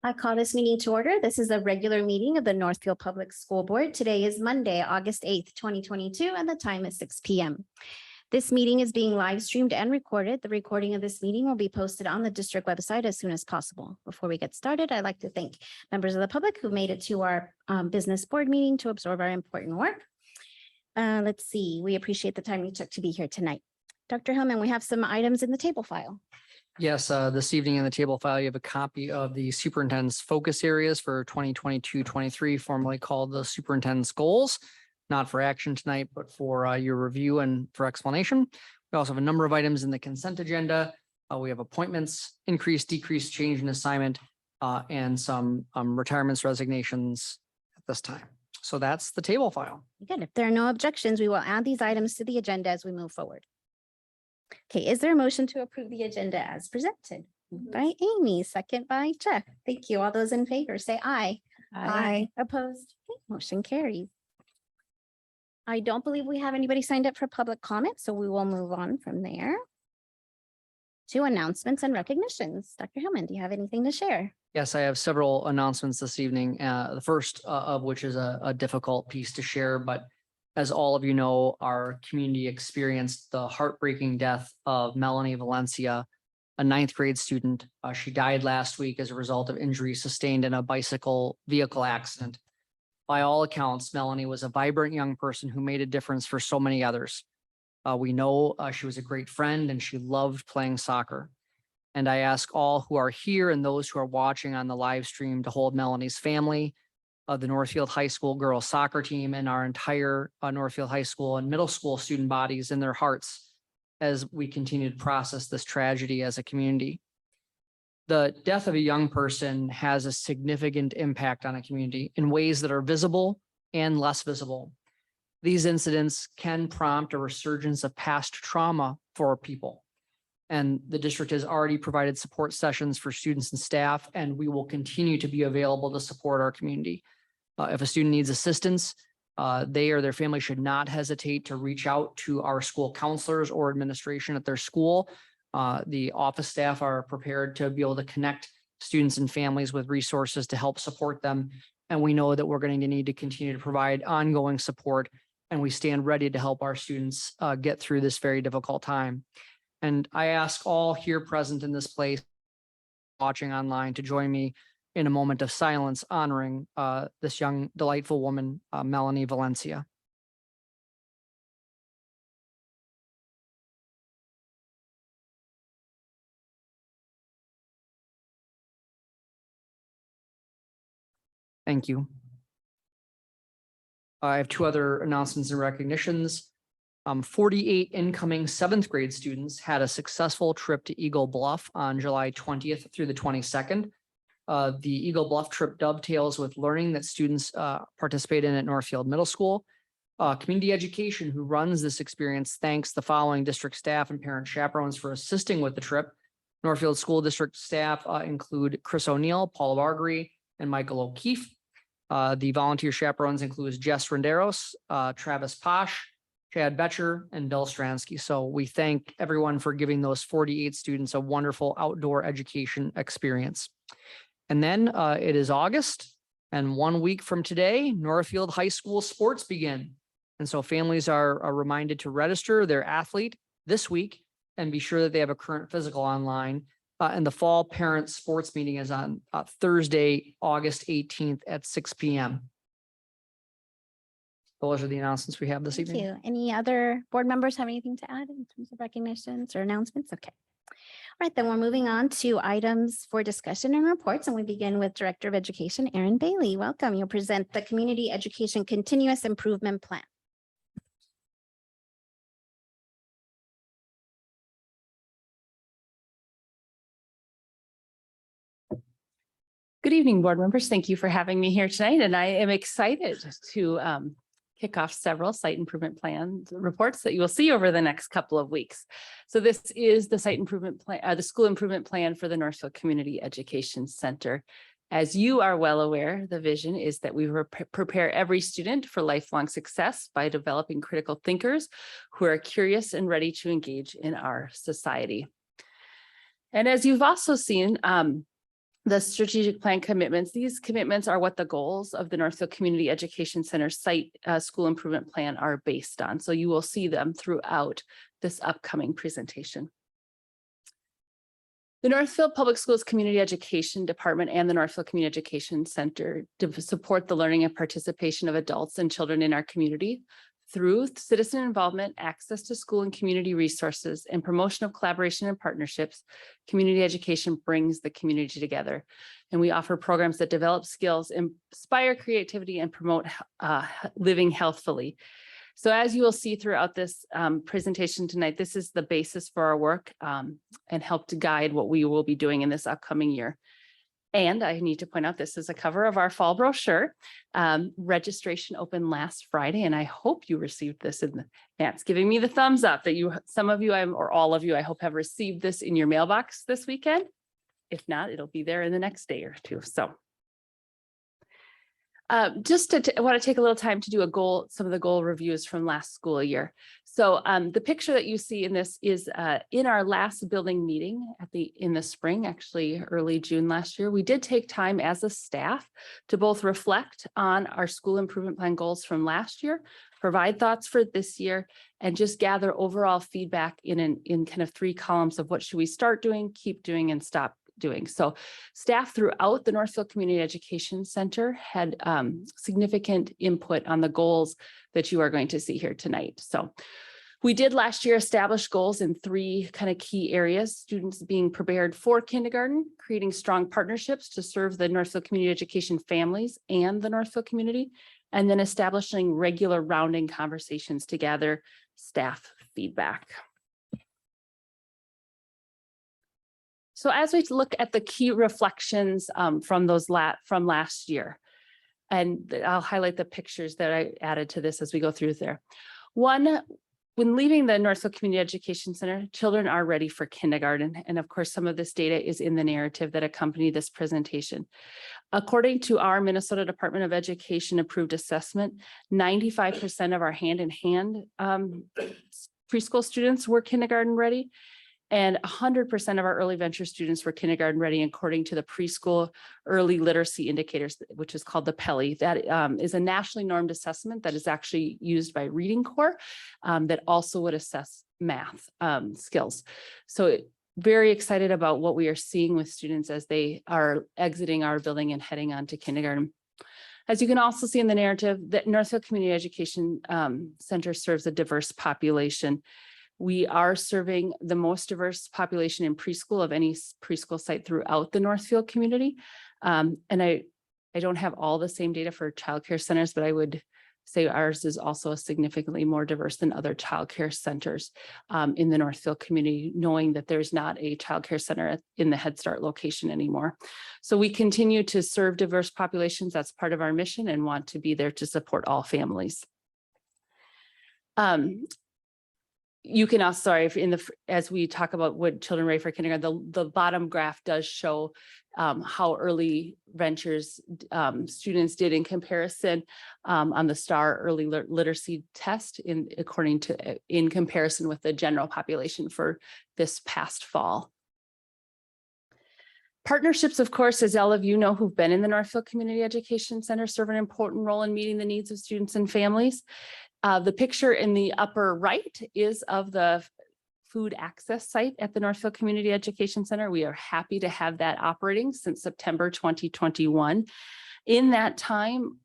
I call this meeting to order. This is a regular meeting of the Northfield Public School Board. Today is Monday, August 8th, 2022, and the time is 6 p.m. This meeting is being live streamed and recorded. The recording of this meeting will be posted on the district website as soon as possible. Before we get started, I'd like to thank members of the public who made it to our business board meeting to absorb our important work. Let's see, we appreciate the time you took to be here tonight. Dr. Hillman, we have some items in the table file. Yes, this evening in the table file, you have a copy of the superintendent's focus areas for 2022-23, formerly called the superintendent's goals, not for action tonight, but for your review and for explanation. We also have a number of items in the consent agenda. We have appointments, increase, decrease, change in assignment, and some retirements, resignations at this time. So that's the table file. Good. If there are no objections, we will add these items to the agenda as we move forward. Okay, is there a motion to approve the agenda as presented? By Amy, second by Jeff. Thank you. All those in favor say aye. Aye. Opposed? Okay, motion carries. I don't believe we have anybody signed up for public comment, so we will move on from there to announcements and recognitions. Dr. Hillman, do you have anything to share? Yes, I have several announcements this evening. The first of which is a difficult piece to share, but as all of you know, our community experienced the heartbreaking death of Melanie Valencia, a 9th grade student. She died last week as a result of injuries sustained in a bicycle vehicle accident. By all accounts, Melanie was a vibrant young person who made a difference for so many others. We know she was a great friend and she loved playing soccer. And I ask all who are here and those who are watching on the live stream to hold Melanie's family, the Northfield High School girls soccer team, and our entire Northfield High School and middle school student bodies in their hearts as we continue to process this tragedy as a community. The death of a young person has a significant impact on a community in ways that are visible and less visible. These incidents can prompt a resurgence of past trauma for people. And the district has already provided support sessions for students and staff, and we will continue to be available to support our community. If a student needs assistance, they or their family should not hesitate to reach out to our school counselors or administration at their school. The office staff are prepared to be able to connect students and families with resources to help support them. And we know that we're going to need to continue to provide ongoing support, and we stand ready to help our students get through this very difficult time. And I ask all here present in this place, watching online, to join me in a moment of silence honoring this young, delightful woman, Melanie Valencia. Thank you. I have two other announcements and recognitions. 48 incoming 7th grade students had a successful trip to Eagle Bluff on July 20th through the 22nd. The Eagle Bluff trip dovetails with learning that students participate in at Northfield Middle School. Community Education, who runs this experience, thanks the following district staff and parent chaperones for assisting with the trip. Northfield School District staff include Chris O'Neill, Paula Bargery, and Michael O'Keefe. The volunteer chaperones include Jess Renderos, Travis Posh, Chad Betcher, and Bill Stransky. So we thank everyone for giving those 48 students a wonderful outdoor education experience. And then it is August, and 1 week from today, Northfield High School sports begin. And so families are reminded to register their athlete this week and be sure that they have a current physical online. And the fall parent sports meeting is on Thursday, August 18th at 6 p.m. Those are the announcements we have this evening. Thank you. Any other board members have anything to add in terms of recognitions or announcements? Okay. All right, then we're moving on to items for discussion and reports, and we begin with Director of Education, Erin Bailey. Welcome. You'll present the Community Education Continuous Improvement Plan. Good evening, board members. Thank you for having me here tonight, and I am excited to kick off several site improvement plan reports that you will see over the next couple of weeks. So this is the site improvement plan, the school improvement plan for the Northfield Community Education Center. As you are well aware, the vision is that we prepare every student for lifelong success by developing critical thinkers who are curious and ready to engage in our society. And as you've also seen, the strategic plan commitments. These commitments are what the goals of the Northfield Community Education Center site school improvement plan are based on. So you will see them throughout this upcoming presentation. The Northfield Public Schools Community Education Department and the Northfield Community Education Center to support the learning and participation of adults and children in our community through citizen involvement, access to school and community resources, and promotion of collaboration and partnerships. Community education brings the community together. And we offer programs that develop skills, inspire creativity, and promote living healthfully. So as you will see throughout this presentation tonight, this is the basis for our work and help to guide what we will be doing in this upcoming year. And I need to point out, this is a cover of our fall brochure. Registration opened last Friday, and I hope you received this in Matt's giving me the thumbs up that some of you, or all of you, I hope have received this in your mailbox this weekend. If not, it'll be there in the next day or two. So I want to take a little time to do some of the goal reviews from last school year. So the picture that you see in this is in our last building meeting in the spring, actually early June last year. We did take time as a staff to both reflect on our school improvement plan goals from last year, provide thoughts for this year, and just gather overall feedback in kind of 3 columns of what should we start doing, keep doing, and stop doing. So staff throughout the Northfield Community Education Center had significant input on the goals that you are going to see here tonight. So we did last year establish goals in 3 kind of key areas: students being prepared for kindergarten, creating strong partnerships to serve the Northfield Community Education families and the Northfield community, and then establishing regular rounding conversations to gather staff feedback. So as we look at the key reflections from last year, and I'll highlight the pictures that I added to this as we go through there. One, when leaving the Northfield Community Education Center, children are ready for kindergarten. And of course, some of this data is in the narrative that accompanied this presentation. According to our Minnesota Department of Education approved assessment, 95% of our hand-in-hand preschool students were kindergarten ready. And 100% of our early venture students were kindergarten ready, according to the preschool early literacy indicators, which is called the PELI. That is a nationally normed assessment that is actually used by Reading Corps that also would assess math skills. So very excited about what we are seeing with students as they are exiting our building and heading on to kindergarten. As you can also see in the narrative, that Northfield Community Education Center serves a diverse population. We are serving the most diverse population in preschool of any preschool site throughout the Northfield community. And I don't have all the same data for childcare centers, but I would say ours is also significantly more diverse than other childcare centers in the Northfield community, knowing that there's not a childcare center in the Head Start location anymore. So we continue to serve diverse populations. That's part of our mission, and want to be there to support all families. You can also, as we talk about what children ready for kindergarten, the bottom graph does show how early ventures students did in comparison on the STAR early literacy test in comparison with the general population for this past fall. Partnerships, of course, as all of you know who've been in the Northfield Community Education Center, serve an important role in meeting the needs of students and families. The picture in the upper right is of the food access site at the Northfield Community Education Center. We are happy to have that operating since September 2021. In that time,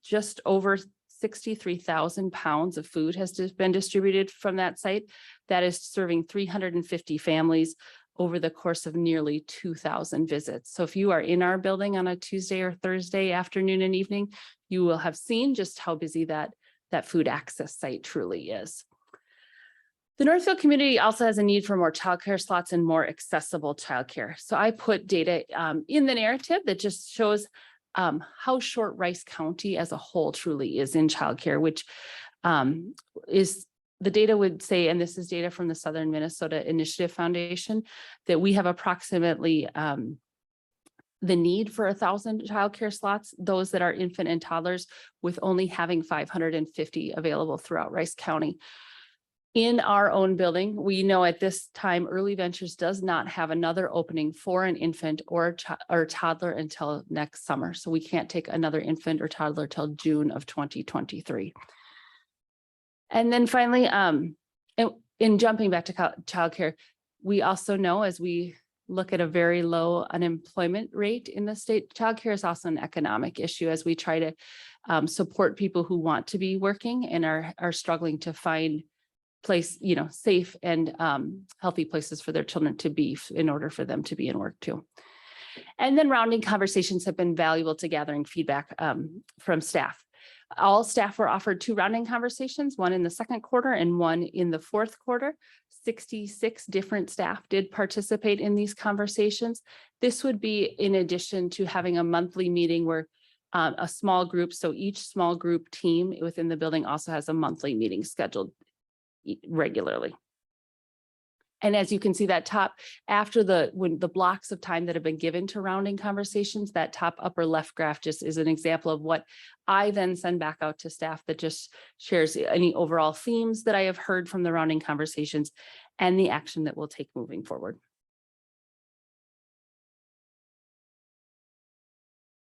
just over 63,000 pounds of food has been distributed from that site. That is serving 350 families over the course of nearly 2,000 visits. So if you are in our building on a Tuesday or Thursday afternoon and evening, you will have seen just how busy that food access site truly is. The Northfield community also has a need for more childcare slots and more accessible childcare. So I put data in the narrative that just shows how short Rice County as a whole truly is in childcare, which is the data would say, and this is data from the Southern Minnesota Initiative Foundation, that we have approximately the need for 1,000 childcare slots, those that are infant and toddlers, with only having 550 available throughout Rice County. In our own building, we know at this time, Early Ventures does not have another opening for an infant or toddler until next summer. So we can't take another infant or toddler till June of 2023. And then finally, in jumping back to childcare, we also know, as we look at a very low unemployment rate in the state, childcare is also an economic issue as we try to support people who want to be working and are struggling to find safe and healthy places for their children to be in order for them to be in work too. And then rounding conversations have been valuable to gathering feedback from staff. All staff were offered 2 rounding conversations, one in the second quarter and one in the fourth quarter. 66 different staff did participate in these conversations. This would be in addition to having a monthly meeting where a small group, so each small group team within the building also has a monthly meeting scheduled regularly. And as you can see that top, after the blocks of time that have been given to rounding conversations, that top upper left graph just is an example of what I then send back out to staff that just shares any overall themes that I have heard from the rounding conversations and the action that we'll take moving forward.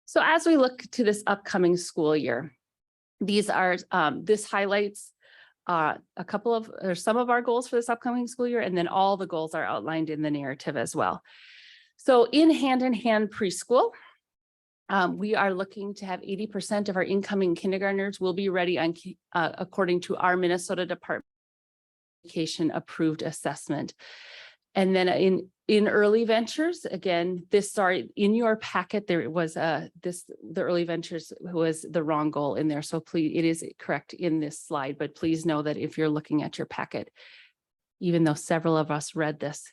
So as we look to this upcoming school year, this highlights some of our goals for this upcoming school year, and then all the goals are outlined in the narrative as well. So in hand preschool, we are looking to have 80% of our incoming kindergartners will be ready on according to our Minnesota Department of Education approved assessment. And then in early ventures, again, in your packet, there was the early ventures was the wrong goal in there. So please, it is correct in this slide, but please know that if you're looking at your packet, even though several of us read this,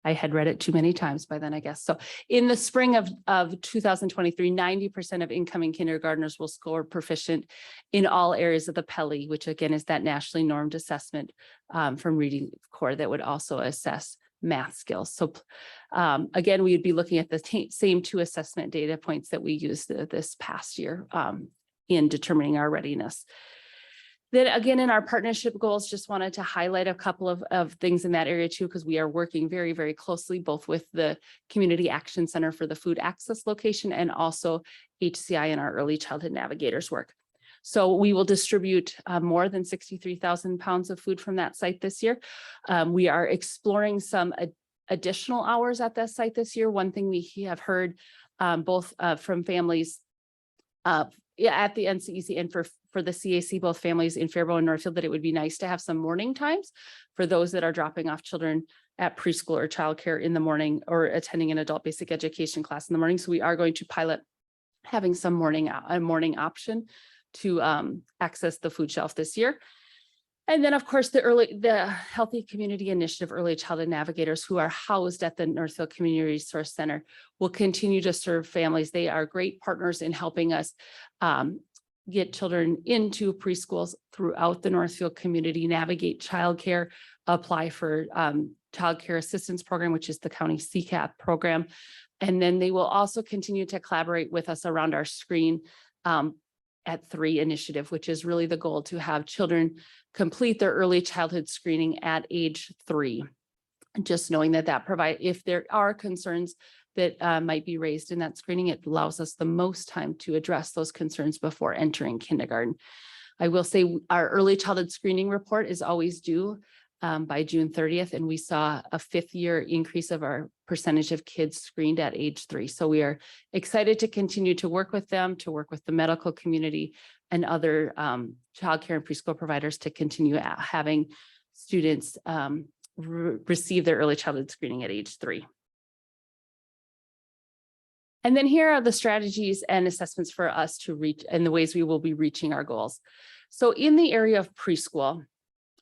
I had read it too many times by then, I guess. So in the spring of 2023, 90% of incoming kindergartners will score proficient in all areas of the PELI, which again is that nationally normed assessment from Reading Corps that would also assess math skills. So again, we would be looking at the same 2 assessment data points that we used this past year in determining our readiness. Then again, in our partnership goals, just wanted to highlight a couple of things in that area too, because we are working very, very closely both with the Community Action Center for the food access location and also HCI and our early childhood navigators work. So we will distribute more than 63,000 pounds of food from that site this year. We are exploring some additional hours at that site this year. One thing we have heard both from families at the NCEC and for the CAC, both families in Faribault and Northfield, that it would be nice to have some morning times for those that are dropping off children at preschool or childcare in the morning or attending an adult basic education class in the morning. So we are going to pilot having some morning option to access the food shelf this year. And then, of course, the Healthy Community Initiative Early Childhood Navigators who are housed at the Northfield Community Resource Center will continue to serve families. They are great partners in helping us get children into preschools throughout the Northfield community, navigate childcare, apply for childcare assistance program, which is the county CCAP program. And then they will also continue to collaborate with us around our Screen at 3 initiative, which is really the goal to have children complete their early childhood screening at age 3. Just knowing that if there are concerns that might be raised in that screening, it allows us the most time to address those concerns before entering kindergarten. I will say our early childhood screening report is always due by June 30th, and we saw a 5th year increase of our percentage of kids screened at age 3. So we are excited to continue to work with them, to work with the medical community and other childcare and preschool providers to continue having students receive their early childhood screening at age 3. And then here are the strategies and assessments for us to reach and the ways we will be reaching our goals. So in the area of preschool,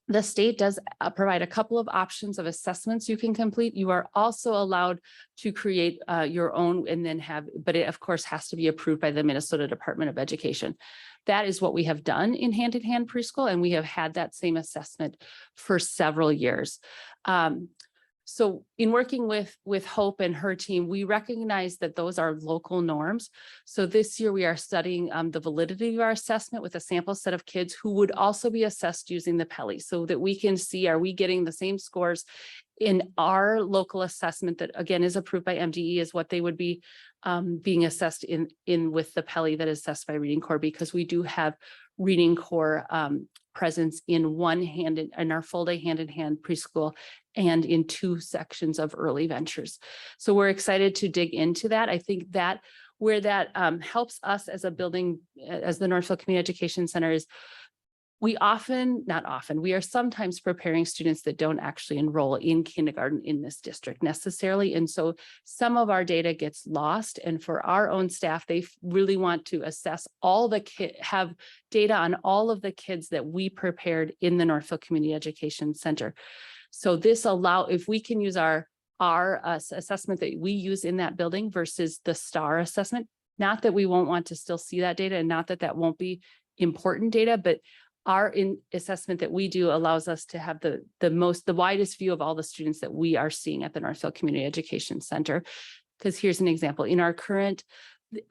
the state does provide a couple of options of assessments you can complete. You are also allowed to create your own and then but it of course has to be approved by the Minnesota Department of Education. That is what we have done in hand preschool, and we have had that same assessment for several years. So in working with Hope and her team, we recognize that those are local norms. So this year we are studying the validity of our assessment with a sample set of kids who would also be assessed using the Peli, so that we can see, are we getting the same scores in our local assessment that again is approved by MDE as what they would be being assessed in with the Peli that is assessed by Reading Corps, because we do have Reading Corps presence in in our full day hand-in-hand preschool and in 2 sections of early ventures. So we're excited to dig into that. I think that where that helps us as a building, as the Northfield Community Education Center, is we are sometimes preparing students that don't actually enroll in kindergarten in this district necessarily. And so some of our data gets lost. And for our own staff, they really want to assess all the have data on all of the kids that we prepared in the Northfield Community Education Center. So this if we can use our assessment that we use in that building versus the STAR assessment, not that we won't want to still see that data, and not that that won't be important data, but our assessment that we do allows us to have the widest view of all the students that we are seeing at the Northfield Community Education Center. Because here's an example. In our current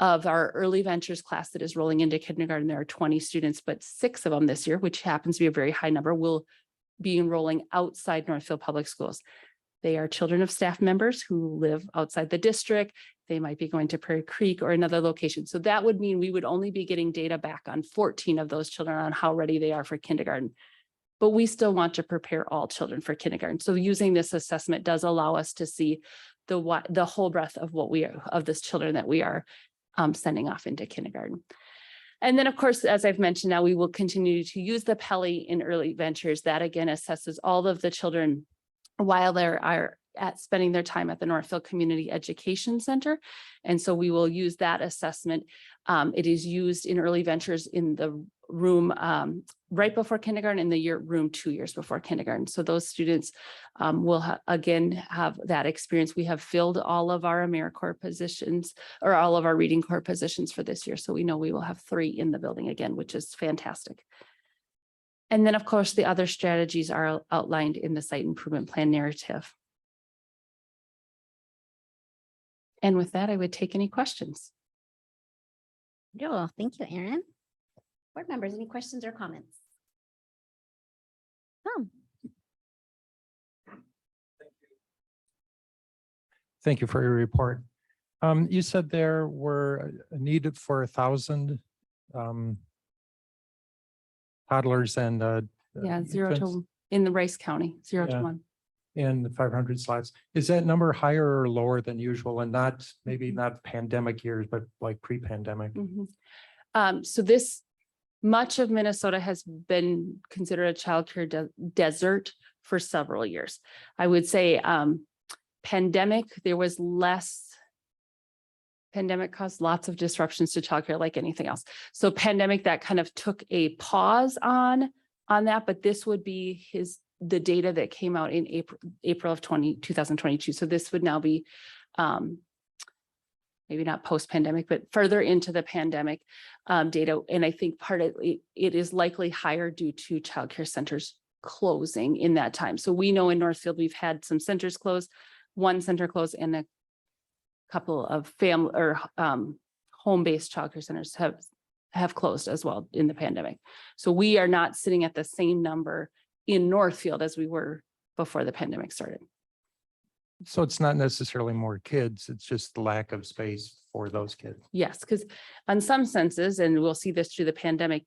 of our early ventures class that is rolling into kindergarten, there are 20 students, but 6 of them this year, which happens to be a very high number, will be enrolling outside Northfield Public Schools. They are children of staff members who live outside the district. They might be going to Prairie Creek or another location. So that would mean we would only be getting data back on 14 of those children on how ready they are for kindergarten. But we still want to prepare all children for kindergarten. So using this assessment does allow us to see the whole breadth of of this children that we are sending off into kindergarten. And then, of course, as I've mentioned, now we will continue to use the Peli in early ventures. That again assesses all of the children while they are spending their time at the Northfield Community Education Center. And so we will use that assessment. It is used in early ventures in the room right before kindergarten, in the room 2 years before kindergarten. So those students will again have that experience. We have filled all of our AmeriCorps positions, or all of our Reading Corps positions for this year. So we know we will have 3 in the building again, which is fantastic. And then, of course, the other strategies are outlined in the site improvement plan narrative. And with that, I would take any questions. Well, thank you, Erin. Board members, any questions or comments? Thank you for your report. You said there were needed for 1,000 toddlers and Yeah, 0 infants to in the Rice County, 0 to Yeah. 1. and the 500 slots. Is that number higher or lower than usual, and maybe not pandemic years, but like pre-pandemic? So much of Minnesota has been considered a childcare desert for several years. I would say pandemic caused lots of disruptions to childcare like anything else. So pandemic, that kind of took a pause on that, but this would be the data that came out in April of 2022. So this would now be maybe not post-pandemic, but further into the pandemic data. And I think part of it is likely higher due to childcare centers closing in that time. So we know in Northfield, we've had some centers close, 1 center close, and a couple of family or home-based childcare centers have closed as well in the pandemic. So we are not sitting at the same number in Northfield as we were before the pandemic started. So it's not necessarily more kids, it's just the lack of space for those kids. Yes, because on some senses, and we'll see this through the pandemic,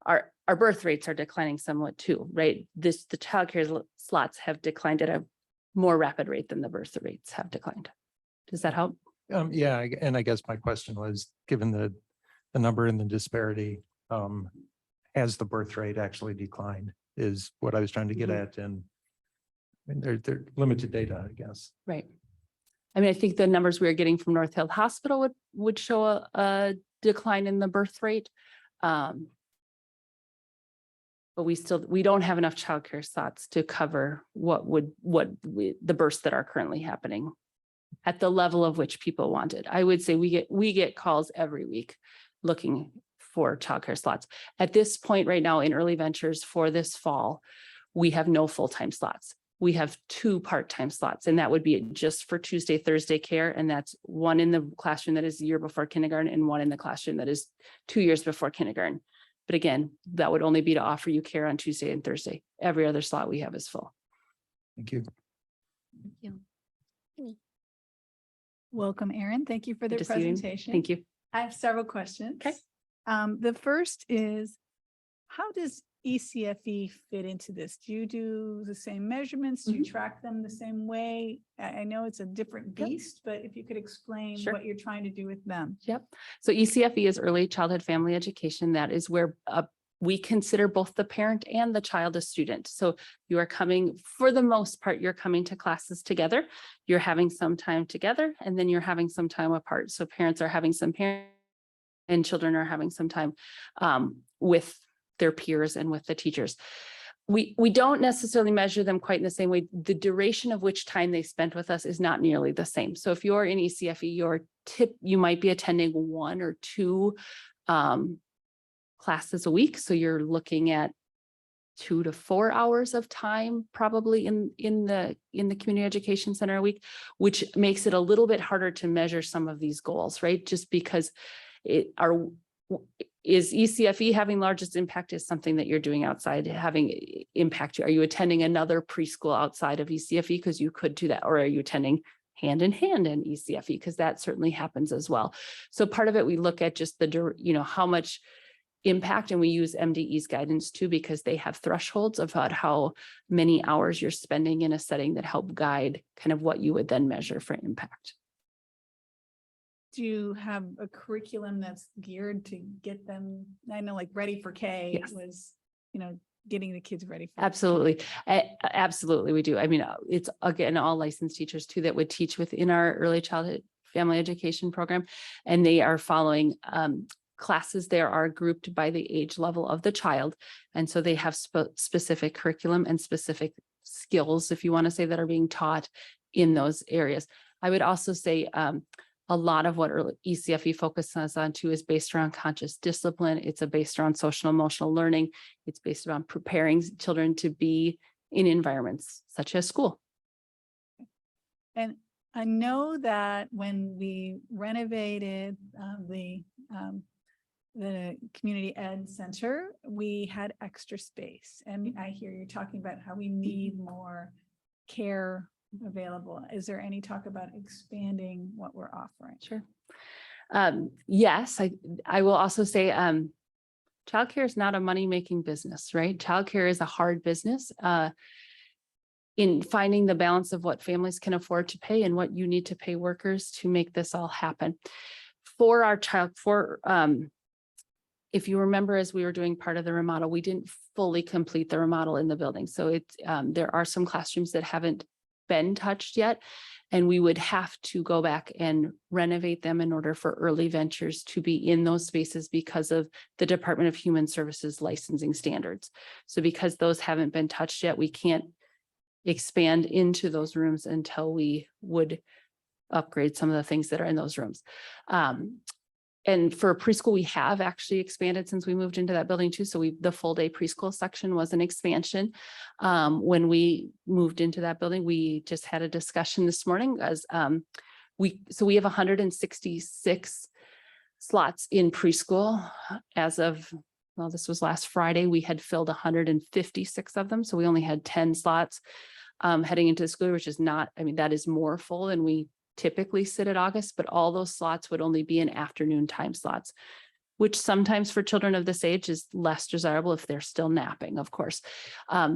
our birth rates are declining somewhat too, right? The childcare slots have declined at a more rapid rate than the birth rates have declined. Does that help? Yeah, and I guess my question was, given the number and the disparity, has the birth rate actually declined is what I was trying to get at. And I mean, they're limited data, I guess. Right. I mean, I think the numbers we are getting from Northfield Hospital would show a decline in the birth rate. But we don't have enough childcare slots to cover the births that are currently happening at the level of which people want it. I would say we get calls every week looking for childcare slots. At this point right now in early ventures for this fall, we have no full-time slots. we have 2 part-time slots, and that would be just for Tuesday, Thursday care. And that's one in the classroom that is a year before kindergarten and one in the classroom that is 2 years before kindergarten. But again, that would only be to offer you care on Tuesday and Thursday. Every other slot we have is full. Thank you. Welcome, Erin. Thank you for the Good to see you. presentation. Thank you. I have several questions. Okay. The first is, how does ECFE fit into this? Do you do the same measurements? Do you track them the same way? I know it's a different Yep. beast, but if you could explain Sure. what you're trying to do with them. Yep. So ECFE is early childhood family education. That is where we consider both the parent and the child a student. So you are coming, for the most part, you're coming to classes together. You're having some time together, and then you're having some time apart. So parents are having some parent and children are having some time with their peers and with the teachers. We don't necessarily measure them quite in the same way. The duration of which time they spent with us is not nearly the same. So if you're in ECFE, you might be attending 1 or 2 classes a week. So you're looking at 2 to 4 hours of time probably in the community education center a week, which makes it a little bit harder to measure some of these goals, right? Just because is ECFE having largest impact is something that you're doing outside having impact you. Are you attending another preschool outside of ECFE? Because you could do that. Or are you attending hand in ECFE? Because that certainly happens as well. So part of it, we look at just how much impact, and we use MDE's guidance too, because they have thresholds about how many hours you're spending in a setting that help guide kind of what you would then measure for impact. Do you have a curriculum that's geared to get them, I know like Ready for K Yes. was, getting the kids ready for. Absolutely. Absolutely, we do. I mean, it's again, all licensed teachers too that would teach within our early childhood family education program, and they are following classes there are grouped by the age level of the child. And so they have specific curriculum and specific skills, if you want to say, that are being taught in those areas. I would also say a lot of what ECFE focuses on too is based around conscious discipline. It's based around social emotional learning. It's based around preparing children to be in environments such as school. And I know that when we renovated the community ed center, we had extra space. And I hear you talking about how we need more care available. Is there any talk about expanding what we're offering? Sure. Yes, I will also say childcare is not a money-making business, right? Childcare is a hard business in finding the balance of what families can afford to pay and what you need to pay workers to make this all happen. For our if you remember, as we were doing part of the remodel, we didn't fully complete the remodel in the building. So there are some classrooms that haven't been touched yet, and we would have to go back and renovate them in order for early ventures to be in those spaces because of the Department of Human Services licensing standards. So because those haven't been touched yet, we can't expand into those rooms until we would upgrade some of the things that are in those rooms. And for preschool, we have actually expanded since we moved into that building too. So the full day preschool section was an expansion. When we moved into that building, we just had a discussion this morning as we have 166 slots in preschool as of, well, this was last Friday. We had filled 156 of them. So we only had 10 slots heading into the school, which is not, I mean, that is more full than we typically sit at August, but all those slots would only be in afternoon time slots, which sometimes for children of this age is less desirable if they're still napping, of course.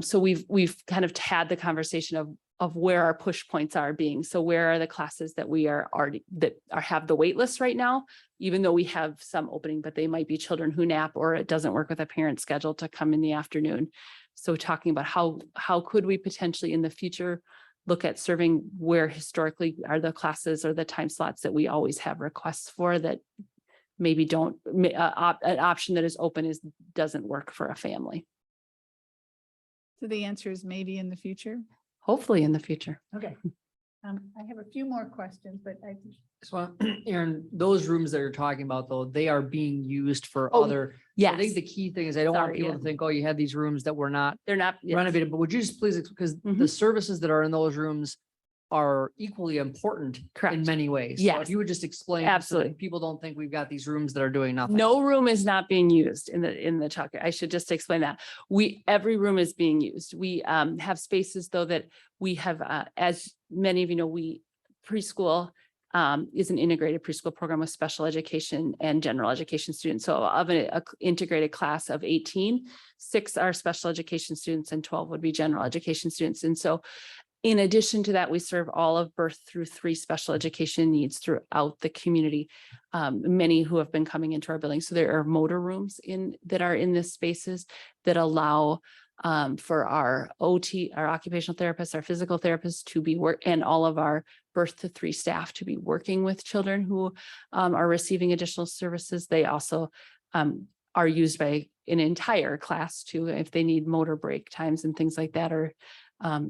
So we've kind of had the conversation of where our push points are being. So where are the classes that we are already have the wait list right now, even though we have some opening, but they might be children who nap or it doesn't work with a parent schedule to come in the afternoon. So talking about how could we potentially in the future look at serving where historically are the classes or the time slots that we always have requests for that maybe don't, an option that is open doesn't work for a family. So the answer is maybe in the future. Hopefully in the future. Okay. I have a few more questions, but I, So Aaron, those rooms that you're talking about though, they are being used for Oh, other. I Yes, think the key thing is I don't want Sorry, people yeah. to think, oh, you had these rooms that were not they're not. yes. renovated, but would you just please, because the Mhm. services that are in those rooms are equally important in Correct. many ways. So Yes. if you would just explain. so that Absolutely. People don't think we've got these rooms that are doing nothing. No room is not being used in the childcare. I should just explain that. Every room is being used. We have spaces though that we have, as many of you know, preschool is an integrated preschool program with special education and general education students. So of an integrated class of 18, 6 are special education students and 12 would be general education students. And so in addition to that, we serve all of birth through 3 special education needs throughout the community, many who have been coming into our building. So there are motor rooms that are in this spaces that allow for our OT, our occupational therapists, our physical therapists to be and all of our birth to 3 staff to be working with children who are receiving additional services. They also are used by an entire class too, if they need motor break times and things like that, or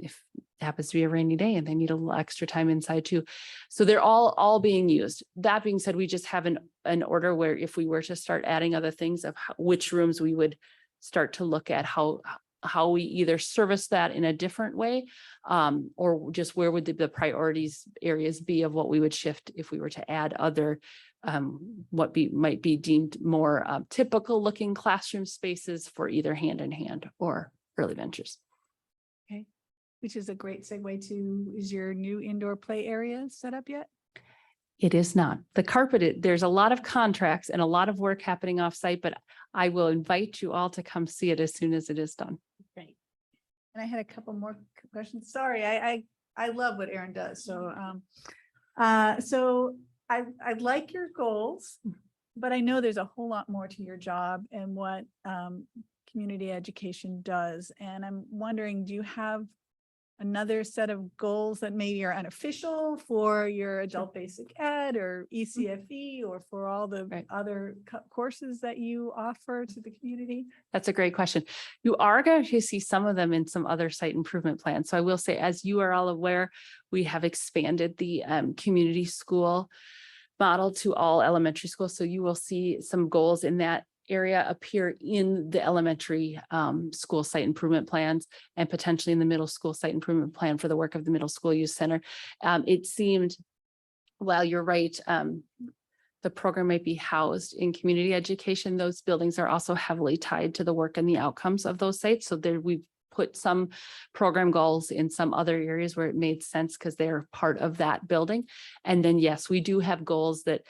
if it happens to be a rainy day and they need a little extra time inside too. So they're all being used. That being said, we just have an order where if we were to start adding other things of which rooms we would start to look at how we either service that in a different way, or just where would the priorities areas be of what we would shift if we were to add other might be deemed more typical looking classroom spaces for either hand in hand or early ventures. which is a great segue to, is your new indoor play area set up yet? It is not. The carpeted, there's a lot of contracts and a lot of work happening offsite, but I will invite you all to come see it as soon as it is done. Great. And I had a couple more questions. Sorry, I love what Erin does. So, I like your goals, but I know there's a whole lot more to your job and what community education does. And I'm wondering, do you have another set of goals that maybe are unofficial for your adult basic ed or ECFE or for all the other courses that you offer to the community? That's a great question. You are going to see some of them in some other site improvement plans. So I will say, as you are all aware, we have expanded the community school model to all elementary schools. So you will see some goals in that area appear in the elementary school site improvement plans and potentially in the middle school site improvement plan for the work of the middle school youth center. It seemed, while you're right, the program might be housed in community education. Those buildings are also heavily tied to the work and the outcomes of those sites. So there we've put some program goals in some other areas where it made sense because they're part of that building. And then, yes, we do have goals that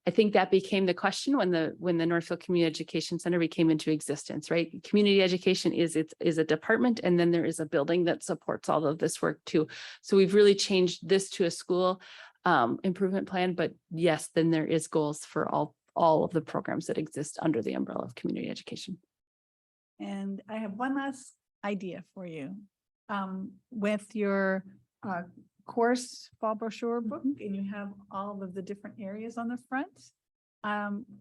I think that became the question when the Northfield Community Education Center became into existence, right? Community education is a department, and then there is a building that supports all of this work too. So we've really changed this to a school improvement plan, but yes, then there is goals for all of the programs that exist under the umbrella of community education. And I have one last idea for you. With your course fall brochure book, and you have all of the different areas on the front,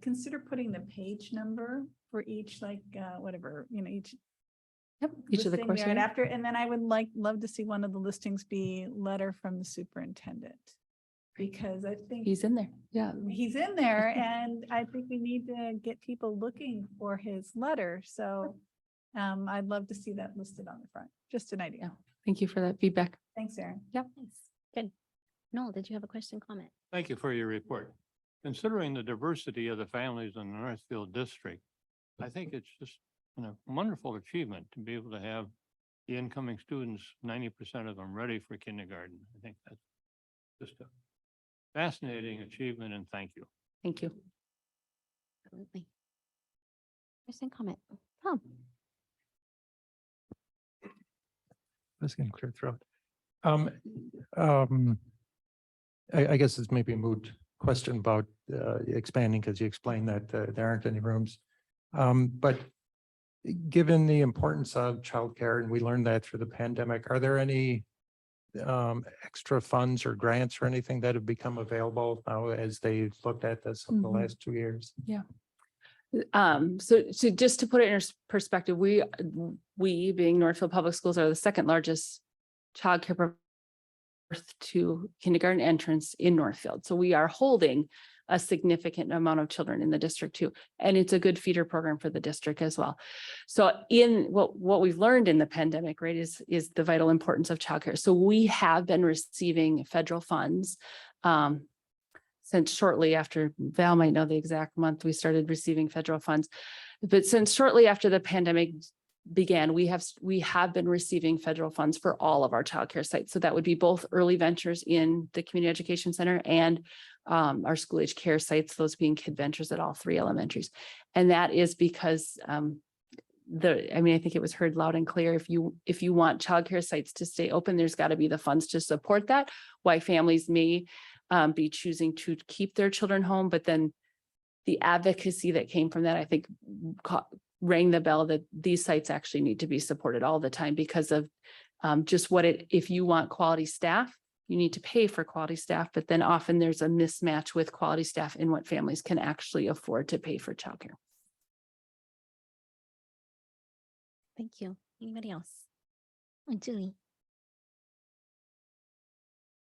consider putting the page number for each, like whatever, each Each of the listing course there. And areas. after, and then I would love to see one of the listings be letter from the superintendent, because I think He's in there. Yeah. he's in there, and I think we need to get people looking for his letter. So I'd love to see that listed on the front. Just an idea. Thank you for that feedback. Thanks, Erin. Nice. Good. Noel, did you have a question, comment? Thank you for your report. Considering the diversity of the families in the Northfield district, I think it's just a wonderful achievement to be able to have the incoming students, 90% of them ready for kindergarten. I think that's just a fascinating achievement, and thank you. Thank you. Absolutely. Question, comment? Oh, I was getting clear throat. I guess it's maybe a moot question about expanding, because you explained that there aren't any rooms. But given the importance of childcare, and we learned that through the pandemic, are there any extra funds or grants or anything that have become available now as they've looked at this over the last 2 years? So just to put it in perspective, we being Northfield Public Schools are the second largest childcare to kindergarten entrance in Northfield. So we are holding a significant amount of children in the district too. And it's a good feeder program for the district as well. So in what we've learned in the pandemic, right, is the vital importance of childcare. So we have been receiving federal funds since shortly after, Val might know the exact month we started receiving federal funds, but since shortly after the pandemic began, we have been receiving federal funds for all of our childcare sites. So that would be both early ventures in the community education center and our school age care sites, those being kid ventures at all 3 elementaries. And that is because I think it was heard loud and clear. If you want childcare sites to stay open, there's got to be the funds to support that. Why families may be choosing to keep their children home, but then the advocacy that came from that, I think, rang the bell that these sites actually need to be supported all the time because of just if you want quality staff, you need to pay for quality staff, but then often there's a mismatch with quality staff in what families can actually afford to pay for childcare. Thank you. Anybody else? Oh, Julie.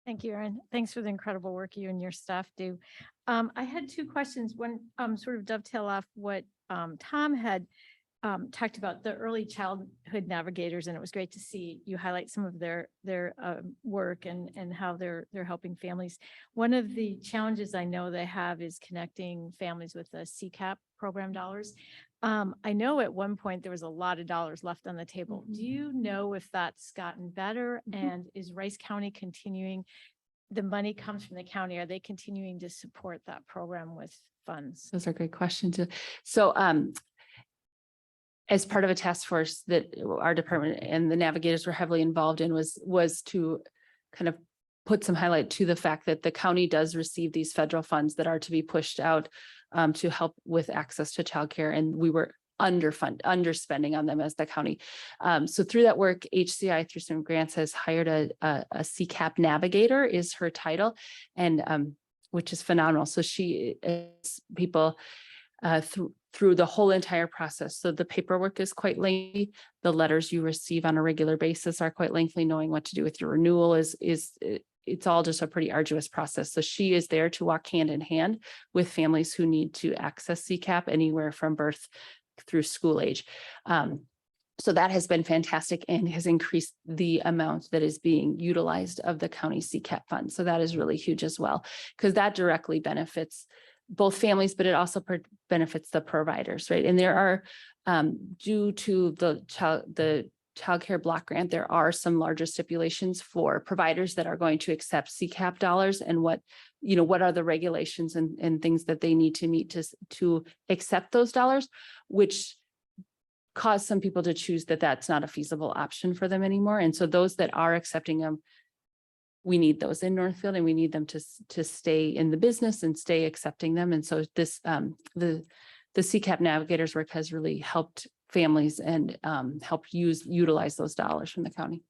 Thank you, Erin. Thanks for the incredible work you and your staff do. I had 2 questions. One sort of dovetail off what Tom had talked about, the early childhood navigators, and it was great to see you highlight some of their work and how they're helping families. One of the challenges I know they have is connecting families with the CCAP program dollars. I know at one point there was a lot of dollars left on the table. Do you know if that's gotten better? And is Rice County continuing? The money comes from the county. Are they continuing to support that program with funds? Those are great questions. So as part of a task force that our department and the navigators were heavily involved in was to kind of put some highlight to the fact that the county does receive these federal funds that are to be pushed out to help with access to childcare. And we were underspending on them as the county. So through that work, HCI through some grants has hired a CCAP navigator is her title, and which is phenomenal. So she is people through the whole entire process. So the paperwork is quite lengthy. The letters you receive on a regular basis are quite lengthy. Knowing what to do with your renewal it's all just a pretty arduous process. So she is there to walk hand in hand with families who need to access CCAP anywhere from birth through school age. So that has been fantastic and has increased the amount that is being utilized of the county CCAP fund. So that is really huge as well, because that directly benefits both families, but it also benefits the providers, right? And there are, due to the child care block grant, there are some larger stipulations for providers that are going to accept CCAP dollars, and what are the regulations and things that they need to meet to accept those dollars, which cause some people to choose that that's not a feasible option for them anymore. And so those that are accepting them, we need those in Northfield, and we need them to stay in the business and stay accepting them. And so this the CCAP navigators work has really helped families and helped utilize those dollars from the county.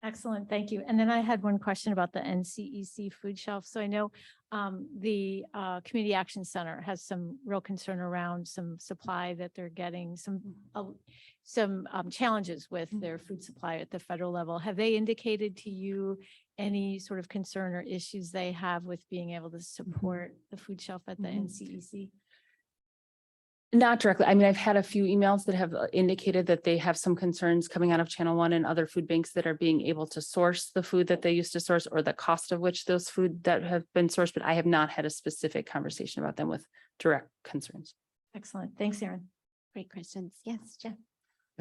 Excellent, thank you. And then I had one question about the NCEC food shelf. So I know the Community Action Center has some real concern around some supply that they're getting, some challenges with their food supply at the federal level. Have they indicated to you any sort of concern or issues they have with being able to support the food shelf at the NCEC? Not directly. I mean, I've had a few emails that have indicated that they have some concerns coming out of Channel 1 and other food banks that are being able to source the food that they used to source, or the cost of which those food that have been sourced, but I have not had a specific conversation about them with direct concerns. Excellent. Thanks, Erin. Great questions. Yes, Jeff.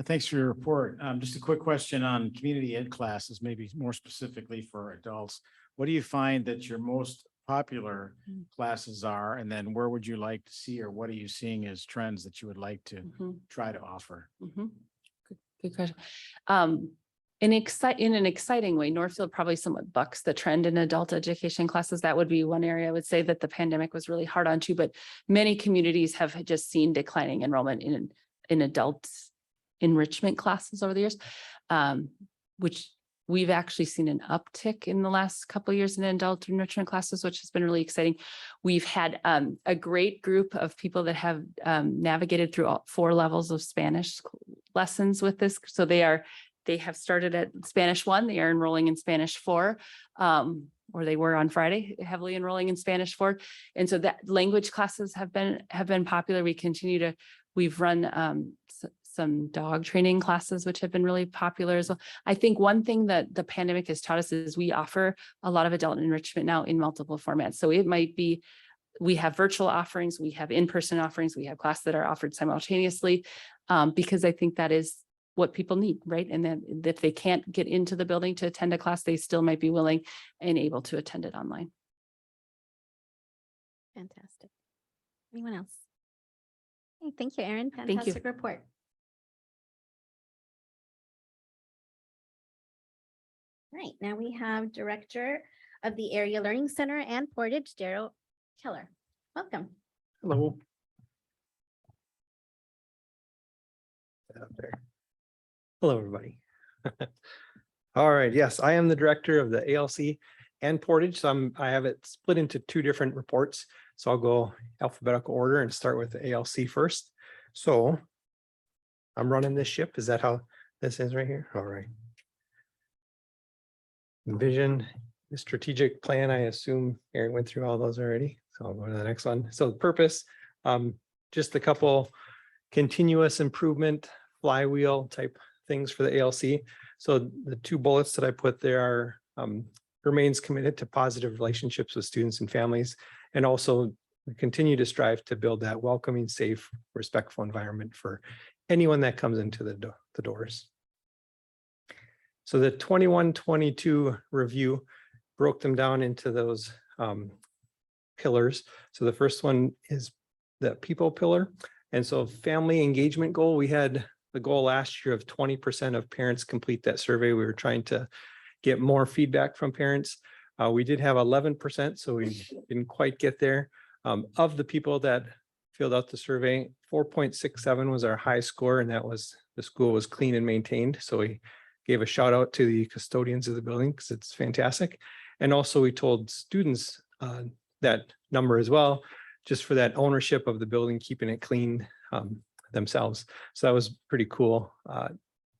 Thanks for your report. Just a quick question on community ed classes, maybe more specifically for adults. What do you find that your most popular classes are, and then where would you like to see, or what are you seeing as trends that you would like to try to offer? Good question. In an exciting way, Northfield probably somewhat bucks the trend in adult education classes. That would be one area I would say that the pandemic was really hard on too, but many communities have just seen declining enrollment in adult enrichment classes over the years, which we've actually seen an uptick in the last couple of years in adult enrichment classes, which has been really exciting. We've had a great group of people that have navigated through all 4 levels of Spanish lessons with this. So they are They have started at Spanish 1. They are enrolling in Spanish 4. Or they were on Friday, heavily enrolling in Spanish 4. And so that language classes have been popular. We've run some dog training classes, which have been really popular as well. I think one thing that the pandemic has taught us is we offer a lot of adult enrichment now in multiple formats. So it might be, we have virtual offerings, we have in-person offerings, we have classes that are offered simultaneously, because I think that is what people need, right? And then if they can't get into the building to attend a class, they still might be willing and able to attend it online. Fantastic. Anyone else? Okay, thank you, Erin. you. Fantastic report. Right, now we have Director of the Area Learning Center and Portage, Daryl Keller. Welcome. Hello. Out there. Hello, everybody. All right, yes, I am the director of the ALC and Portage. So I have it split into two different reports. So I'll go alphabetical order and start with the ALC first. So I'm running this ship. Is that how this is right here? All right. Vision, the strategic plan, I assume Aaron went through all those already. So I'll go to the next one. So the purpose, just a couple continuous improvement flywheel type things for the ALC. So the two bullets that I put there are remains committed to positive relationships with students and families. And also we continue to strive to build that welcoming, safe, respectful environment for anyone that comes into the doors. So the 21-22 review broke them down into those pillars. So the first one is the people pillar. And so family engagement goal, we had the goal last year of 20% of parents complete that survey. We were trying to get more feedback from parents. We did have 11%, so we didn't quite get there. Of the people that filled out the survey, 4.67 was our high score, and that was the school was clean and maintained. So we gave a shout out to the custodians of the building because it's fantastic. And also we told students that number as well, just for that ownership of the building, keeping it clean themselves. So that was pretty cool.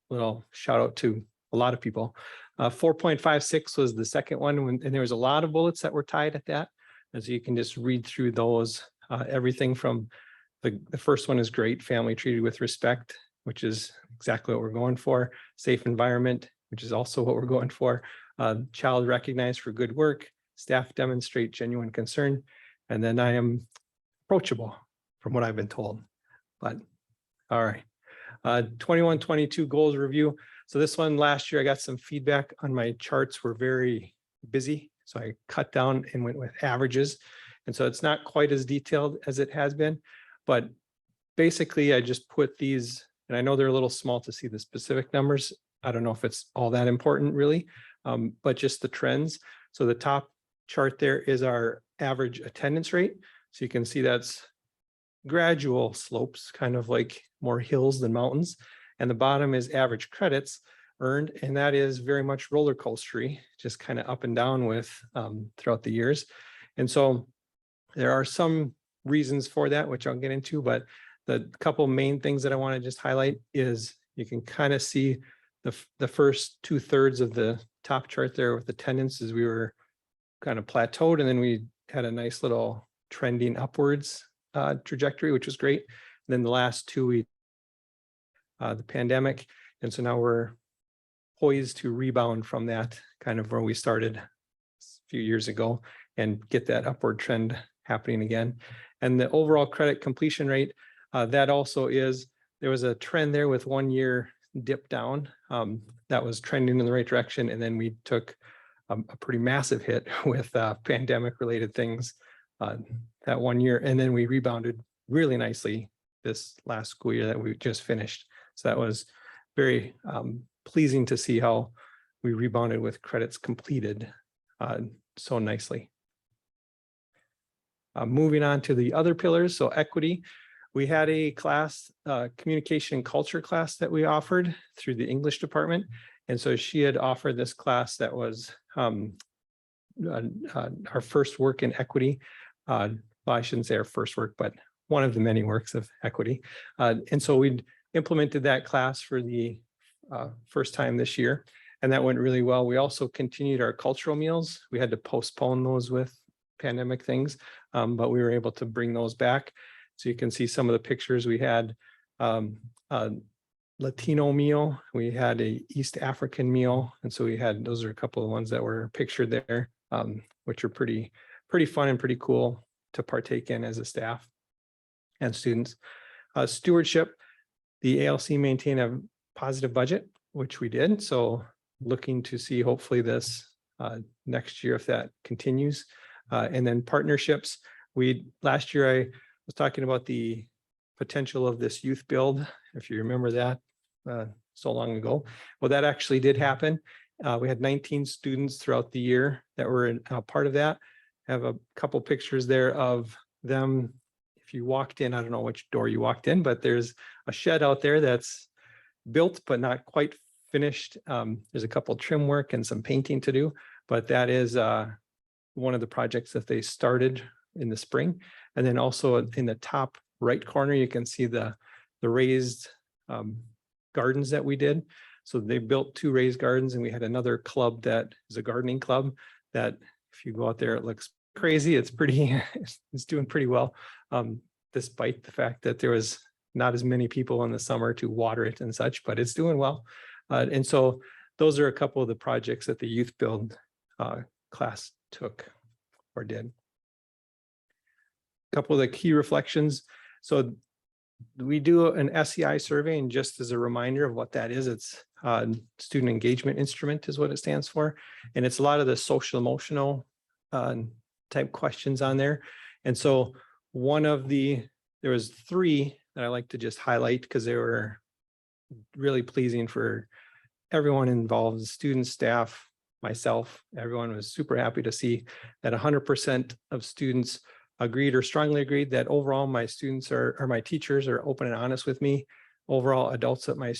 Little shout out to a lot of people. 4.56 was the second one, and there was a lot of bullets that were tied at that. And so you can just read through those. Everything from the first one is great, family treated with respect, which is exactly what we're going for. Safe environment, which is also what we're going for. Child recognized for good work. Staff demonstrate genuine concern. And then I am approachable from what I've been told. But all right. 21-22 goals review. So this one last year, I got some feedback on my charts were very busy. So I cut down and went with averages. And so it's not quite as detailed as it has been, but basically I just put these, and I know they're a little small to see the specific numbers. I don't know if it's all that important really, but just the trends. So the top chart there is our average attendance rate. So you can see that's gradual slopes, kind of like more hills than mountains. And the bottom is average credits earned, and that is very much roller coastery, just kind of up and down with throughout the years. And so there are some reasons for that, which I'll get into, but the couple main things that I want to just highlight is you can kind of see the first 2/3 of the top chart there with attendance as we were kind of plateaued, and then we had a nice little trending upwards trajectory, which was great. And then the last two, the pandemic. And so now we're poised to rebound from that kind of where we started a few years ago and get that upward trend happening again. And the overall credit completion rate, that also is, there was a trend there with 1 year dip down that was trending in the right direction. And then we took a pretty massive hit with pandemic related things that 1 year. And then we rebounded really nicely this last school year that we just finished. So that was very pleasing to see how we rebounded with credits completed so nicely. Moving on to the other pillars. So equity, we had a class, communication culture class that we offered through the English department. And so she had offered this class that was our first work in equity. Well, I shouldn't say our first work, but one of the many works of equity. And so we'd implemented that class for the first time this year, and that went really well. We also continued our cultural meals. We had to postpone those with pandemic things, but we were able to bring those back. So you can see some of the pictures. We had a Latino meal, we had a East African meal, and so we had, those are a couple of ones that were pictured there, which are pretty fun and pretty cool to partake in as a staff and students. Stewardship, the ALC maintained a positive budget, which we did. So looking to see hopefully this next year if that continues. And then partnerships, last year I was talking about the potential of this youth build, if you remember that so long ago. Well, that actually did happen. We had 19 students throughout the year that were a part of that. I have a couple pictures there of them. If you walked in, I don't know which door you walked in, but there's a shed out there that's built but not quite finished. There's a couple trim work and some painting to do, but that is one of the projects that they started in the spring. And then also in the top right corner, you can see the raised gardens that we did. So they built 2 raised gardens, and we had another club that is a gardening club that if you go out there, it looks crazy. It's pretty, it's doing pretty well, despite the fact that there was not as many people in the summer to water it and such, but it's doing well. And so those are a couple of the projects that the youth build class took or did. A couple of the key reflections. So we do an SEI survey, and just as a reminder of what that is, it's student engagement instrument is what it stands for. And it's a lot of the social emotional type questions on there. And so there was 3 that I like to just highlight because they were really pleasing for everyone involved, the students, staff, myself. Everyone was super happy to see that 100% of students agreed or strongly agreed that overall my students or my teachers are open and honest with me. Overall, adults at my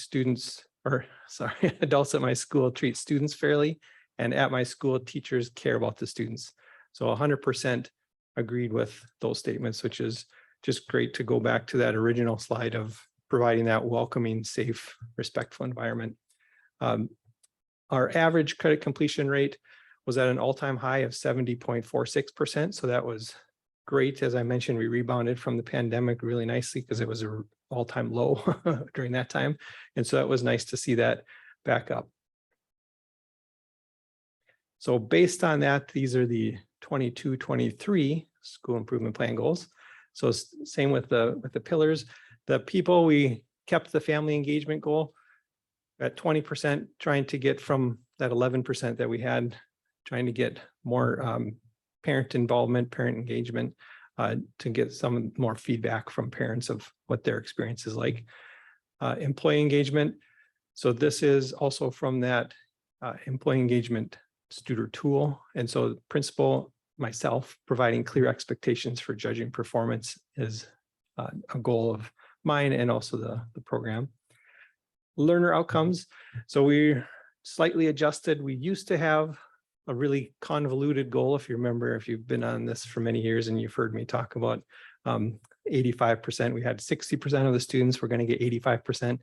school treat students fairly, and at my school, teachers care about the students. So 100% agreed with those statements, which is just great to go back to that original slide of providing that welcoming, safe, respectful environment. Our average credit completion rate was at an all-time high of 70.46%. So that was great. As I mentioned, we rebounded from the pandemic really nicely because it was an all-time low during that time. And so it was nice to see that back up. So based on that, these are the 22-23 school improvement plan goals. So same with the pillars. The people, we kept the family engagement goal at 20%, trying to get from that 11% that we had, trying to get more parent involvement, parent engagement, to get some more feedback from parents of what their experience is like. Employee engagement. So this is also from that employee engagement student tool. And so principal, myself, providing clear expectations for judging performance is a goal of mine and also the program. Learner outcomes. So we slightly adjusted. We used to have a really convoluted goal. If you remember, if you've been on this for many years and you've heard me talk about 85%, we had 60% of the students were going to get 85%.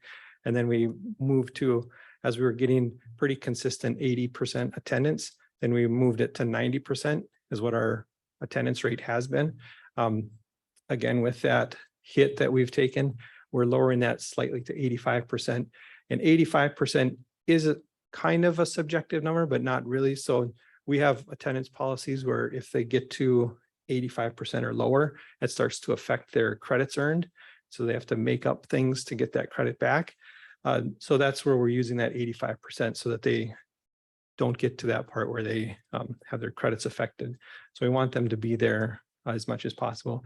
And then we moved to, as we were getting pretty consistent 80% attendance, then we moved it to 90% is what our attendance rate has been. Again, with that hit that we've taken, we're lowering that slightly to 85%. And 85% is a kind of a subjective number, but not really. So we have attendance policies where if they get to 85% or lower, it starts to affect their credits earned. So they have to make up things to get that credit back. So that's where we're using that 85% so that they don't get to that part where they have their credits affected. So we want them to be there as much as possible.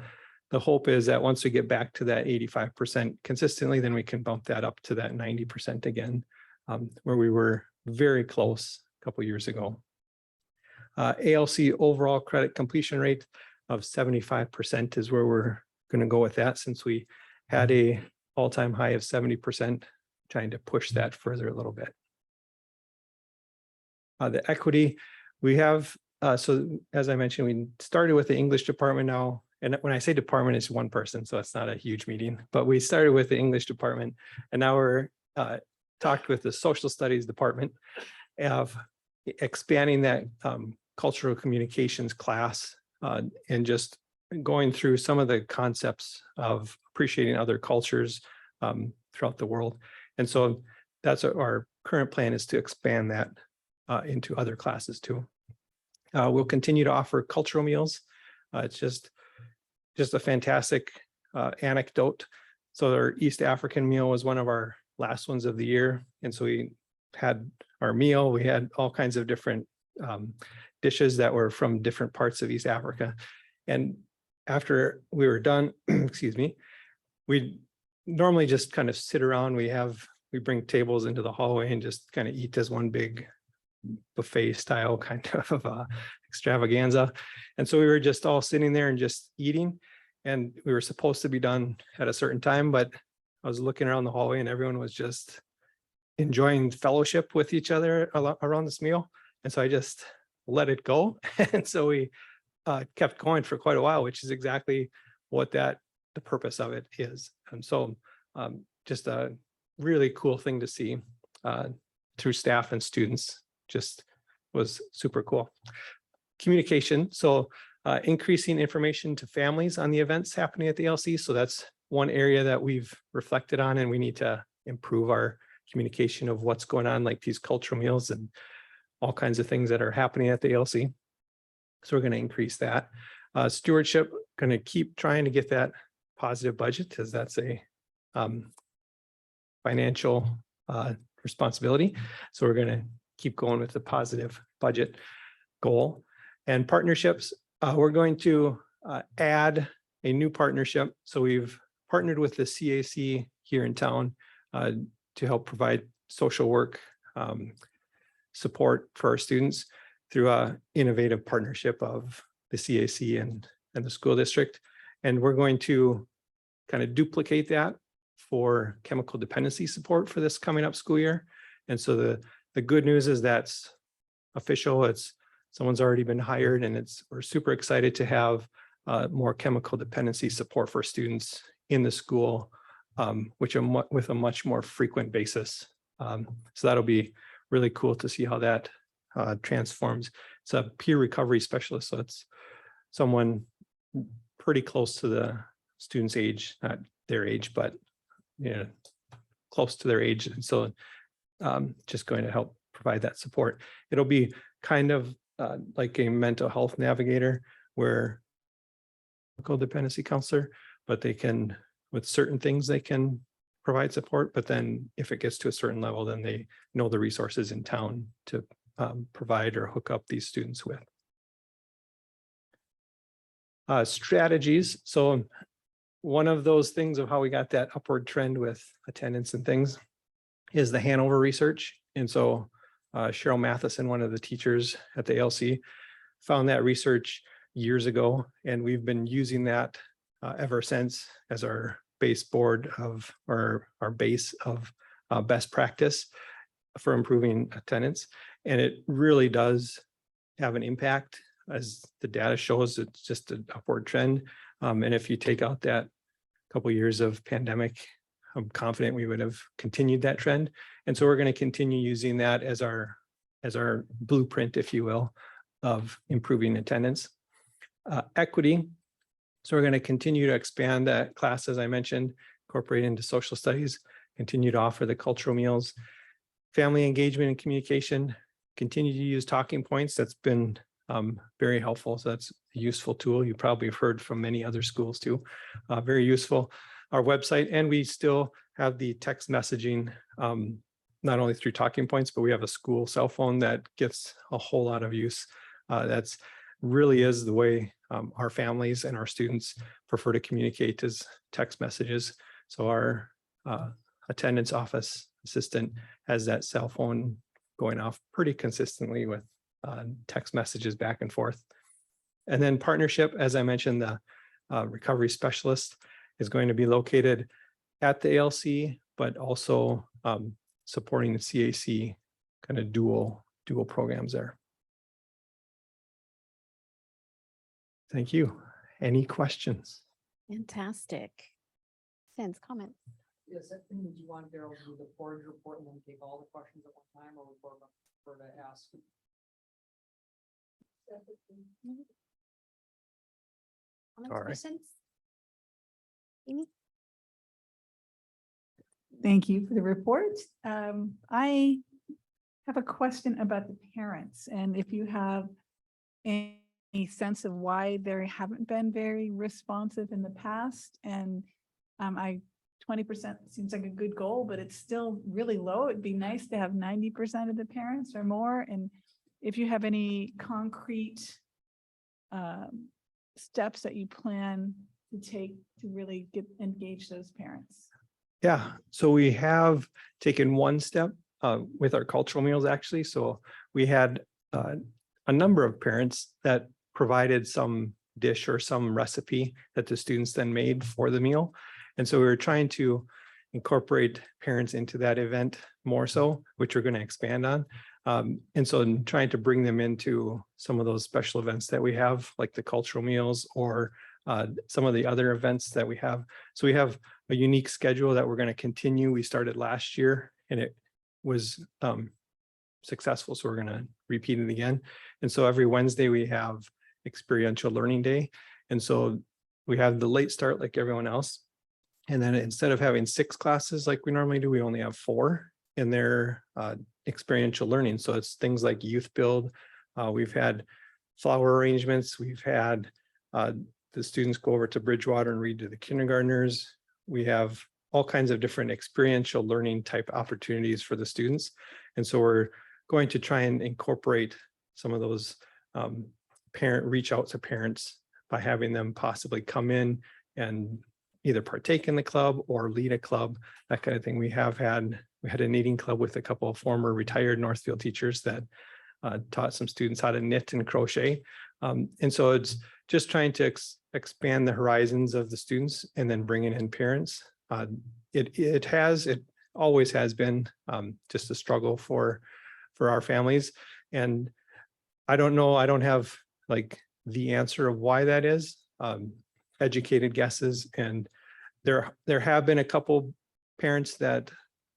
The hope is that once we get back to that 85% consistently, then we can bump that up to that 90% again, where we were very close a couple of years ago. ALC overall credit completion rate of 75% is where we're going to go with that, since we had a all-time high of 70%, trying to push that further a little bit. The equity we have, so as I mentioned, we started with the English department now. And when I say department, it's one person, so it's not a huge meeting, but we started with the English department, and now we're talked with the social studies department of expanding that cultural communications class and just going through some of the concepts of appreciating other cultures throughout the world. And so that's our current plan, is to expand that into other classes too. We'll continue to offer cultural meals. It's just a fantastic anecdote. So our East African meal was one of our last ones of the year. And so we had our meal, we had all kinds of different dishes that were from different parts of East Africa. And after we were done, excuse me, we normally just kind of sit around. We bring tables into the hallway and just kind of eat as one big buffet style kind of extravaganza. And so we were just all sitting there and just eating. And we were supposed to be done at a certain time, but I was looking around the hallway and everyone was just enjoying fellowship with each other around this meal. And so I just let it go. And so we kept going for quite a while, which is exactly what the purpose of it is. And so just a really cool thing to see through staff and students, just was super cool. Communication. So increasing information to families on the events happening at the LC. So that's one area that we've reflected on, and we need to improve our communication of what's going on, like these cultural meals and all kinds of things that are happening at the LC. So we're going to increase that. Stewardship, going to keep trying to get that positive budget, because that's a financial responsibility. So we're going to keep going with the positive budget goal. And partnerships, we're going to add a new partnership. So we've partnered with the CAC here in town to help provide social work support for our students through an innovative partnership of the CAC and the school district. And we're going to kind of duplicate that for chemical dependency support for this coming up school year. And so the good news is that's official. Someone's already been hired, and we're super excited to have more chemical dependency support for students in the school, with a much more frequent basis. So that'll be really cool to see how that transforms. It's a peer recovery specialist, so it's someone pretty close to the student's age, not their age, but close to their age. And so just going to help provide that support. It'll be kind of like a mental health navigator, where codependency counselor, but they can, with certain things, they can provide support. But then if it gets to a certain level, then they know the resources in town to provide or hook up these students with. Strategies. So one of those things of how we got that upward trend with attendance and things is the Hanover research. And so Cheryl Matheson, one of the teachers at the LC, found that research years ago, and we've been using that ever since as our base board of, or our base of best practice for improving attendance. And it really does have an impact. As the data shows, it's just an upward trend. And if you take out that couple years of pandemic, I'm confident we would have continued that trend. And so we're going to continue using that as our blueprint, if you will, of improving attendance. Equity. So we're going to continue to expand that class, as I mentioned, incorporate into social studies, continue to offer the cultural meals, family engagement and communication, continue to use talking points. That's been very helpful. So that's a useful tool. You probably have heard from many other schools too. Very useful. Our website, and we still have the text messaging, not only through talking points, but we have a school cell phone that gets a whole lot of use. That's really is the way our families and our students prefer to communicate, is text messages. So our attendance office assistant has that cell phone going off pretty consistently with text messages back and forth. And then partnership, as I mentioned, the recovery specialist is going to be located at the ALC, but also supporting the CAC kind of dual programs there. Thank you. Any questions? Fantastic. Sans comments. Is it, do you want Daryl to do the portage report and then take all the questions at one time, or we prefer to ask? Comments, All right. questions? Amy? Thank you for the report. I have a question about the parents and if you have any sense of why they haven't been very responsive in the past. And 20% seems like a good goal, but it's still really low. It'd be nice to have 90% of the parents or more. And if you have any concrete steps that you plan to take to really engage those parents. Yeah, so we have taken one step with our cultural meals, actually. So we had a number of parents that provided some dish or some recipe that the students then made for the meal. And so we were trying to incorporate parents into that event more so, which we're going to expand on. And so in trying to bring them into some of those special events that we have, like the cultural meals or some of the other events that we have. So we have a unique schedule that we're going to continue. We started last year and it was successful. So we're going to repeat it again. And so every Wednesday we have experiential learning day. And so we have the late start like everyone else. And then instead of having 6 classes like we normally do, we only have 4 in their experiential learning. So it's things like youth build. We've had flower arrangements. We've had the students go over to Bridgewater and read to the kindergartners. We have all kinds of different experiential learning type opportunities for the students. And so we're going to try and incorporate some of those reach out to parents by having them possibly come in and either partake in the club or lead a club, that kind of thing. We had a knitting club with a couple of former retired Northfield teachers that taught some students how to knit and crochet. And so it's just trying to expand the horizons of the students and then bringing in parents. It always has been just a struggle for our families. And I don't know, I don't have like the answer of why that is. Educated guesses. And there have been a couple parents that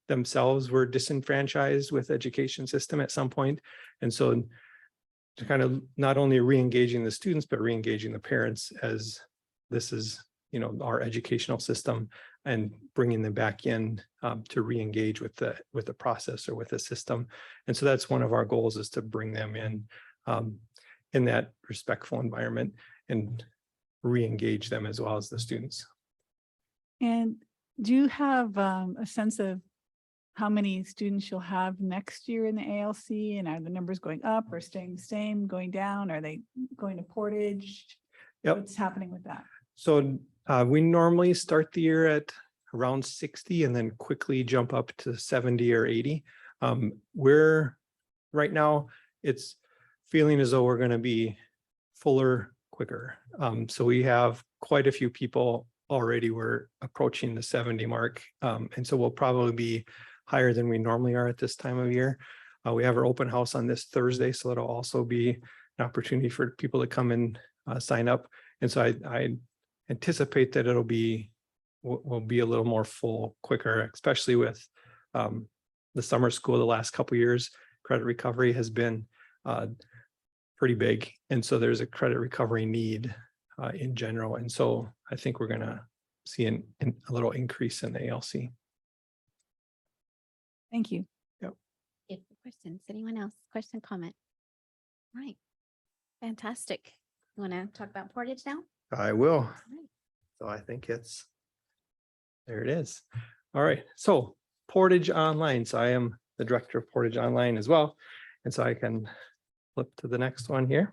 themselves were disenfranchised with education system at some point. And so to kind of not only re-engaging the students, but re-engaging the parents as this is, our educational system and bringing them back in to re-engage with the process or with the system. And so that's one of our goals, is to bring them in that respectful environment and re-engage them as well as the students. And do you have a sense of how many students you'll have next year in the ALC? And are the numbers going up or staying the same, going down? Are they going to Portage? Yep. What's happening with that? So we normally start the year at around 60 and then quickly jump up to 70 or 80. We're right now, it's feeling as though we're going to be fuller quicker. So we have quite a few people already. We're approaching the 70 mark. And so we'll probably be higher than we normally are at this time of year. We have our open house on this Thursday, so it'll also be an opportunity for people to come and sign up. And so I anticipate that will be a little more full quicker, especially with the summer school the last couple of years. Credit recovery has been pretty big. And so there's a credit recovery need in general. And so I think we're going to see a little increase in the ALC. Thank you. If questions, anyone else? Question, comment? Right. Fantastic. You want to talk about Portage now? I will. Right. So I think there it is. All right. So Portage Online. So I am the director of Portage Online as well. And so I can flip to the next one here.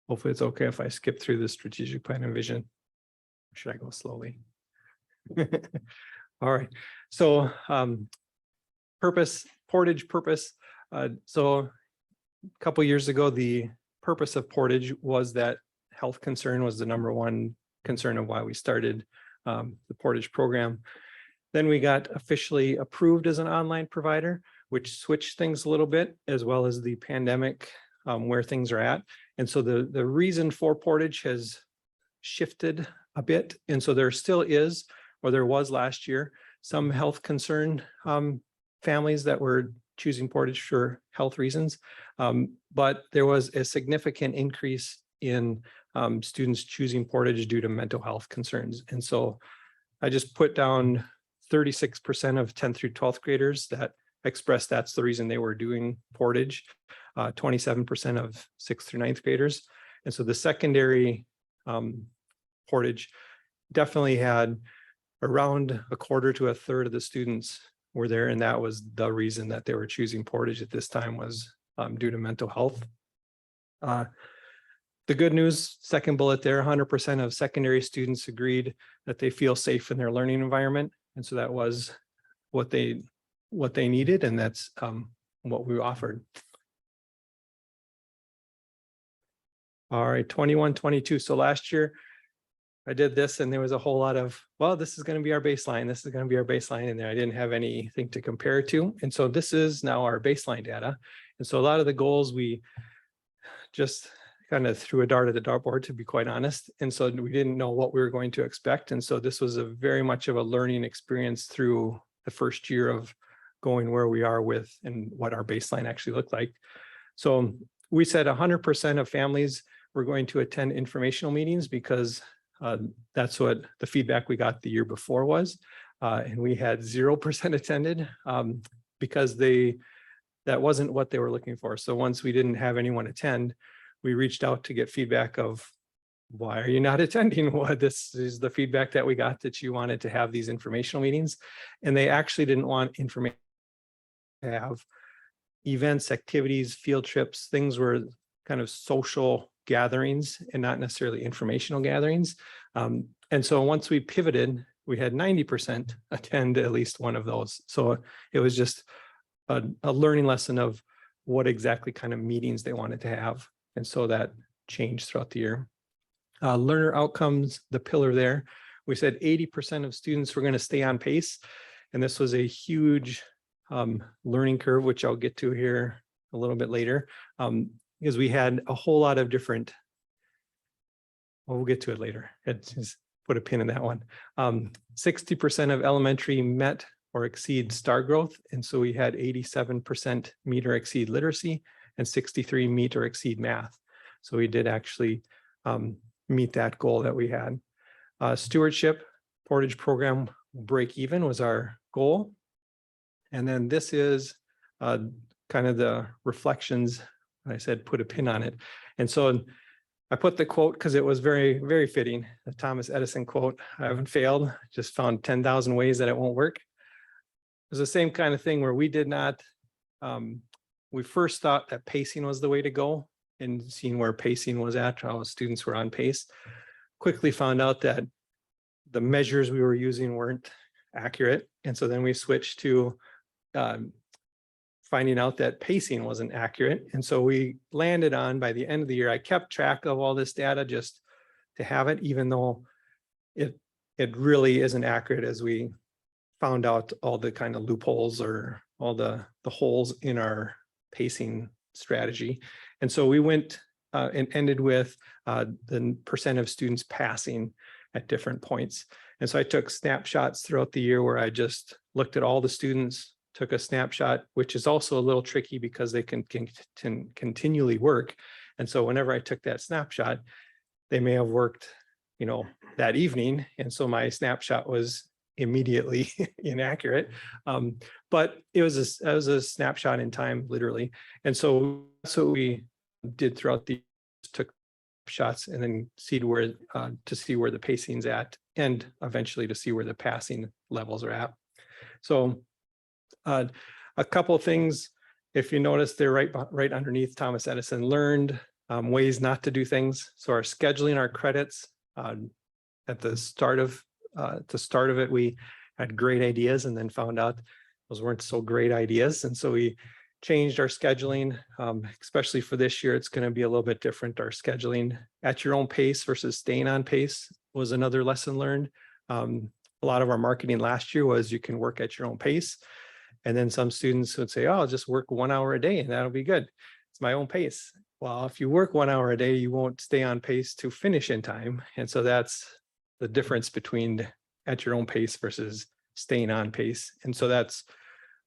Hopefully it's okay if I skip through the strategic plan and vision. Or should I go slowly? All right. So Portage purpose. So a couple of years ago, the purpose of Portage was that health concern was the number one concern of why we started the Portage program. Then we got officially approved as an online provider, which switched things a little bit, as well as the pandemic, where things are at. And so the reason for Portage has shifted a bit. And so there still is, or there was last year, some health concern families that were choosing Portage for health reasons. But there was a significant increase in students choosing Portage due to mental health concerns. And so I just put down 36% of 10th through 12th graders that expressed that's the reason they were doing Portage, 27% of 6th through 9th graders. And so the secondary Portage definitely had around a quarter to a third of the students were there. And that was the reason that they were choosing Portage at this time, was due to mental health. The good news, second bullet there, 100% of secondary students agreed that they feel safe in their learning environment. And so that was what they needed, and that's what we offered. All right, 21-22. So last year I did this and there was a whole lot of, well, this is going to be our baseline. This is going to be our baseline. And I didn't have anything to compare it to. And so this is now our baseline data. And so a lot of the goals we just kind of threw a dart at the dartboard, to be quite honest. And so we didn't know what we were going to expect. And so this was a very much of a learning experience through the first year of going where we are with and what our baseline actually looked like. So we said 100% of families were going to attend informational meetings because that's what the feedback we got the year before was. And we had 0% attended because that wasn't what they were looking for. So once we didn't have anyone attend, we reached out to get feedback of, why are you not attending? What, this is the feedback that we got, that you wanted to have these informational meetings. And they actually didn't want information to have events, activities, field trips, things were kind of social gatherings and not necessarily informational gatherings. And so once we pivoted, we had 90% attend at least one of those. So it was just a learning lesson of what exactly kind of meetings they wanted to have. And so that changed throughout the year. Learner outcomes, the pillar there, we said 80% of students were going to stay on pace. And this was a huge learning curve, which I'll get to here a little bit later, because we had a whole lot of different, well, we'll get to it later. Just put a pin in that one. 60% of elementary met or exceed STAR growth. And so we had 87% meet or exceed literacy and 63 meet or exceed math. So we did actually meet that goal that we had. Stewardship, Portage program break even was our goal. And then this is kind of the reflections. I said, put a pin on it. And so I put the quote because it was very, very fitting. The Thomas Edison quote, I haven't failed, just found 10,000 ways that it won't work. It was the same kind of thing where we did not, we first thought that pacing was the way to go, and seeing where pacing was at, how students were on pace. Quickly found out that the measures we were using weren't accurate. And so then we switched to finding out that pacing wasn't accurate. And so we landed on, by the end of the year, I kept track of all this data just to have it, even though it really isn't accurate, as we found out all the kind of loopholes or all the holes in our pacing strategy. And so we went and ended with the percent of students passing at different points. And so I took snapshots throughout the year where I just looked at all the students, took a snapshot, which is also a little tricky because they can continually work. And so whenever I took that snapshot, they may have worked, that evening. And so my snapshot was immediately inaccurate. But it was a snapshot in time, literally. And so that's what we did throughout the, took shots and then see where to see where the pacing's at, and eventually to see where the passing levels are at. So a couple of things, if you notice, they're right underneath Thomas Edison learned ways not to do things. So our scheduling our credits at the start of it, we had great ideas and then found out those weren't so great ideas. And so we changed our scheduling, especially for this year. It's going to be a little bit different. Our scheduling at your own pace versus staying on pace was another lesson learned. A lot of our marketing last year was you can work at your own pace. And then some students would say, oh, I'll just work 1 hour a day and that'll be good. It's my own pace. Well, if you work 1 hour a day, you won't stay on pace to finish in time. And so that's the difference between at your own pace versus staying on pace. And so that's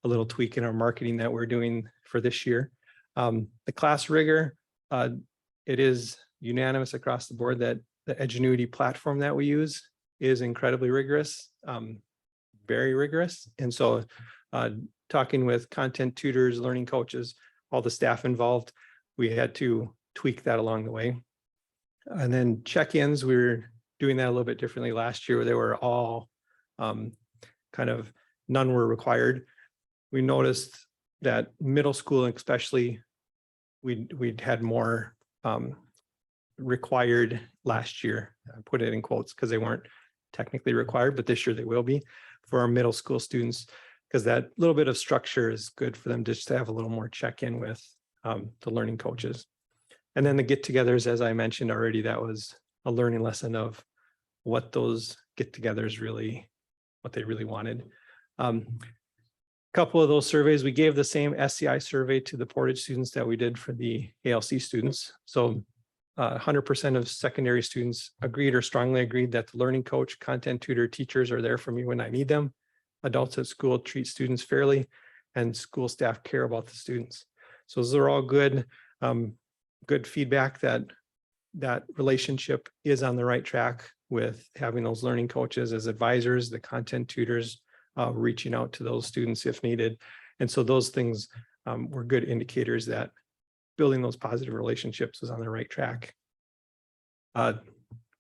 a little tweak in our marketing that we're doing for this year. The class rigor, it is unanimous across the board that the Edgenuity platform that we use is incredibly rigorous, very rigorous. And so talking with content tutors, learning coaches, all the staff involved, we had to tweak that along the way. And then check-ins, we were doing that a little bit differently last year. They were all kind of, none were required. We noticed that middle school especially, we'd had more required last year. I put it in quotes because they weren't technically required, but this year they will be for our middle school students, because that little bit of structure is good for them just to have a little more check-in with the learning coaches. And then the get-togethers, as I mentioned already, that was a learning lesson of what those get-togethers really, what they really wanted. Couple of those surveys, we gave the same SCI survey to the Portage students that we did for the ALC students. So 100% of secondary students agreed or strongly agreed that the learning coach, content tutor, teachers are there for me when I need them. Adults at school treat students fairly, and school staff care about the students. So those are all good, good feedback that that relationship is on the right track with having those learning coaches as advisors, the content tutors, reaching out to those students if needed. And so those things were good indicators that building those positive relationships was on the right track.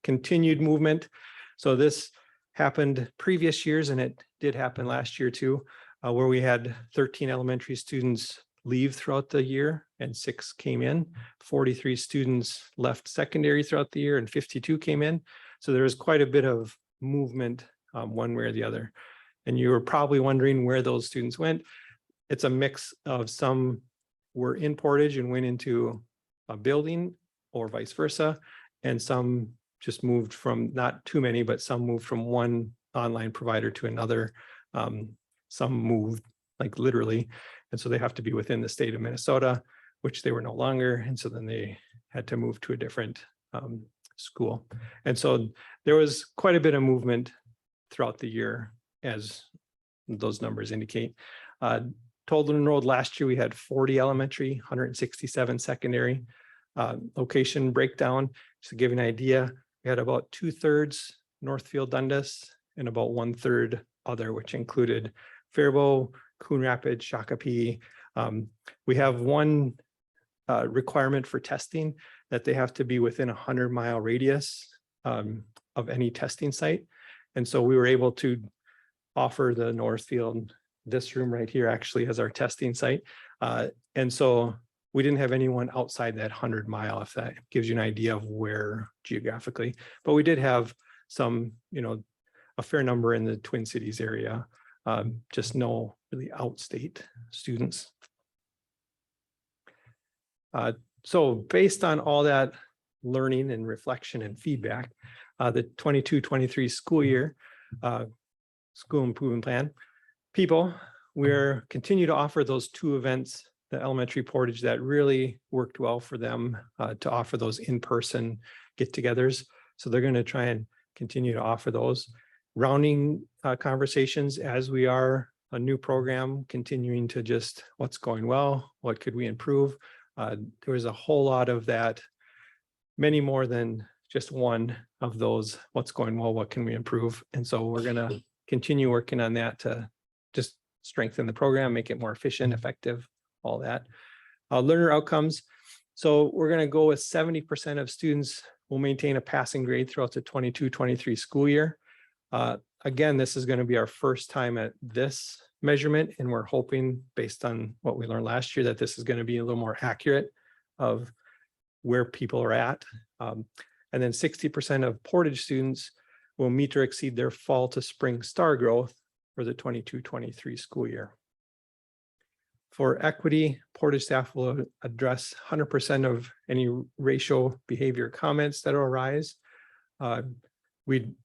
Continued movement. So this happened previous years, and it did happen last year too, where we had 13 elementary students leave throughout the year and 6 came in. 43 students left secondary throughout the year and 52 came in. So there was quite a bit of movement one way or the other. And you were probably wondering where those students went. It's a mix of some were in Portage and went into a building or vice versa. And some just moved from, not too many, but some moved from one online provider to another. Some moved like literally. And so they have to be within the state of Minnesota, which they were no longer. And so then they had to move to a different school. And so there was quite a bit of movement throughout the year, as those numbers indicate. Total enrolled last year, we had 40 elementary, 167 secondary. Location breakdown, just to give you an idea, we had about 2/3 Northfield Dundas and about 1/3 other, which included Faribault, Coon Rapids, Shakopee. We have one requirement for testing that they have to be within 100-mile radius of any testing site. And so we were able to offer the Northfield, this room right here actually as our testing site. And so we didn't have anyone outside that 100-mile, if that gives you an idea of where geographically, but we did have some, a fair number in the Twin Cities area, just no really outstate students. So based on all that learning and reflection and feedback, the 22-23 school year, school improvement plan, people, we're continue to offer those 2 events, the elementary Portage, that really worked well for them to offer those in-person get-togethers. So they're going to try and continue to offer those. Rounding conversations as we are a new program, continuing to just what's going well, what could we improve. There was a whole lot of that, many more than just one of those, what's going well, what can we improve. And so we're going to continue working on that to just strengthen the program, make it more efficient, effective, all that. Learner outcomes. So we're going to go with 70% of students will maintain a passing grade throughout the 22-23 school year. Again, this is going to be our first time at this measurement, and we're hoping, based on what we learned last year, that this is going to be a little more accurate of where people are at. And then 60% of Portage students will meet or exceed their fall to spring star growth for the 22-23 school year. For equity, Portage staff will address 100% of any racial behavior comments that will arise. We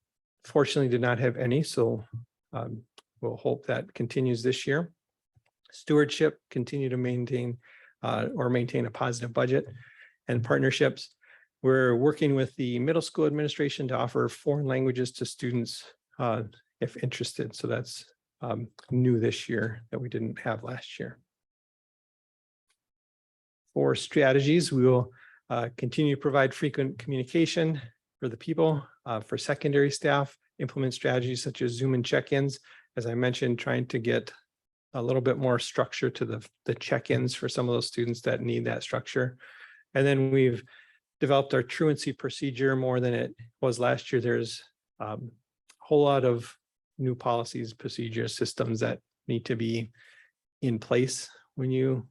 fortunately did not have any, so we'll hope that continues this year. Stewardship, continue to maintain a positive budget, and partnerships. We're working with the middle school administration to offer foreign languages to students if interested. So that's new this year that we didn't have last year. For strategies, we will continue to provide frequent communication for the people. For secondary staff, implement strategies such as Zoom and check-ins. As I mentioned, trying to get a little bit more structure to the check-ins for some of those students that need that structure. And then we've developed our truancy procedure more than it was last year. There's a whole lot of new policies, procedures, systems that need to be in place when you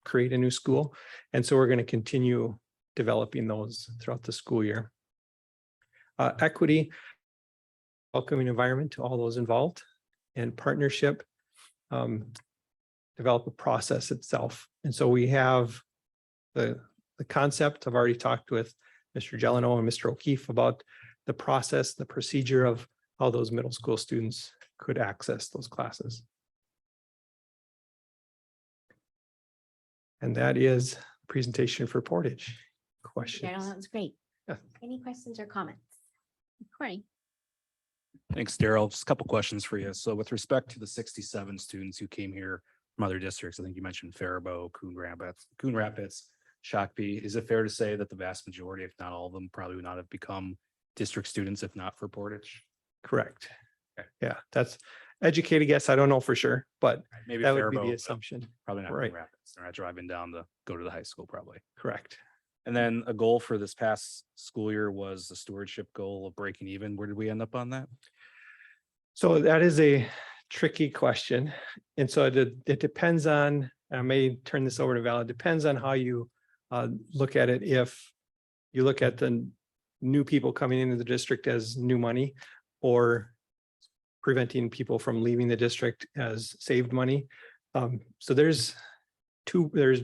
create a new school. And so we're going to continue developing those throughout the school year. Equity, welcoming environment to all those involved, and partnership, develop a process itself. And so we have the concept. I've already talked with Mr. Jeleno and Mr. O'Keefe about the process, the procedure of how those middle school students could access those classes. And that is the presentation for Portage. Daryl, Questions? that was great. Yeah. Any questions or comments? Corey? Thanks, Daryl. Just a couple questions for you. So with respect to the 67 students who came here from other districts, I think you mentioned Faribault, Coon Rapids, Shakopee. Is it fair to say that the vast majority, if not all of them, probably would not have become district students if not for Portage? Correct. Okay. Yeah, that's educated guess. I don't know for sure, but Maybe that would be Faribault, the but assumption. probably not Coon Right. Rapids. They're not driving down to go to the high school probably. Correct. And then a goal for this past school year was the stewardship goal of breaking even. Where did we end up on that? So that is a tricky question. And so it depends on, I may turn this over to Val, it depends on how you look at it. If you look at the new people coming into the district as new money, or preventing people from leaving the district as saved money. So there's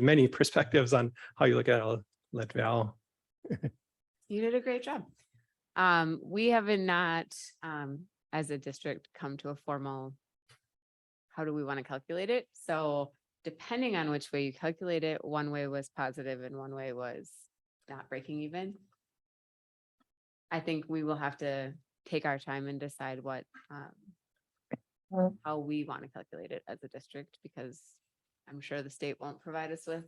many perspectives on how you look at it. I'll let Val. You did a great job. We haven't not, as a district, come to a formal, how do we want to calculate it? So depending on which way you calculate it, one way was positive and one way was not breaking even. I think we will have to take our time and decide what, how we want to calculate it as a district, because I'm sure the state won't provide us with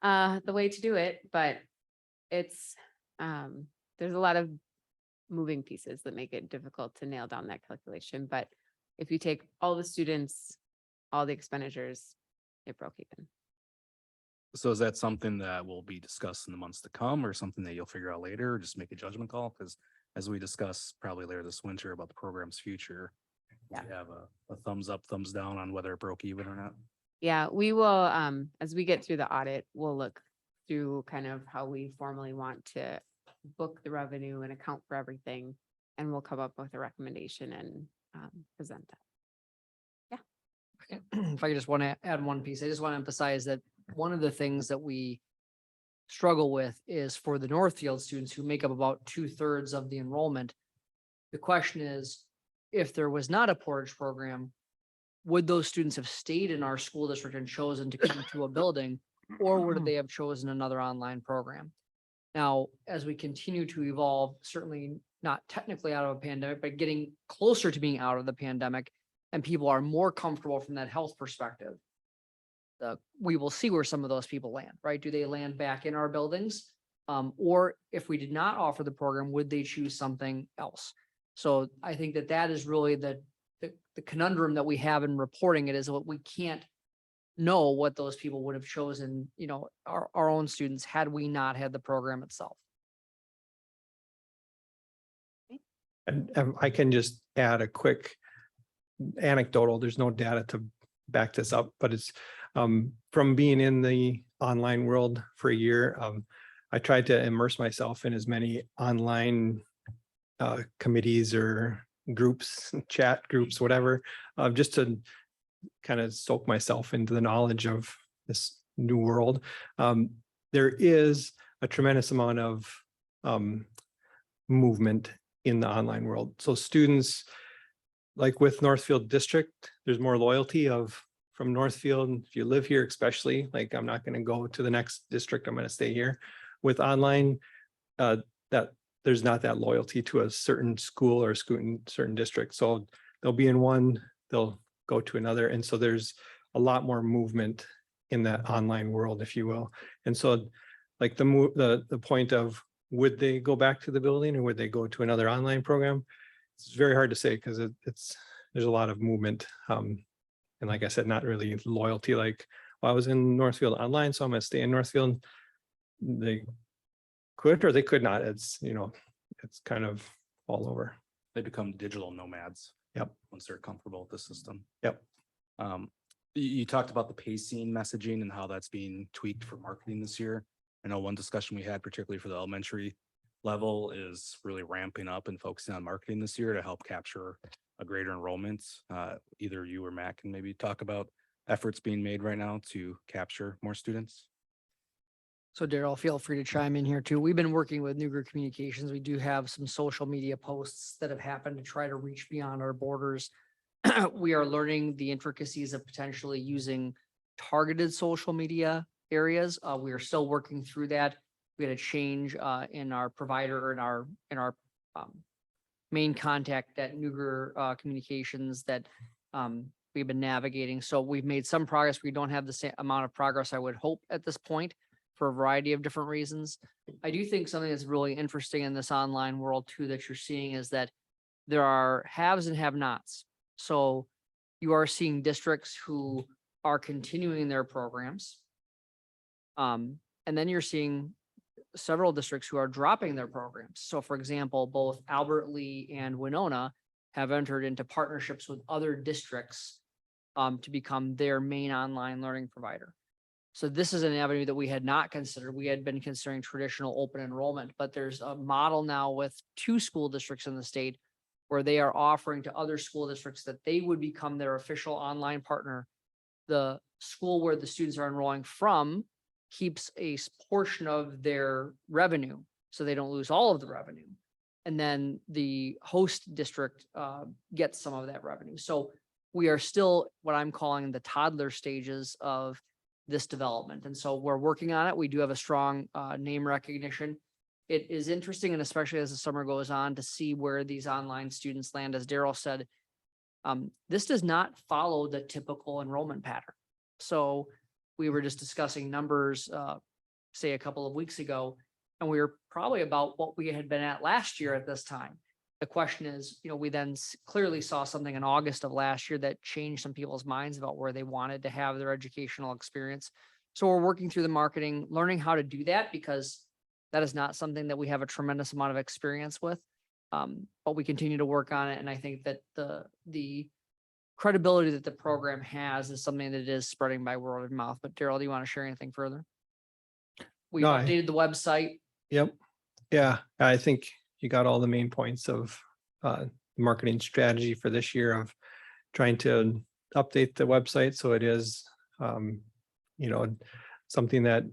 the way to do it, but it's, there's a lot of moving pieces that make it difficult to nail down that calculation. But if you take all the students, all the expenditures, it broke even. So is that something that will be discussed in the months to come, or something that you'll figure out later, or just make a judgment call? Because as we discuss probably later this winter about the program's future, Yeah. you have a thumbs up, thumbs down on whether it broke even or not. Yeah, we will, as we get through the audit, we'll look through kind of how we formally want to book the revenue and account for everything. And we'll come up with a recommendation and present that. If I just want to add one piece, I just want to emphasize that one of the things that we struggle with is for the Northfield students who make up about 2/3 of the enrollment. The question is, if there was not a Portage program, would those students have stayed in our school district and chosen to come to a building, or would they have chosen another online program? Now, as we continue to evolve, certainly not technically out of a pandemic, but getting closer to being out of the pandemic, and people are more comfortable from that health perspective, we will see where some of those people land, right? Do they land back in our buildings? Or if we did not offer the program, would they choose something else? So I think that that is really the conundrum that we have in reporting it, is what we can't know what those people would have chosen, you know, our own students, had we not had the program itself. And I can just add a quick anecdotal. There's no data to back this up, but it's from being in the online world for a year. I tried to immerse myself in as many online committees or groups, chat groups, whatever, just to kind of soak myself into the knowledge of this new world. There is a tremendous amount of movement in the online world. So students, like with Northfield District, there's more loyalty from Northfield. If you live here, especially, like, I'm not going to go to the next district, I'm going to stay here. With online, that there's not that loyalty to a certain school or certain district. So they'll be in one, they'll go to another. And so there's a lot more movement in that online world, if you will. And so like the point of would they go back to the building or would they go to another online program? It's very hard to say because there's a lot of movement. And like I said, not really loyalty, like, well, I was in Northfield online, so I'm gonna stay in Northfield. They could or they could not. It's, it's kind of all over. They become digital nomads. Yep. Once they're comfortable with the system. Yep. You talked about the pacing messaging and how that's being tweaked for marketing this year. I know one discussion we had, particularly for the elementary level, is really ramping up and focusing on marketing this year to help capture a greater enrollment. Either you or Matt can maybe talk about efforts being made right now to capture more students. So Daryl, feel free to chime in here too. We've been working with Newger Communications. We do have some social media posts that have happened to try to reach beyond our borders. We are learning the intricacies of potentially using targeted social media areas. We are still working through that. We had a change in our provider, in our main contact at Newger Communications that we've been navigating. So we've made some progress. We don't have the same amount of progress I would hope at this point, for a variety of different reasons. I do think something that's really interesting in this online world too, that you're seeing, is that there are haves and have-nots. So you are seeing districts who are continuing their programs. And then you're seeing several districts who are dropping their programs. So for example, both Albert Lee and Winona have entered into partnerships with other districts to become their main online learning provider. So this is an avenue that we had not considered. We had been considering traditional open enrollment, but there's a model now with 2 school districts in the state where they are offering to other school districts that they would become their official online partner. The school where the students are enrolling from keeps a portion of their revenue, so they don't lose all of the revenue. And then the host district gets some of that revenue. So we are still what I'm calling the toddler stages of this development. And so we're working on it. We do have a strong name recognition. It is interesting, and especially as the summer goes on, to see where these online students land. As Daryl said, this does not follow the typical enrollment pattern. So we were just discussing numbers, say a couple of weeks ago, and we were probably about what we had been at last year at this time. The question is, we then clearly saw something in August of last year that changed some people's minds about where they wanted to have their educational experience. So we're working through the marketing, learning how to do that, because that is not something that we have a tremendous amount of experience with. But we continue to work on it. And I think that the credibility that the program has is something that is spreading by word of mouth. But Daryl, do you want to share anything further? We No, updated the website. Yep. Yeah, I think you got all the main points of marketing strategy for this year, of trying to update the website so it is, something that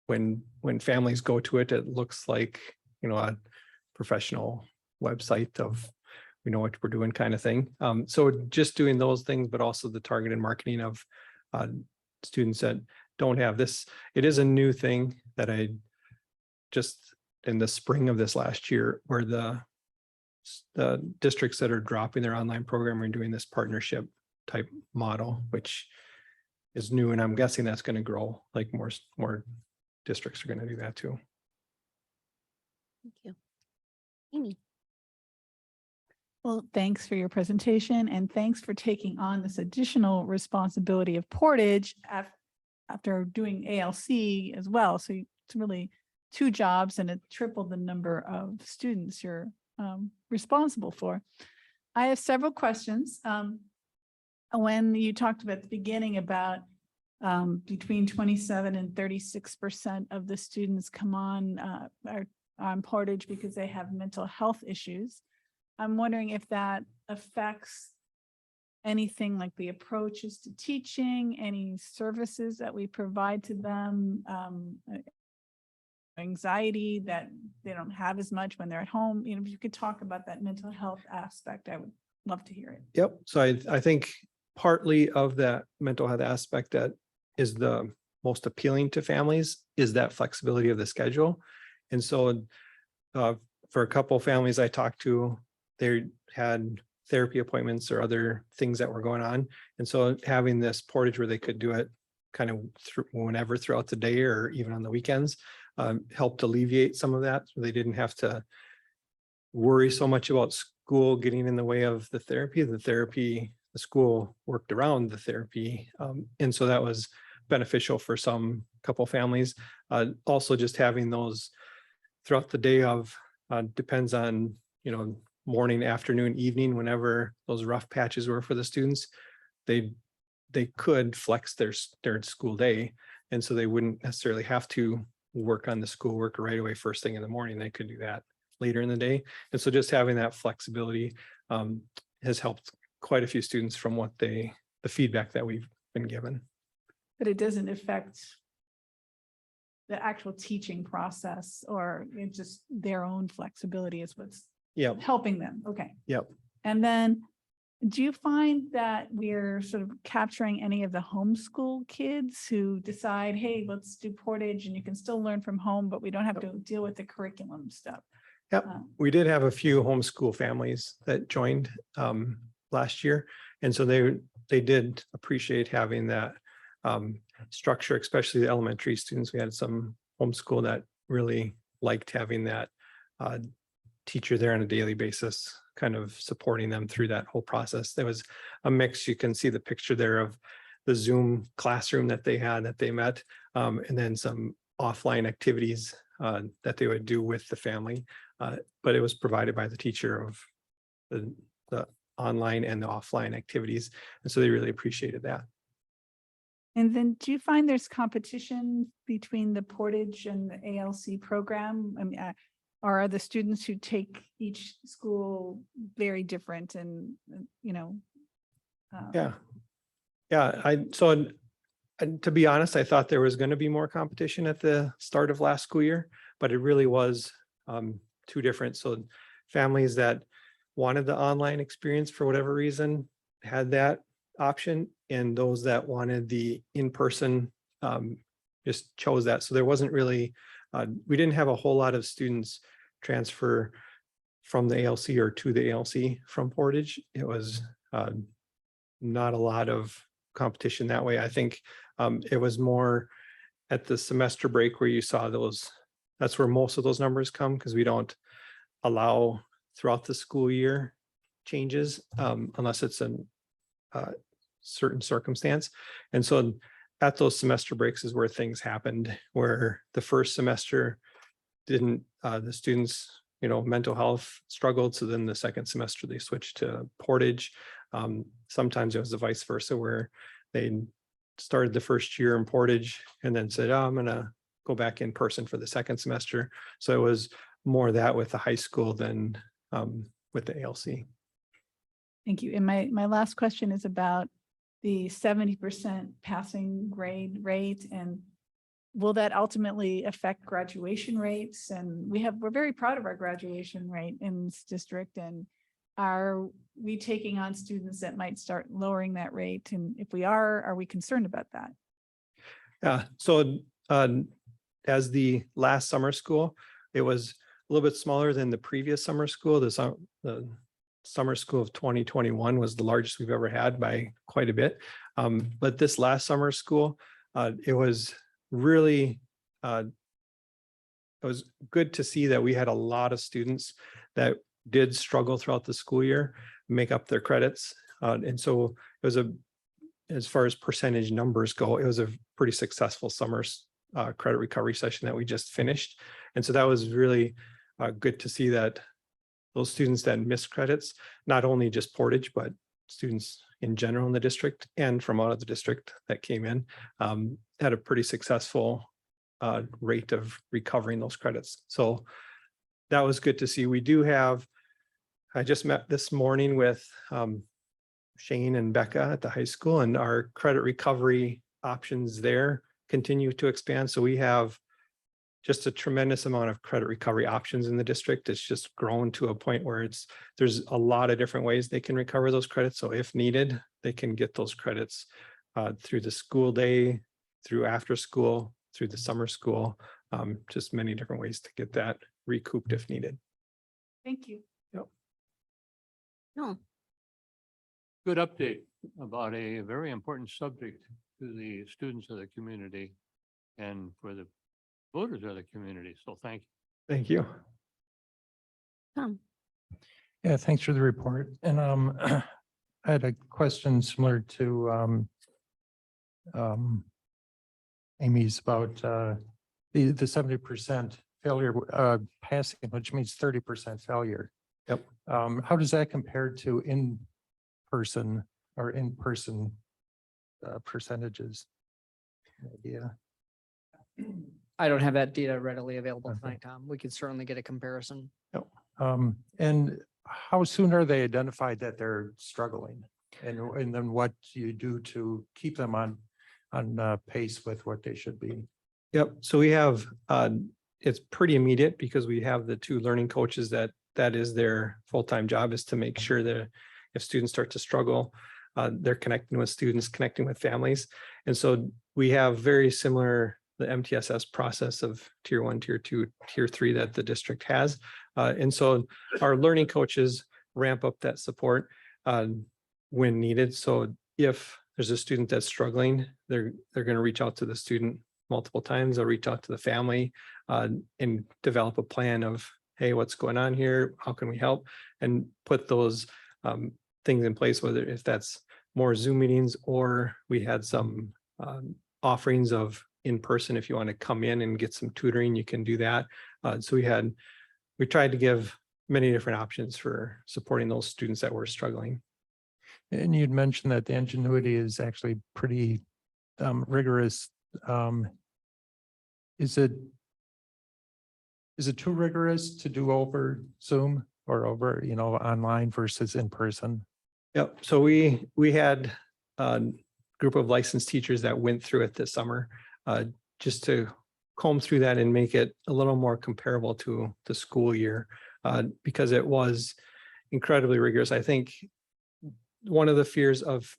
when families go to it, it looks like, a professional website of, we know what we're doing kind of thing. So just doing those things, but also the targeted marketing of students that don't have this. It is a new thing that I just in the spring of this last year, where the districts that are dropping their online program are doing this partnership type model, which is new. And I'm guessing that's going to grow, like more districts are going to do that too. Thank you. Amy. Well, thanks for your presentation, and thanks for taking on this additional responsibility of Portage after doing ALC as well. So it's really 2 jobs, and it tripled the number of students you're responsible for. I have several questions. When you talked about at the beginning about between 27 and 36% of the students come on are on Portage because they have mental health issues. I'm wondering if that affects anything like the approaches to teaching, any services that we provide to them, anxiety that they don't have as much when they're at home. If you could talk about that mental health aspect, I would love to hear it. Yep. So I think partly of that mental health aspect that is the most appealing to families is that flexibility of the schedule. And so for a couple families I talked to, they had therapy appointments or other things that were going on. And so having this portage where they could do it kind of whenever throughout the day or even on the weekends helped alleviate some of that. So they didn't have to worry so much about school getting in the way of the therapy. The school worked around the therapy. And so that was beneficial for some couple families. Also just having those throughout the day of depends on, morning, afternoon, evening, whenever those rough patches were for the students, they could flex their school day. And so they wouldn't necessarily have to work on the schoolwork right away first thing in the morning. They could do that later in the day. And so just having that flexibility has helped quite a few students from the feedback that we've been given. But it doesn't affect the actual teaching process, or it's just their own flexibility is what's Yep. helping them. Okay. Yep. And then do you find that we're sort of capturing any of the homeschool kids who decide, hey, let's do Portage and you can still learn from home, but we don't have to deal with the curriculum stuff? Yep. We did have a few homeschool families that joined last year. And so they did appreciate having that structure, especially the elementary students. We had some homeschool that really liked having that teacher there on a daily basis, kind of supporting them through that whole process. There was a mix. You can see the picture there of the Zoom classroom that they met, and then some offline activities that they would do with the family. But it was provided by the teacher of the online and the offline activities. And so they really appreciated that. And then do you find there's competition between the Portage and the ALC program? I mean, or are the students who take each school very different and, Yeah. To be honest, I thought there was going to be more competition at the start of last school year, but it really was two different. So families that wanted the online experience for whatever reason had that option, and those that wanted the in-person just chose that. So there wasn't really, we didn't have a whole lot of students transfer from the ALC or to the ALC from Portage. It was not a lot of competition that way. I think it was more at the semester break where you saw those. That's where most of those numbers come, because we don't allow throughout the school year changes unless it's a certain circumstance. And so at those semester breaks is where things happened, where the first semester didn't, the students, mental health struggled. So then the second semester they switched to Portage. Sometimes it was the vice versa, where they started the first year in Portage and then said, oh, I'm going to go back in person for the second semester. So it was more that with the high school than with the ALC. Thank you. And my last question is about the 70% passing grade rate, and will that ultimately affect graduation rates? And we're very proud of our graduation rate in this district. And are we taking on students that might start lowering that rate? And if we are we concerned about that? Yeah. So as the last summer school, it was a little bit smaller than the previous summer school. The summer school of 2021 was the largest we've ever had by quite a bit. But this last summer school, it was really, it was good to see that we had a lot of students that did struggle throughout the school year, make up their credits. And so it was as far as percentage numbers go, it was a pretty successful summer credit recovery session that we just finished. And so that was really good to see that those students that missed credits, not only just Portage, but students in general in the district and from out of the district that came in, had a pretty successful rate of recovering those credits. So that was good to see. We do have, I just met this morning with Shane and Becca at the high school, and our credit recovery options there continue to expand. So we have just a tremendous amount of credit recovery options in the district. It's just grown to a point where there's a lot of different ways they can recover those credits. So if needed, they can get those credits through the school day, through after school, through the summer school, Just many different ways to get that recouped if needed. Thank you. No, Good update about a very important subject to the students of the community and for the voters of the community. So thank you. Thank you. Tom. Yeah, thanks for the report. And I had a question similar to Amy's about the 70% failure passing, which means 30% failure. Yep. How does that compare to in-person percentages? Yeah. I don't have that data readily available Okay. tonight, Tom. We could certainly get a comparison. And how soon are they identified that they're struggling? And then what do you do to keep them on pace with what they should be? Yep, so we have, it's pretty immediate because we have the two learning coaches that is their full-time job, is to make sure that if students start to struggle, they're connecting with students, connecting with families. And so we have very similar, the MTSS process of tier 1, tier 2, tier 3 that the district has. And so our learning coaches ramp up that support when needed. So if there's a student that's struggling, they're going to reach out to the student multiple times. They'll reach out to the family and develop a plan of, hey, what's going on here? How can we help? And put those things in place, whether if that's more Zoom meetings, or we had some offerings of in person. If you want to come in and get some tutoring, you can do that. So we tried to give many different options for supporting those students that were struggling. And you'd mentioned that the ingenuity is actually pretty rigorous. Is it too rigorous to do over Zoom or over, online versus in person? Yep. So we had a group of licensed teachers that went through it this summer, just to comb through that and make it a little more comparable to the school year, because it was incredibly rigorous. I think one of the fears of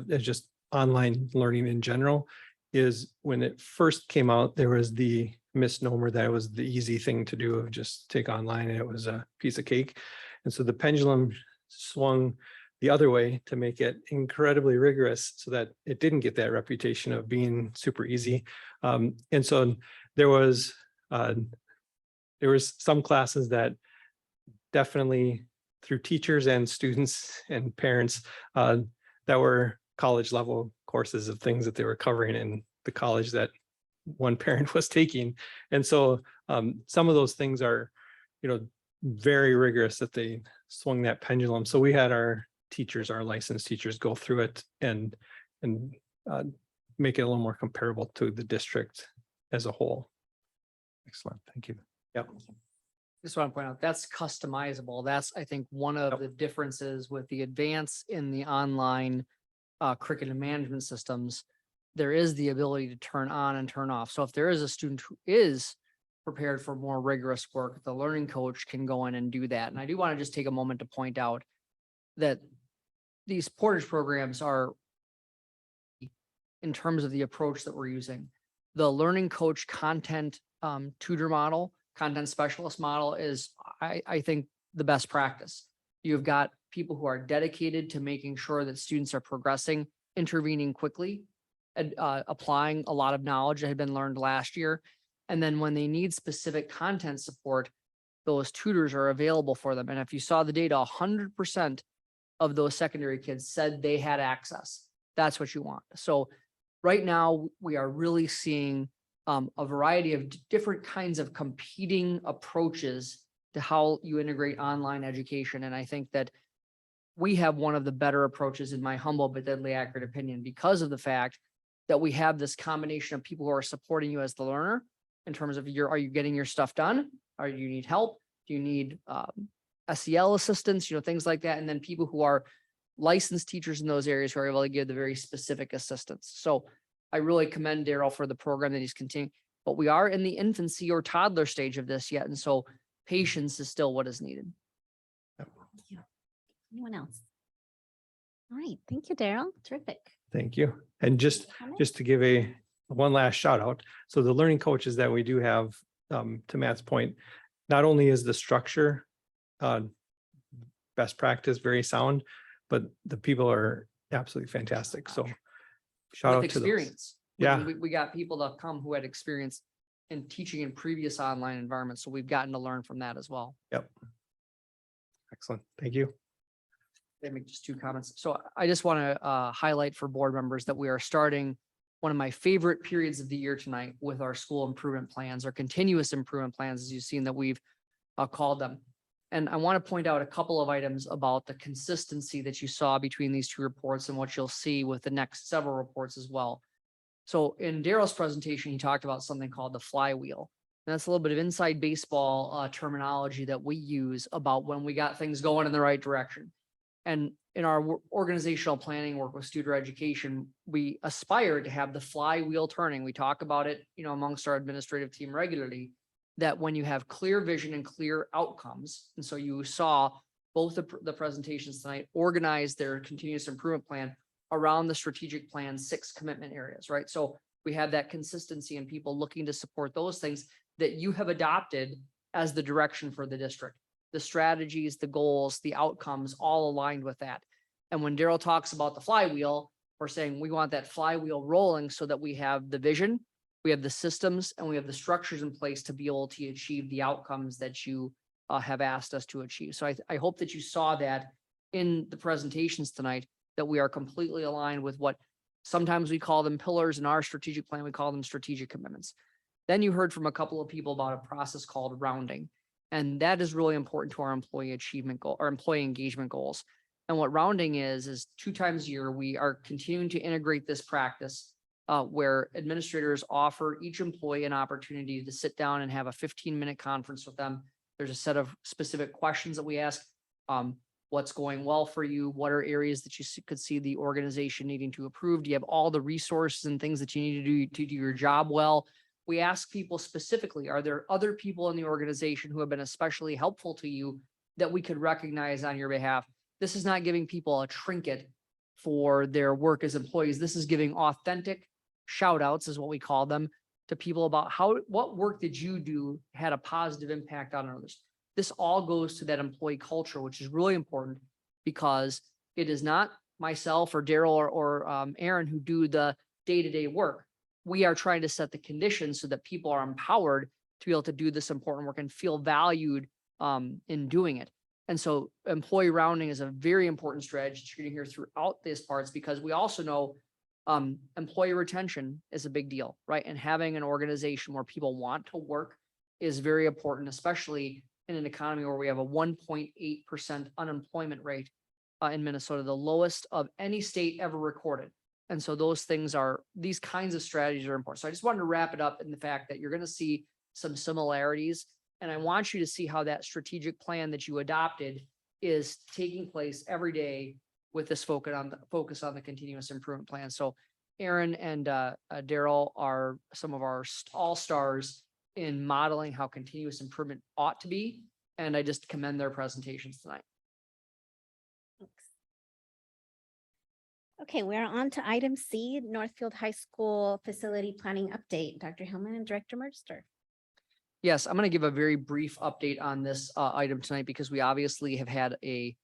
just online learning in general is when it first came out, there was the misnomer that it was the easy thing to do, of just take online and it was a piece of cake. And so the pendulum swung the other way to make it incredibly rigorous so that it didn't get that reputation of being super easy. And so there was some classes that definitely, through teachers and students and parents, that were college level courses of things that they were covering in the college that one parent was taking. And so some of those things are, very rigorous, that they swung that pendulum. So we had our teachers, our licensed teachers, go through it and make it a little more comparable to the district as a whole. Excellent. Thank you. Yep. Just want to point out, that's customizable. That's, I think, one of the differences with the advance in the online curriculum management systems. There is the ability to turn on and turn off. So if there is a student who is prepared for more rigorous work, the learning coach can go in and do that. And I do want to just take a moment to point out that these portage programs are, in terms of the approach that we're using, the learning coach content tutor model, content specialist model is, I think, the best practice. You've got people who are dedicated to making sure that students are progressing, intervening quickly, and applying a lot of knowledge that had been learned last year. And then when they need specific content support, those tutors are available for them. And if you saw the data, 100% of those secondary kids said they had access. That's what you want. So right now, we are really seeing a variety of different kinds of competing approaches to how you integrate online education. And I think that we have one of the better approaches, in my humble but deadly accurate opinion, because of the fact that we have this combination of people who are supporting you as the learner in terms of are you getting your stuff done? Or do you need help? Do you need SEL assistance, things like that? And then people who are licensed teachers in those areas who are able to give the very specific assistance. So I really commend Daryl for the program that he's continuing, but we are in the infancy or toddler stage of this yet. And so patience is still what is needed. Anyone else? All right. Thank you, Daryl. Terrific. Thank you. And just to give a one last shout out. So the learning coaches that we do have, to Matt's point, not only is the structure best practice, very sound, but the people are absolutely fantastic. So shout With out to those. experience. Yeah. We got people that come who had experience in teaching in previous online environments. So we've gotten to learn from that as well. Yep. Excellent. Thank you. They make just two comments. So I just want to highlight for board members that we are starting one of my favorite periods of the year tonight with our school improvement plans, our continuous improvement plans, as you've seen that we've called them. And I want to point out a couple of items about the consistency that you saw between these two reports and what you'll see with the next several reports as well. So in Daryl's presentation, he talked about something called the flywheel. And that's a little bit of inside baseball terminology that we use about when we got things going in the right direction. And in our organizational planning work with student education, we aspire to have the flywheel turning. We talk about it, amongst our administrative team regularly, that when you have clear vision and clear outcomes, and so you saw both the presentations tonight organize their continuous improvement plan around the strategic plan 6 commitment areas, right? So we have that consistency and people looking to support those things that you have adopted as the direction for the district. The strategies, the goals, the outcomes, all aligned with that. And when Daryl talks about the flywheel, we're saying we want that flywheel rolling so that we have the vision, we have the systems, and we have the structures in place to be able to achieve the outcomes that you have asked us to achieve. So I hope that you saw that in the presentations tonight, that we are completely aligned with what sometimes we call them pillars in our strategic plan, we call them strategic commitments. Then you heard from a couple of people about a process called rounding. And that is really important to our employee achievement goal or employee engagement goals. And what rounding is 2 times a year, we are continuing to integrate this practice where administrators offer each employee an opportunity to sit down and have a 15-minute conference with them. There's a set of specific questions that we ask. What's going well for you? What are areas that you could see the organization needing to improve? Do you have all the resources and things that you need to do your job well? We ask people specifically, are there other people in the organization who have been especially helpful to you that we could recognize on your behalf? This is not giving people a trinket for their work as employees. This is giving authentic shout outs, is what we call them, to people about what work did you do had a positive impact on others. This all goes to that employee culture, which is really important because it is not myself or Daryl or Aaron who do the day-to-day work. We are trying to set the conditions so that people are empowered to be able to do this important work and feel valued in doing it. And so employee rounding is a very important strategy that you're going to hear throughout these parts, because we also know employee retention is a big deal, right? And having an organization where people want to work is very important, especially in an economy where we have a 1.8% unemployment rate in Minnesota, the lowest of any state ever recorded. And so these kinds of strategies are important. So I just wanted to wrap it up in the fact that you're going to see some similarities. And I want you to see how that strategic plan that you adopted is taking place every day with this focus on the continuous improvement plan. So Aaron and Daryl are some of our all-stars in modeling how continuous improvement ought to be. And I just commend their presentations tonight. Okay, we're on to item C, Northfield High School Facility Planning Update. Dr. Hillman and Director Merster. Yes, I'm going to give a very brief update on this item tonight because we obviously have had a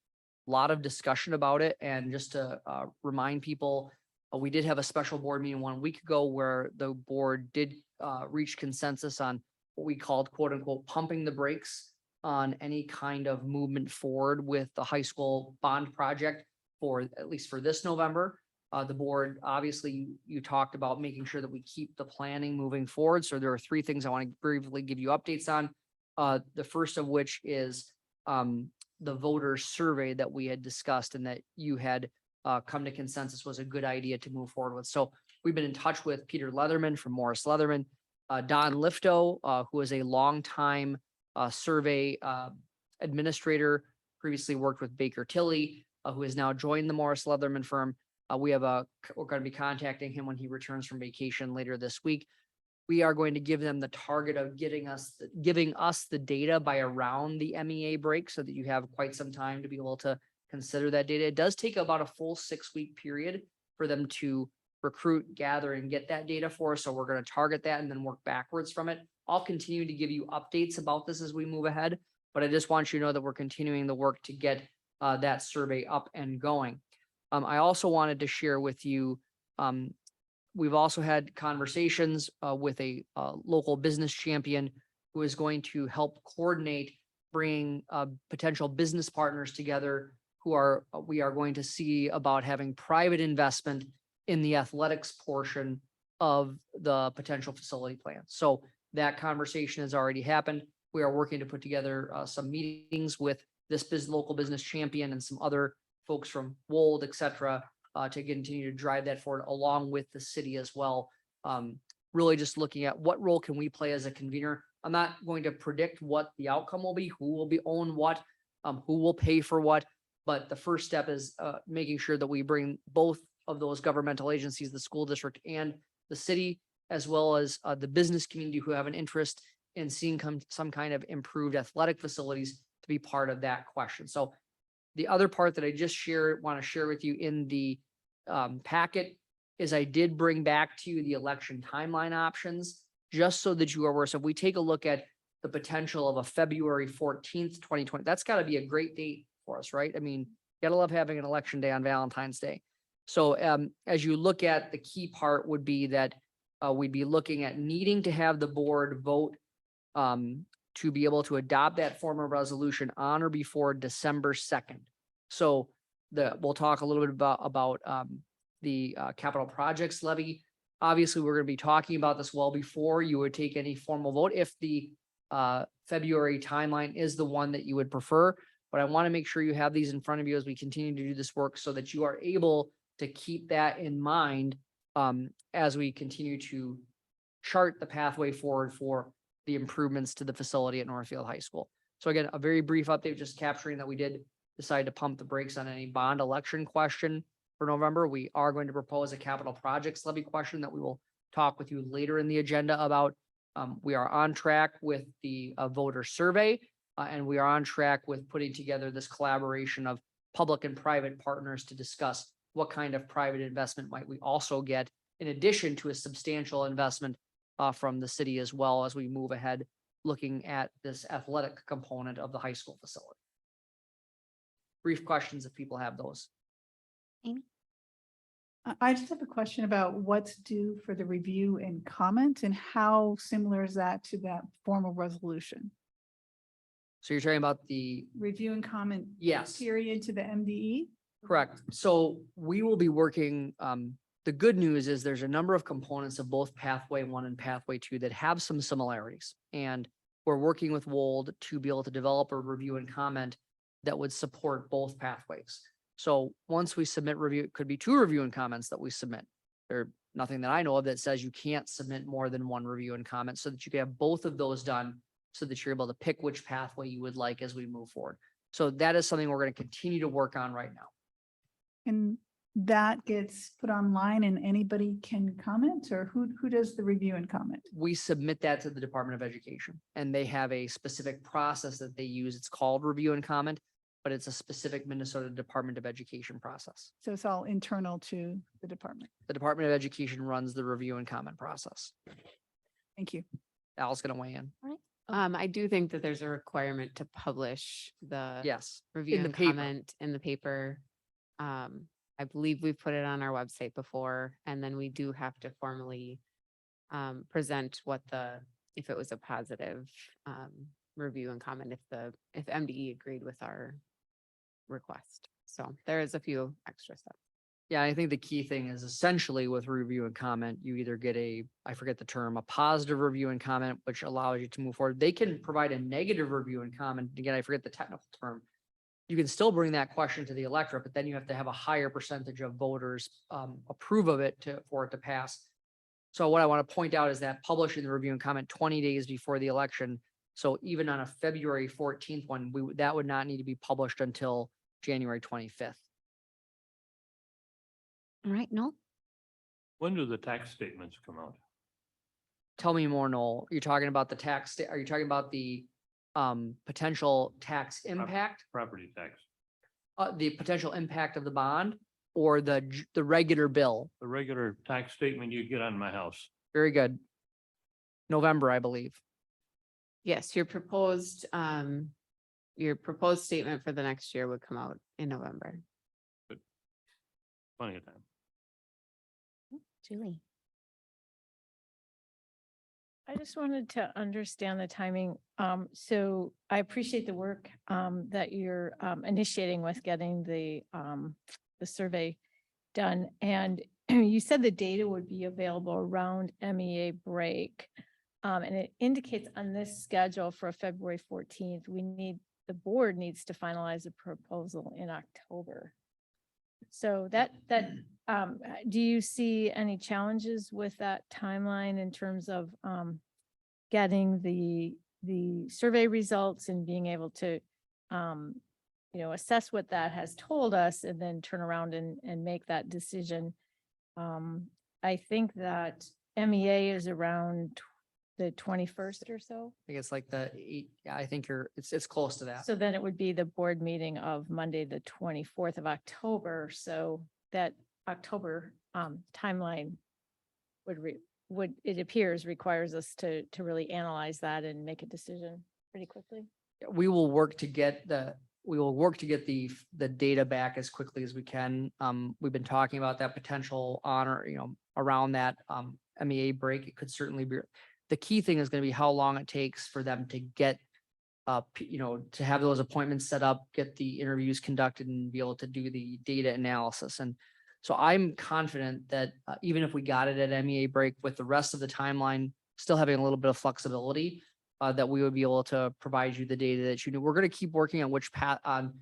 lot of discussion about it. And just to remind people, we did have a special board meeting 1 week ago where the board did reach consensus on what we called quote unquote pumping the brakes on any kind of movement forward with the high school bond project for at least for this November. The board, obviously, you talked about making sure that we keep the planning moving forward. So there are 3 things I want to briefly give you updates on. The first of which is the voter survey that we had discussed and that you had come to consensus was a good idea to move forward with. So we've been in touch with Peter Leatherman from Morris Leatherman, Don Lifto, who is a longtime survey administrator, previously worked with Baker Tilly, who has now joined the Morris Leatherman firm. We're going to be contacting him when he returns from vacation later this week. We are going to give them the target of giving us the data by around the MEA break so that you have quite some time to be able to consider that data. It does take about a full 6-week period for them to recruit, gather, and get that data for us. So we're going to target that and then work backwards from it. I'll continue to give you updates about this as we move ahead, but I just want you to know that we're continuing the work to get that survey up and going. I also wanted to share with you, we've also had conversations with a local business champion who is going to help coordinate bringing potential business partners together we are going to see about having private investment in the athletics portion of the potential facility plan. So that conversation has already happened. We are working to put together some meetings with this local business champion and some other folks from Wold, et cetera, to continue to drive that forward along with the city as well. Really just looking at what role can we play as a convener. I'm not going to predict what the outcome will be, who will be own what, who will pay for what. But the first step is making sure that we bring both of those governmental agencies, the school district and the city, as well as the business community who have an interest in seeing some kind of improved athletic facilities to be part of that question. So the other part that I just want to share with you in the packet is I did bring back to you the election timeline options, just so that you are aware. So if we take a look at the potential of a February 14th, 2020, that's got to be a great date for us, right? I mean, you gotta love having an election day on Valentine's Day. So as you look at, the key part would be that we'd be looking at needing to have the board vote to be able to adopt that form of resolution on or before December 2nd. So we'll talk a little bit about the capital projects levy. Obviously, we're going to be talking about this well before you would take any formal vote, if the February timeline is the one that you would prefer. But I want to make sure you have these in front of you as we continue to do this work so that you are able to keep that in mind as we continue to chart the pathway forward for the improvements to the facility at Northfield High School. So again, a very brief update, just capturing that we did decide to pump the brakes on any bond election question for November. We are going to propose a capital projects levy question that we will talk with you later in the agenda about. We are on track with the voter survey. And we are on track with putting together this collaboration of public and private partners to discuss what kind of private investment might we also get, in addition to a substantial investment from the city, as well as we move ahead looking at this athletic component of the high school facility. Brief questions if people have those. I just have a question about what's due for the review and comment, and how similar is that to that formal resolution? So you're talking about the, Review and comment yes, period to the MDE? correct. So we will be working, the good news is there's a number of components of both Pathway 1 and Pathway 2 that have some similarities. And we're working with Wold to be able to develop a review and comment that would support both pathways. So once we submit review, it could be 2 review and comments that we submit. There's nothing that I know of that says you can't submit more than 1 review and comment, so that you can have both of those done, so that you're able to pick which pathway you would like as we move forward. So that is something we're going to continue to work on right now. And that gets put online and anybody can comment, or who does the review and comment? We submit that to the Department of Education, and they have a specific process that they use. It's called review and comment, but it's a specific Minnesota Department of Education process. So it's all internal to the department. The Department of Education runs the review and comment process. Thank you. Al's going to weigh in. I do think that there's a requirement to publish the Yes. review in the and paper. comment in the paper. I believe we've put it on our website before, and then we do have to formally present if it was a positive review and comment, if MDE agreed with our request. So there is a few extra steps. Yeah, I think the key thing is essentially with review and comment, you either get I forget the term, a positive review and comment, which allows you to move forward. They can provide a negative review and comment. Again, I forget the technical term. You can still bring that question to the electorate, but then you have to have a higher percentage of voters approve of it for it to pass. So what I want to point out is that publishing the review and comment 20 days before the election. So even on a February 14th one, that would not need to be published until January 25th. All right, Noel? When do the tax statements come out? Tell me more, Noel. You're talking about the tax, are you talking about the potential tax impact? Property tax. The potential impact of the bond? or the regular bill? The regular tax statement you get on my house. Very good. November, I believe. Yes, your proposed statement for the next year would come out in November. Plenty of time. Julie. I just wanted to understand the timing. So I appreciate the work that you're initiating with getting the survey done. And you said the data would be available around MEA break. And it indicates on this schedule for February 14th, the board needs to finalize a proposal in October. So do you see any challenges with that timeline in terms of getting the survey results and being able to assess what that has told us and then turn around and make that decision? I think that MEA is around the 21st or so. I think it's like I think it's close to that. So then it would be the board meeting of Monday, the 24th of October. So that October timeline it appears requires us to really analyze that and make a decision pretty quickly. We will work to get the data back as quickly as we can. We've been talking about that potential honor, around that MEA break. It could certainly be. The key thing is going to be how long it takes for them to get to have those appointments set up, get the interviews conducted and be able to do the data analysis. And so I'm confident that even if we got it at MEA break with the rest of the timeline, still having a little bit of flexibility, that we would be able to provide you the data that you need. We're going to keep working on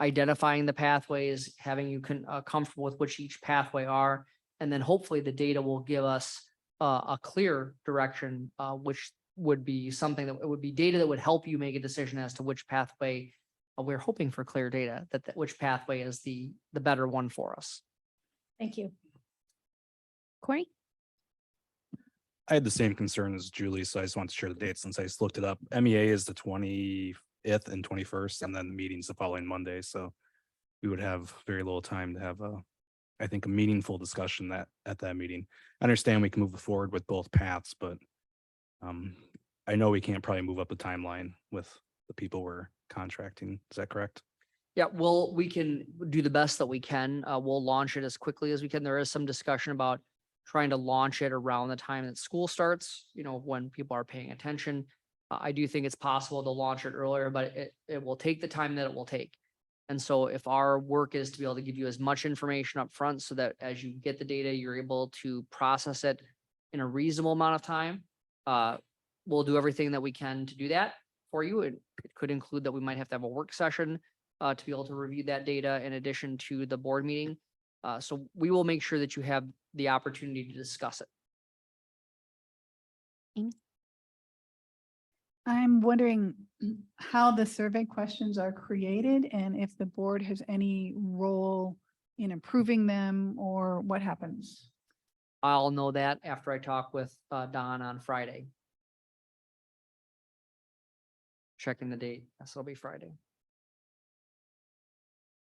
identifying the pathways, having you comfortable with which each pathway are, and then hopefully the data will give us a clear direction, which would be something that it would be data that would help you make a decision as to which pathway. We're hoping for clear data that which pathway is the better one for us. Thank you. Corey? I had the same concern as Julie, so I just want to share the dates since I just looked it up. MEA is the 20th and 21st, and then the meeting's the following Monday. So we would have very little time to have I think a meaningful discussion at that meeting. I understand we can move forward with both paths, but I know we can't probably move up the timeline with the people we're contracting. Is that correct? Yeah, well, we can do the best that we can. We'll launch it as quickly as we can. There is some discussion about trying to launch it around the time that school starts, when people are paying attention. I do think it's possible to launch it earlier, but it will take the time that it will take. And so if our work is to be able to give you as much information up front so that as you get the data, you're able to process it in a reasonable amount of time, we'll do everything that we can to do that for you. It could include that we might have to have a work session to be able to review that data in addition to the board meeting. So we will make sure that you have the opportunity to discuss it. I'm wondering how the survey questions are created and if the board has any role in approving them or what happens. I'll know that after I talk with Don on Friday. Checking the date. Yes, it'll be Friday.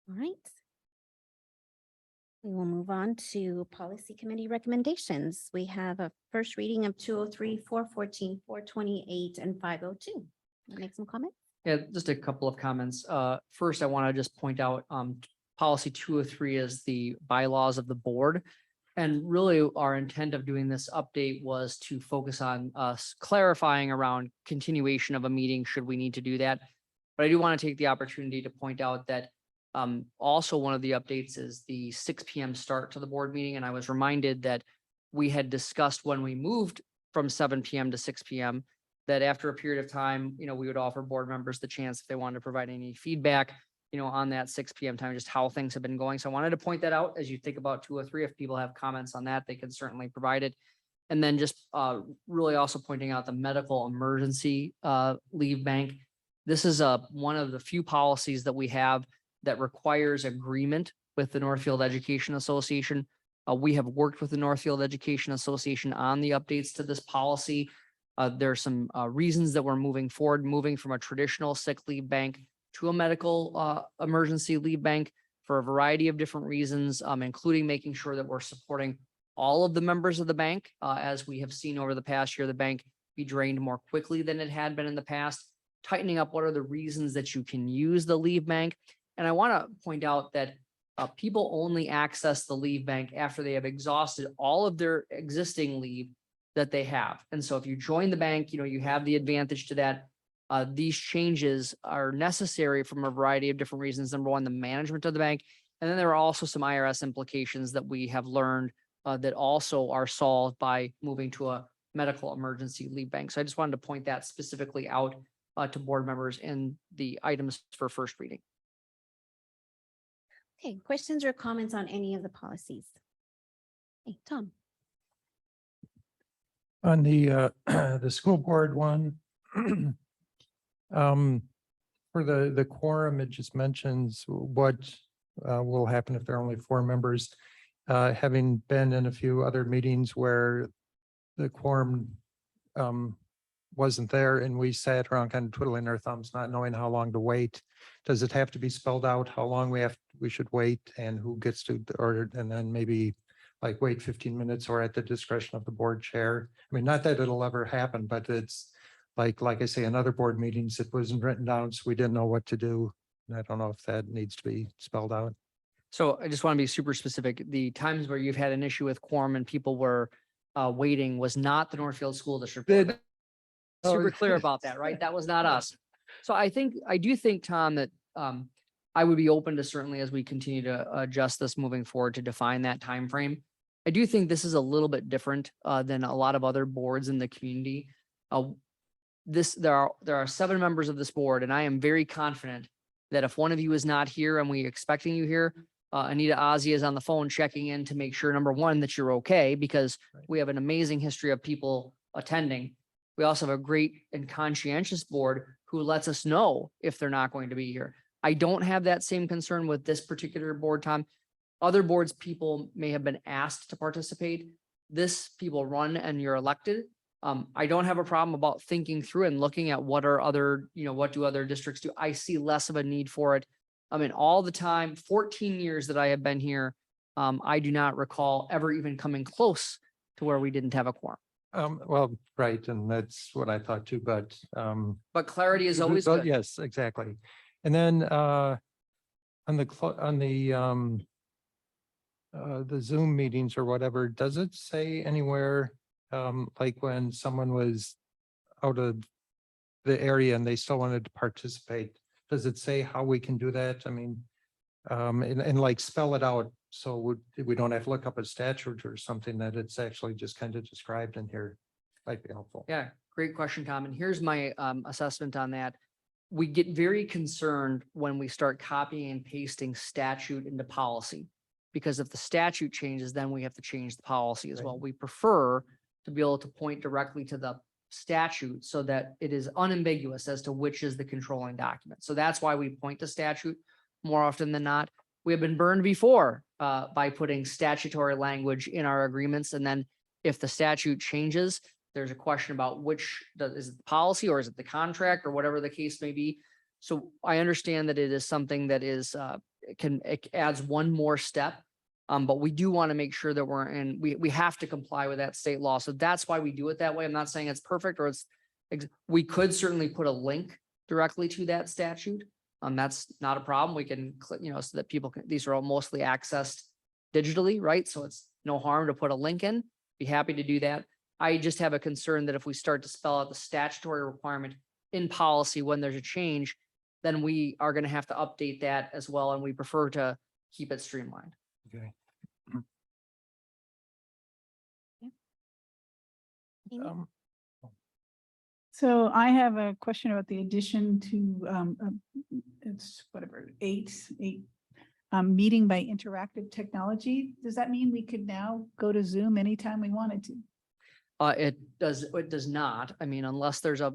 All right. We will move on to policy committee recommendations. We have a first reading of 203, 414, 428, and 502. Make some comments? Yeah, just a couple of comments. First, I want to just point out policy 203 is the bylaws of the board. And really our intent of doing this update was to focus on us clarifying around continuation of a meeting should we need to do that. But I do want to take the opportunity to point out that also one of the updates is the 6 p.m. start to the board meeting. And I was reminded that we had discussed when we moved from 7 p.m. to 6 p.m. that after a period of time, we would offer board members the chance if they wanted to provide any feedback, on that 6 p.m. time, just how things have been going. So I wanted to point that out as you think about 203. If people have comments on that, they can certainly provide it. And then just really also pointing out the medical emergency leave bank. This is one of the few policies that we have that requires agreement with the Northfield Education Association. We have worked with the Northfield Education Association on the updates to this policy. There are some reasons that we're moving forward, moving from a traditional sick leave bank to a medical emergency leave bank for a variety of different reasons, including making sure that we're supporting all of the members of the bank. As we have seen over the past year, the bank be drained more quickly than it had been in the past, tightening up what are the reasons that you can use the leave bank. And I want to point out that people only access the leave bank after they have exhausted all of their existing leave that they have. And so if you join the bank, you have the advantage to that. These changes are necessary from a variety of different reasons. Number one, the management of the bank. And then there are also some IRS implications that we have learned that also are solved by moving to a medical emergency leave bank. So I just wanted to point that specifically out to board members in the items for first reading. Okay, questions or comments on any of the policies? Hey, Tom. On the the school board one, for the quorum, it just mentions what will happen if there are only 4 members. Having been in a few other meetings where the quorum wasn't there and we sat around kind of twiddling our thumbs, not knowing how long to wait. Does it have to be spelled out how long we should wait and who gets to order, and then maybe like wait 15 minutes or at the discretion of the board chair? I mean, not that it'll ever happen, but it's like I say, in other board meetings, it wasn't written down, so we didn't know what to do. And I don't know if that needs to be spelled out. So I just want to be super specific. The times where you've had an issue with quorum and people were waiting was not the Northfield School District. Board. Super clear about that, right? That was not us. So I do think, Tom, that I would be open to, certainly as we continue to adjust this moving forward, to define that time frame. I do think this is a little bit different than a lot of other boards in the community. There are 7 members of this board, and I am very confident that if one of you is not here and we're expecting you here, Anita Ozzie is on the phone checking in to make sure, number one, that you're okay, because we have an amazing history of people attending. We also have a great and conscientious board who lets us know if they're not going to be here. I don't have that same concern with this particular board, Tom. Other boards, people may have been asked to participate. This, people run and you're elected. I don't have a problem about thinking through and looking at what are other, what do other districts do? I see less of a need for it. I mean, all the time, 14 years that I have been here, I do not recall ever even coming close to where we didn't have a quorum. Well, right, and that's what I thought too, but But clarity is always good. yes, exactly. And then on the Zoom meetings or whatever, does it say anywhere like when someone was out of the area and they still wanted to participate, does it say how we can do that? I mean, and like spell it out so we don't have to look up a statute or something, that it's actually just kind of described in here. Might be helpful. Yeah, great question, Tom. And here's my assessment on that. We get very concerned when we start copying and pasting statute into policy, because if the statute changes, then we have to change the policy as well. We prefer to be able to point directly to the statute so that it is unambiguous as to which is the controlling document. So that's why we point to statute more often than not. We have been burned before by putting statutory language in our agreements. And then if the statute changes, there's a question about which is it the policy or is it the contract or whatever the case may be. So I understand that it is something that is it adds one more step. But we do want to make sure that we have to comply with that state law. So that's why we do it that way. I'm not saying it's perfect or we could certainly put a link directly to that statute. That's not a problem. We can click, so that people can, these are all mostly accessed digitally, right? So it's no harm to put a link in. Be happy to do that. I just have a concern that if we start to spell out the statutory requirement in policy when there's a change, then we are going to have to update that as well. And we prefer to keep it streamlined. Okay. Amy? So I have a question about the addition to, it's whatever, eight, meeting by interactive technology. Does that mean we could now go to Zoom anytime we wanted to? It does not. I mean, unless there's a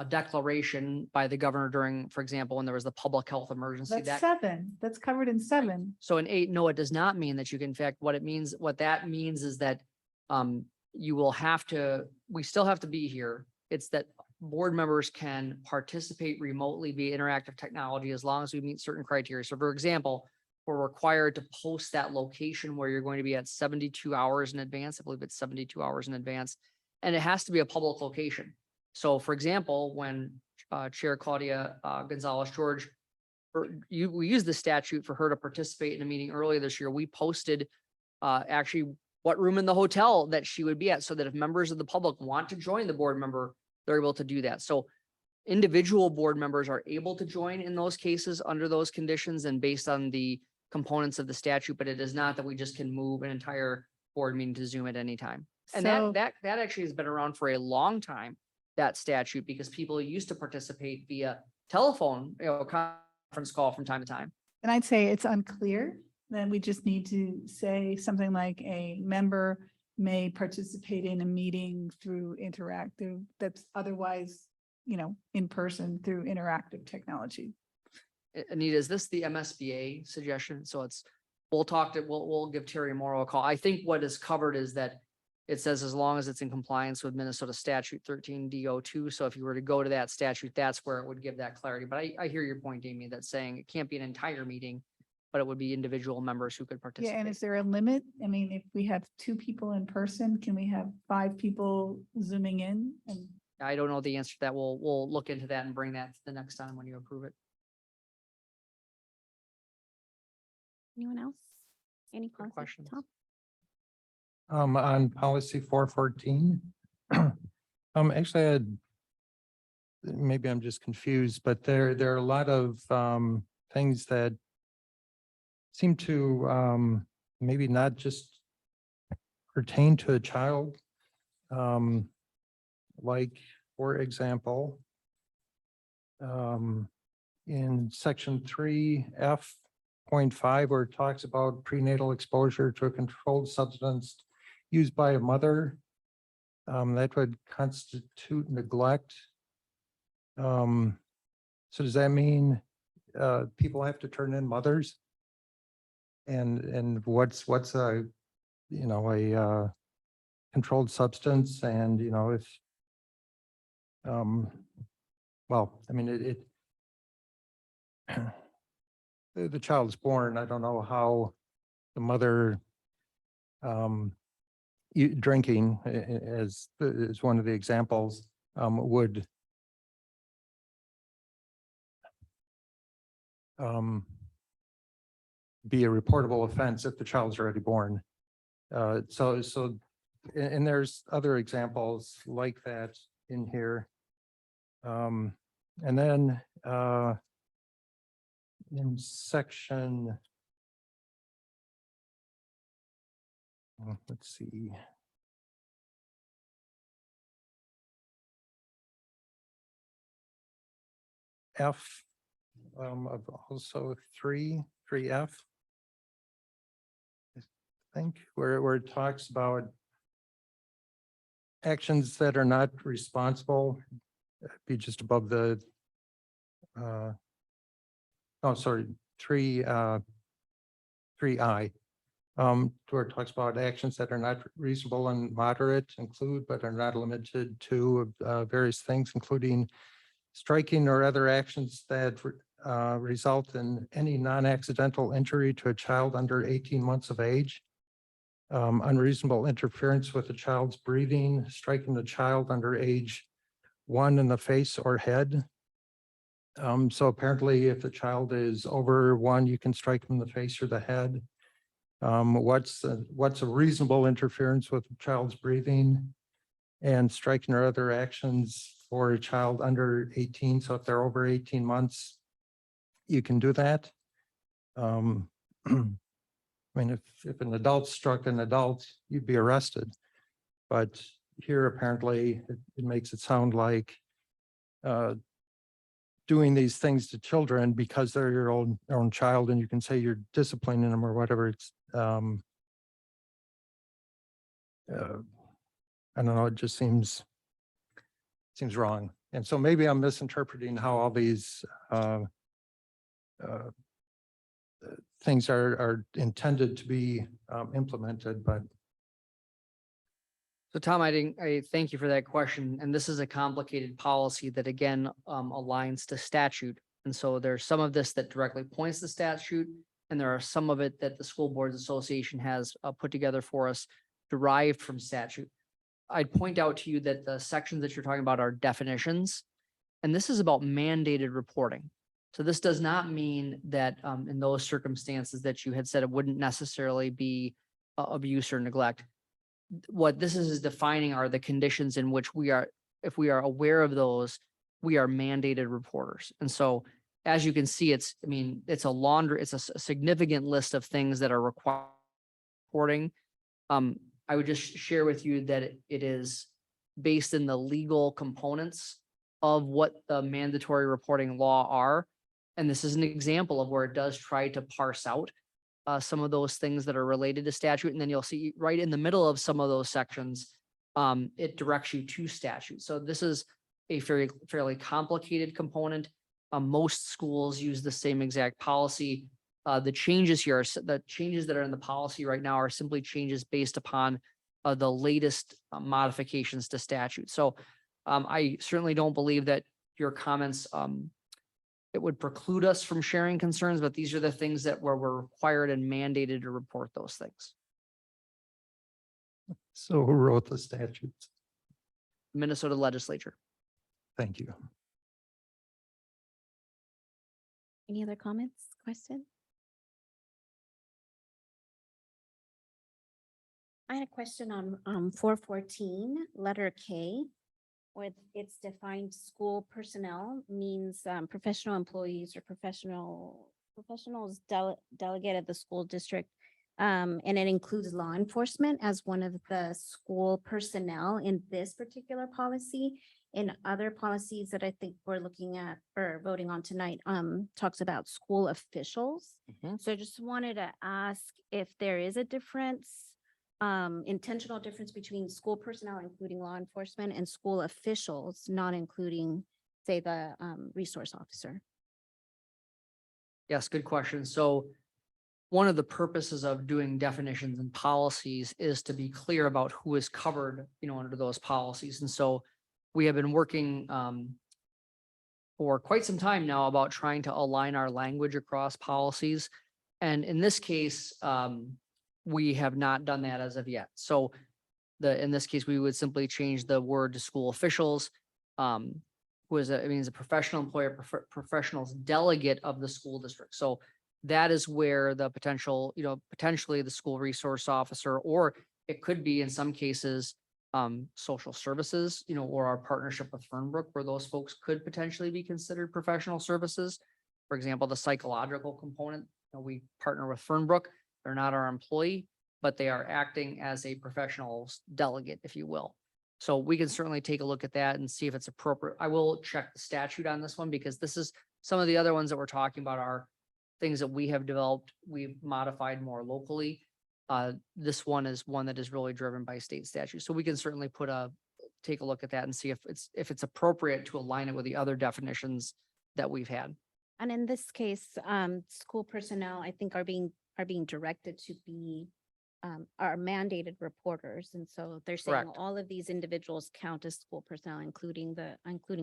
declaration by the governor during, for example, when there was the public health emergency. That's 7. That's covered in 7. So in 8, no, it does not mean that you can, in fact, what that means is that we still have to be here. It's that board members can participate remotely via interactive technology as long as we meet certain criteria. So for example, we're required to post that location where you're going to be at 72 hours in advance. I believe it's 72 hours in advance. And it has to be a public location. So for example, when Chair Claudia Gonzalez George, we used the statute for her to participate in a meeting earlier this year. We posted actually what room in the hotel that she would be at, so that if members of the public want to join the board member, they're able to do that. So individual board members are able to join in those cases under those conditions and based on the components of the statute, but it is not that we just can move an entire board meeting to Zoom at any time. And So- that actually has been around for a long time, that statute, because people used to participate via telephone, conference call from time to time. And I'd say it's unclear, then we just need to say something like a member may participate in a meeting through interactive, that's otherwise, in person through interactive technology. Anita, is this the MSBA suggestion? So we'll give Terry Morrow a call. I think what is covered is that it says as long as it's in compliance with Minnesota statute 13D02. So if you were to go to that statute, that's where it would give that clarity. But I hear your point, Amy, that's saying it can't be an entire meeting, but it would be individual members who could Yeah, and participate. is there a limit? I mean, if we have 2 people in person, can we have 5 people zooming in? And I don't know the answer to that. We'll look into that and bring that the next time when you approve it. Anyone else? Any Good questions? questions. Tom? On policy 414. Actually, maybe I'm just confused, but there are a lot of things that seem to maybe not just pertain to a child. Like, for example, in section 3F.5, where it talks about prenatal exposure to a controlled substance used by a mother, that would constitute neglect. So does that mean people have to turn in mothers? And what's a controlled substance? And if well, I mean the child's born, I don't know how the mother drinking as one of the examples would be a reportable offense if the child's already born. And there's other examples like that in here. And then in section, let's see. F of also 3F. I think where it talks about actions that are not responsible, be just above the 3I. Where it talks about actions that are not reasonable and moderate include, but are not limited to various things, including striking or other actions that result in any non-accidental injury to a child under 18 months of age, unreasonable interference with the child's breathing, striking the child under age 1 in the face or head. So apparently if the child is over 1, you can strike them in the face or the head. What's a reasonable interference with the child's breathing, and striking or other actions for a child under 18. So if they're over 18 months, you can do that. I mean, if an adult struck an adult, you'd be arrested. But here, apparently, it makes it sound like doing these things to children because they're your own child, and you can say you're disciplining them or whatever. It's I don't know, it just seems wrong. And so maybe I'm misinterpreting how all these things are intended to be implemented, but So Tom, I thank you for that question. And this is a complicated policy that again, aligns to statute. And so there's some of this that directly points to statute. And there are some of it that the School Boards Association has put together for us derived from statute. I'd point out to you that the sections that you're talking about are definitions. And this is about mandated reporting. So this does not mean that in those circumstances that you had said it wouldn't necessarily be abuse or neglect. What this is defining are the conditions in which we are, if we are aware of those, we are mandated reporters. And so as you can see, it's a significant list of things that are required reporting. I would just share with you that it is based in the legal components of what the mandatory reporting law are. And this is an example of where it does try to parse out some of those things that are related to statute. And then you'll see right in the middle of some of those sections, it directs you to statute. So this is a fairly complicated component. Most schools use the same exact policy. The changes here, the changes that are in the policy right now are simply changes based upon the latest modifications to statute. So I certainly don't believe that your comments, it would preclude us from sharing concerns, but these are the things that where we're required and mandated to report those things. So who wrote the statutes? Minnesota legislature. Thank you. Any other comments, questions? I had a question on 414, letter K, where it's defined school personnel means professional employees or professionals delegate at the school district. And it includes law enforcement as one of the school personnel in this particular policy. In other policies that I think we're looking at or voting on tonight, talks about school officials. So I just wanted to ask if there is a difference, intentional difference between school personnel, including law enforcement, and school officials, not including, say, the resource officer. Yes, good question. So one of the purposes of doing definitions and policies is to be clear about who is covered, under those policies. And so we have been working for quite some time now about trying to align our language across policies. And in this case, we have not done that as of yet. So in this case, we would simply change the word to school officials, who is a professional employer, professionals delegate of the school district. So that is where the potentially the school resource officer, or it could be in some cases, social services, or our partnership with Fernbrook, where those folks could potentially be considered professional services. For example, the psychological component, we partner with Fernbrook. They're not our employee, but they are acting as a professional delegate, if you will. So we can certainly take a look at that and see if it's appropriate. I will check the statute on this one because this is some of the other ones that we're talking about are things that we have developed, we've modified more locally. This one is one that is really driven by state statute. So we can certainly take a look at that and see if it's appropriate to align it with the other definitions that we've had. And in this case, school personnel, I think are being directed to be are mandated reporters. And so they're saying Correct. all of these individuals count as school personnel, including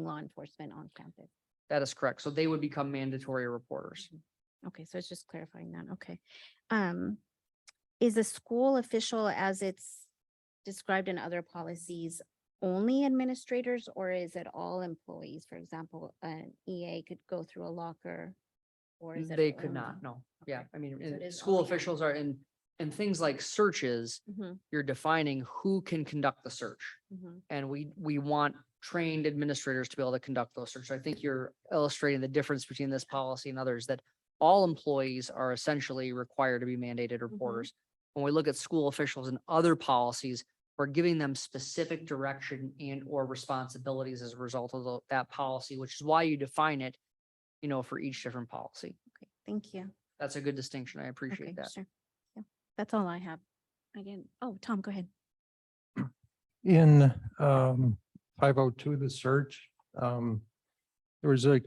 law enforcement on campus. That is correct. So they would become mandatory reporters. Okay, so it's just clarifying that. Okay. Is a school official, as it's described in other policies, only administrators, or is it all employees? For example, an EA could go through a locker, or is it? They could only- not, no. Yeah, Okay. So it is school only officials are in things like searches, Mhm, you're defining who can conduct the search. mhm. And we want trained administrators to be able to conduct those searches. I think you're illustrating the difference between this policy and others, that all employees are essentially required to be mandated reporters. When we look at school officials and other policies, we're giving them specific direction and or responsibilities as a result of that policy, which is why you define it, for each different policy. Okay, thank you. That's a good distinction. I Okay, appreciate that. sure. Yeah, that's all I have. Again, Tom, go ahead. In 502, the search, there was a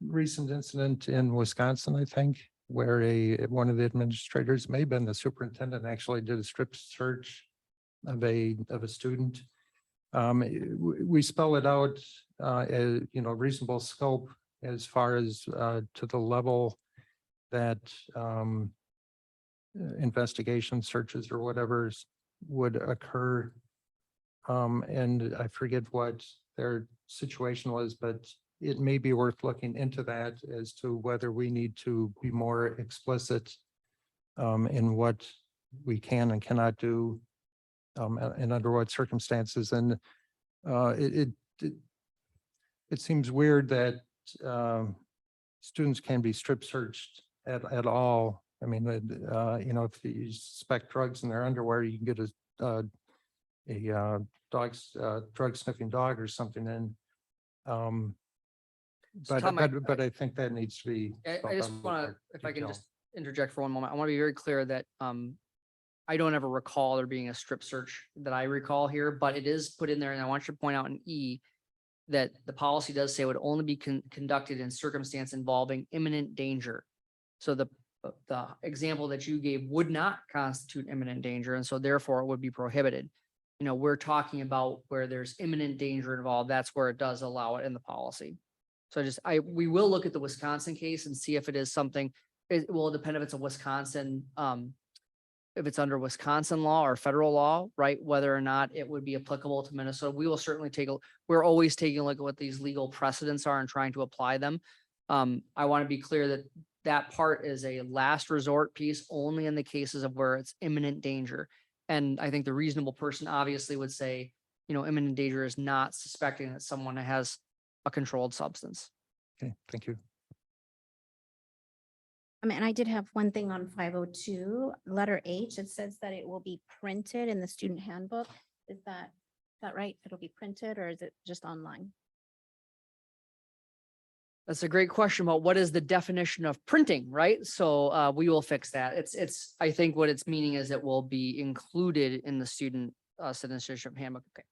recent incident in Wisconsin, I think, where one of the administrators, may have been the superintendent, actually did a strip search of a student. We spell it out, as, reasonable scope as far as, to the level that, investigation searches or whatever's would occur. And I forget what their situation was, but it may be worth looking into that as to whether we need to be more explicit in what we can and cannot do, and under what circumstances. And it seems weird that students can be strip searched at all. I mean, if you suspect drugs in their underwear, you can get a drug sniffing dog or something in. So Tom, I But I think that needs to be. I just want to, if I can just interject for one moment, I want to be very clear that I don't ever recall there being a strip search that I recall here, but it is put in there, and I want you to point out in E that the policy does say it would only be conducted in circumstance involving imminent danger. So the example that you gave would not constitute imminent danger, and so therefore it would be prohibited. We're talking about where there's imminent danger involved. That's where it does allow it in the policy. So we will look at the Wisconsin case and see if it is something. It will depend if it's a Wisconsin, if it's under Wisconsin law or federal law, right? Whether or not it would be applicable to Minnesota. We will certainly we're always taking a look at what these legal precedents are and trying to apply them. I want to be clear that that part is a last resort piece only in the cases of where it's imminent danger. And I think the reasonable person obviously would say, imminent danger is not suspecting that someone has a controlled substance. Okay, thank you. And I did have one thing on 502, letter H. It says that it will be printed in the student handbook. Is that right? It'll be printed, or is it just online? That's a great question about what is the definition of printing, right? So we will fix that. I think what it's meaning is it will be included in the student citizenship handbook. Okay.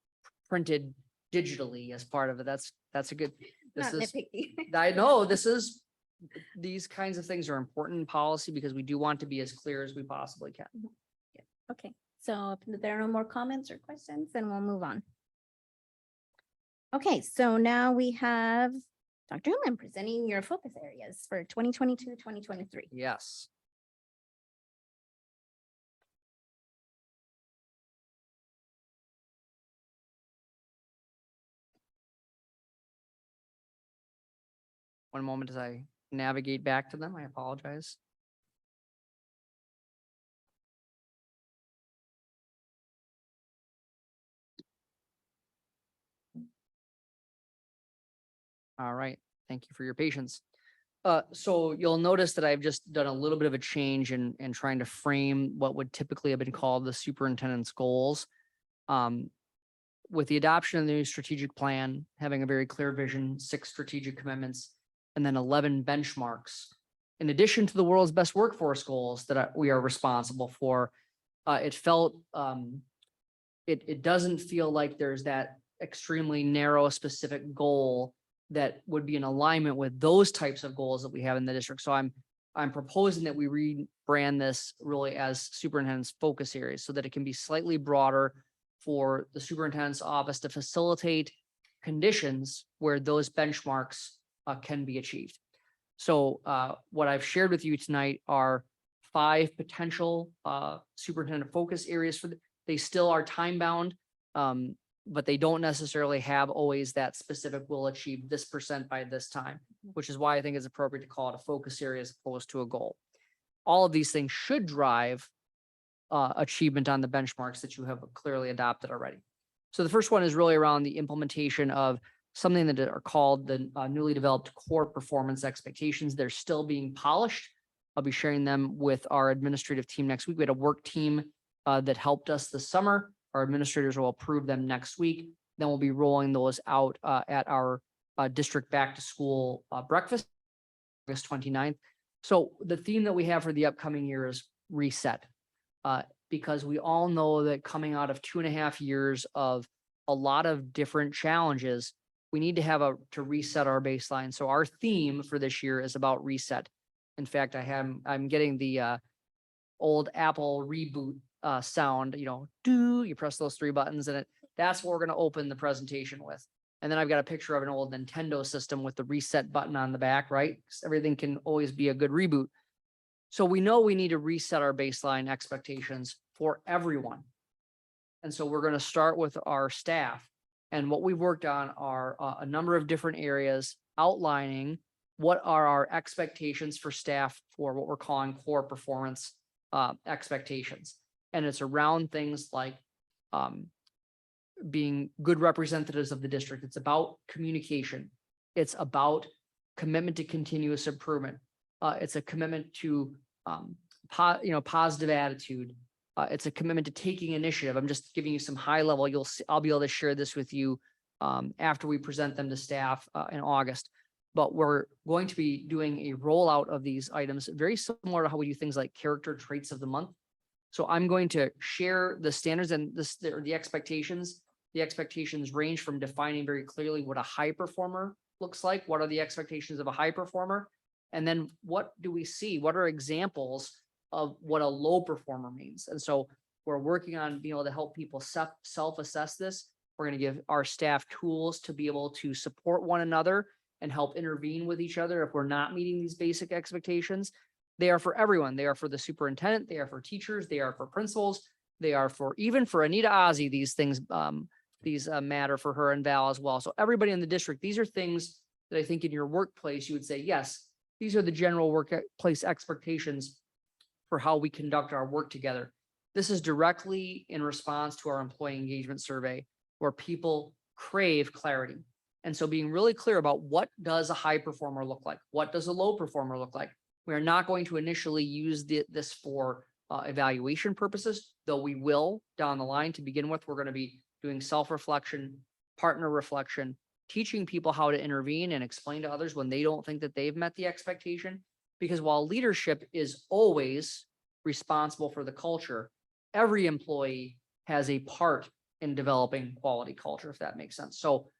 Printed digitally as part of it. That's a good, Not nitpicky. I know these kinds of things are important in policy because we do want to be as clear as we possibly can. Okay, so if there are no more comments or questions, then we'll move on. Okay, so now we have Dr. Human presenting your focus areas for 2022, 2023. Yes. One moment as I navigate back to them. I apologize. All right. Thank you for your patience. So you'll notice that I've just done a little bit of a change in trying to frame what would typically have been called the superintendent's goals. With the adoption of the new strategic plan, having a very clear vision, 6 strategic commitments, and then 11 benchmarks. In addition to the world's best workforce goals that we are responsible for, it felt, it doesn't feel like there's that extremely narrow specific goal that would be in alignment with those types of goals that we have in the district. So I'm proposing that we rebrand this really as superintendent's focus areas so that it can be slightly broader for the superintendent's office to facilitate conditions where those benchmarks can be achieved. So what I've shared with you tonight are 5 potential superintendent focus areas they still are time bound, but they don't necessarily have always that specific will achieve this % by this time, which is why I think it's appropriate to call it a focus area as opposed to a goal. All of these things should drive achievement on the benchmarks that you have clearly adopted already. So the first one is really around the implementation of something that are called the newly developed core performance expectations. They're still being polished. I'll be sharing them with our administrative team next week. We had a work team that helped us this summer. Our administrators will approve them next week. Then we'll be rolling those out at our district back to school breakfast, August 29th. So the theme that we have for the upcoming year is reset. Because we all know that coming out of 2.5 years of a lot of different challenges, we need to to reset our baseline. So our theme for this year is about reset. In fact, I'm getting the old Apple reboot sound, you press those three buttons and that's what we're going to open the presentation with. And then I've got a picture of an old Nintendo system with the reset button on the back, right? 'Cause everything can always be a good reboot. So we know we need to reset our baseline expectations for everyone. And so we're going to start with our staff. And what we've worked on are a number of different areas outlining what are our expectations for staff for what we're calling core performance expectations. And it's around things like being good representatives of the district. It's about communication. It's about commitment to continuous improvement. It's a commitment to positive attitude. It's a commitment to taking initiative. I'm just giving you some high level. I'll be able to share this with you after we present them to staff in August. But we're going to be doing a rollout of these items, very similar to how we do things like character traits of the month. So I'm going to share the standards and the expectations. The expectations range from defining very clearly what a high performer looks like. What are the expectations of a high performer? And then what do we see? What are examples of what a low performer means? And so we're working on being able to help people self-assess this. We're going to give our staff tools to be able to support one another and help intervene with each other if we're not meeting these basic expectations. They are for everyone. They are for the superintendent. They are for teachers. They are for principals. They are for even for Anita Ozzie. These things, matter for her and Val as well. So everybody in the district, these are things that I think in your workplace, you would say, yes, these are the general workplace expectations for how we conduct our work together. This is directly in response to our employee engagement survey where people crave clarity. And so being really clear about what does a high performer look like? What does a low performer look like? We are not going to initially use this for evaluation purposes, though we will down the line. To begin with, we're going to be doing self-reflection, partner reflection, teaching people how to intervene and explain to others when they don't think that they've met the expectation. Because while leadership is always responsible for the culture, every employee has a part in developing quality culture, if that makes sense. So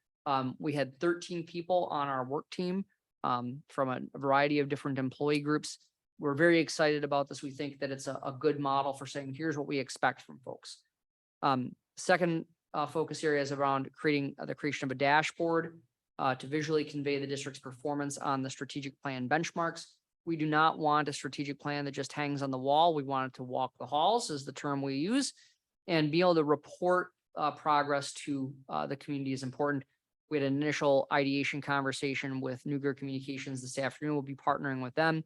we had 13 people on our work team from a variety of different employee groups. We're very excited about this. We think that it's a good model for saying, here's what we expect from folks. Second focus area is around creating the creation of a dashboard to visually convey the district's performance on the strategic plan benchmarks. We do not want a strategic plan that just hangs on the wall. We want it to walk the halls, is the term we use, and be able to report progress to the community is important. We had an initial ideation conversation with Nuclear Communications this afternoon. We'll be partnering with them.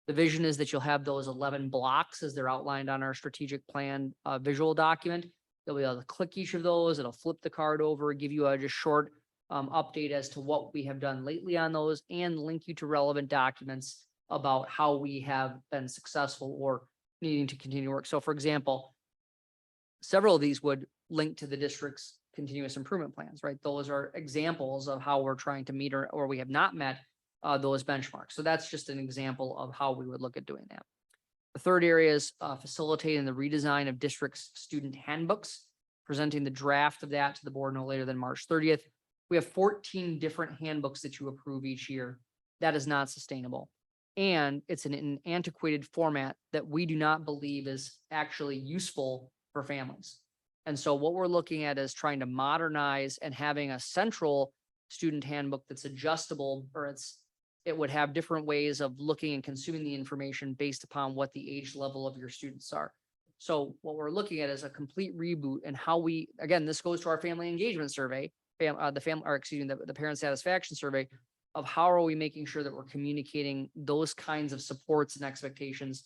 The vision is that you'll have those 11 blocks as they're outlined on our strategic plan visual document. You'll be able to click each of those. It'll flip the card over, give you a just short update as to what we have done lately on those, and link you to relevant documents about how we have been successful or needing to continue work. So for example, several of these would link to the district's continuous improvement plans, right? Those are examples of how we're trying to meet or we have not met those benchmarks. So that's just an example of how we would look at doing that. The third area is facilitating the redesign of district's student handbooks, presenting the draft of that to the board no later than March 30th. We have 14 different handbooks that you approve each year. That is not sustainable. And it's in an antiquated format that we do not believe is actually useful for families. And so what we're looking at is trying to modernize and having a central student handbook that's adjustable, or it would have different ways of looking and consuming the information based upon what the age level of your students are. So what we're looking at is a complete reboot and how we, again, this goes to our family engagement survey, the parent satisfaction survey of how are we making sure that we're communicating those kinds of supports and expectations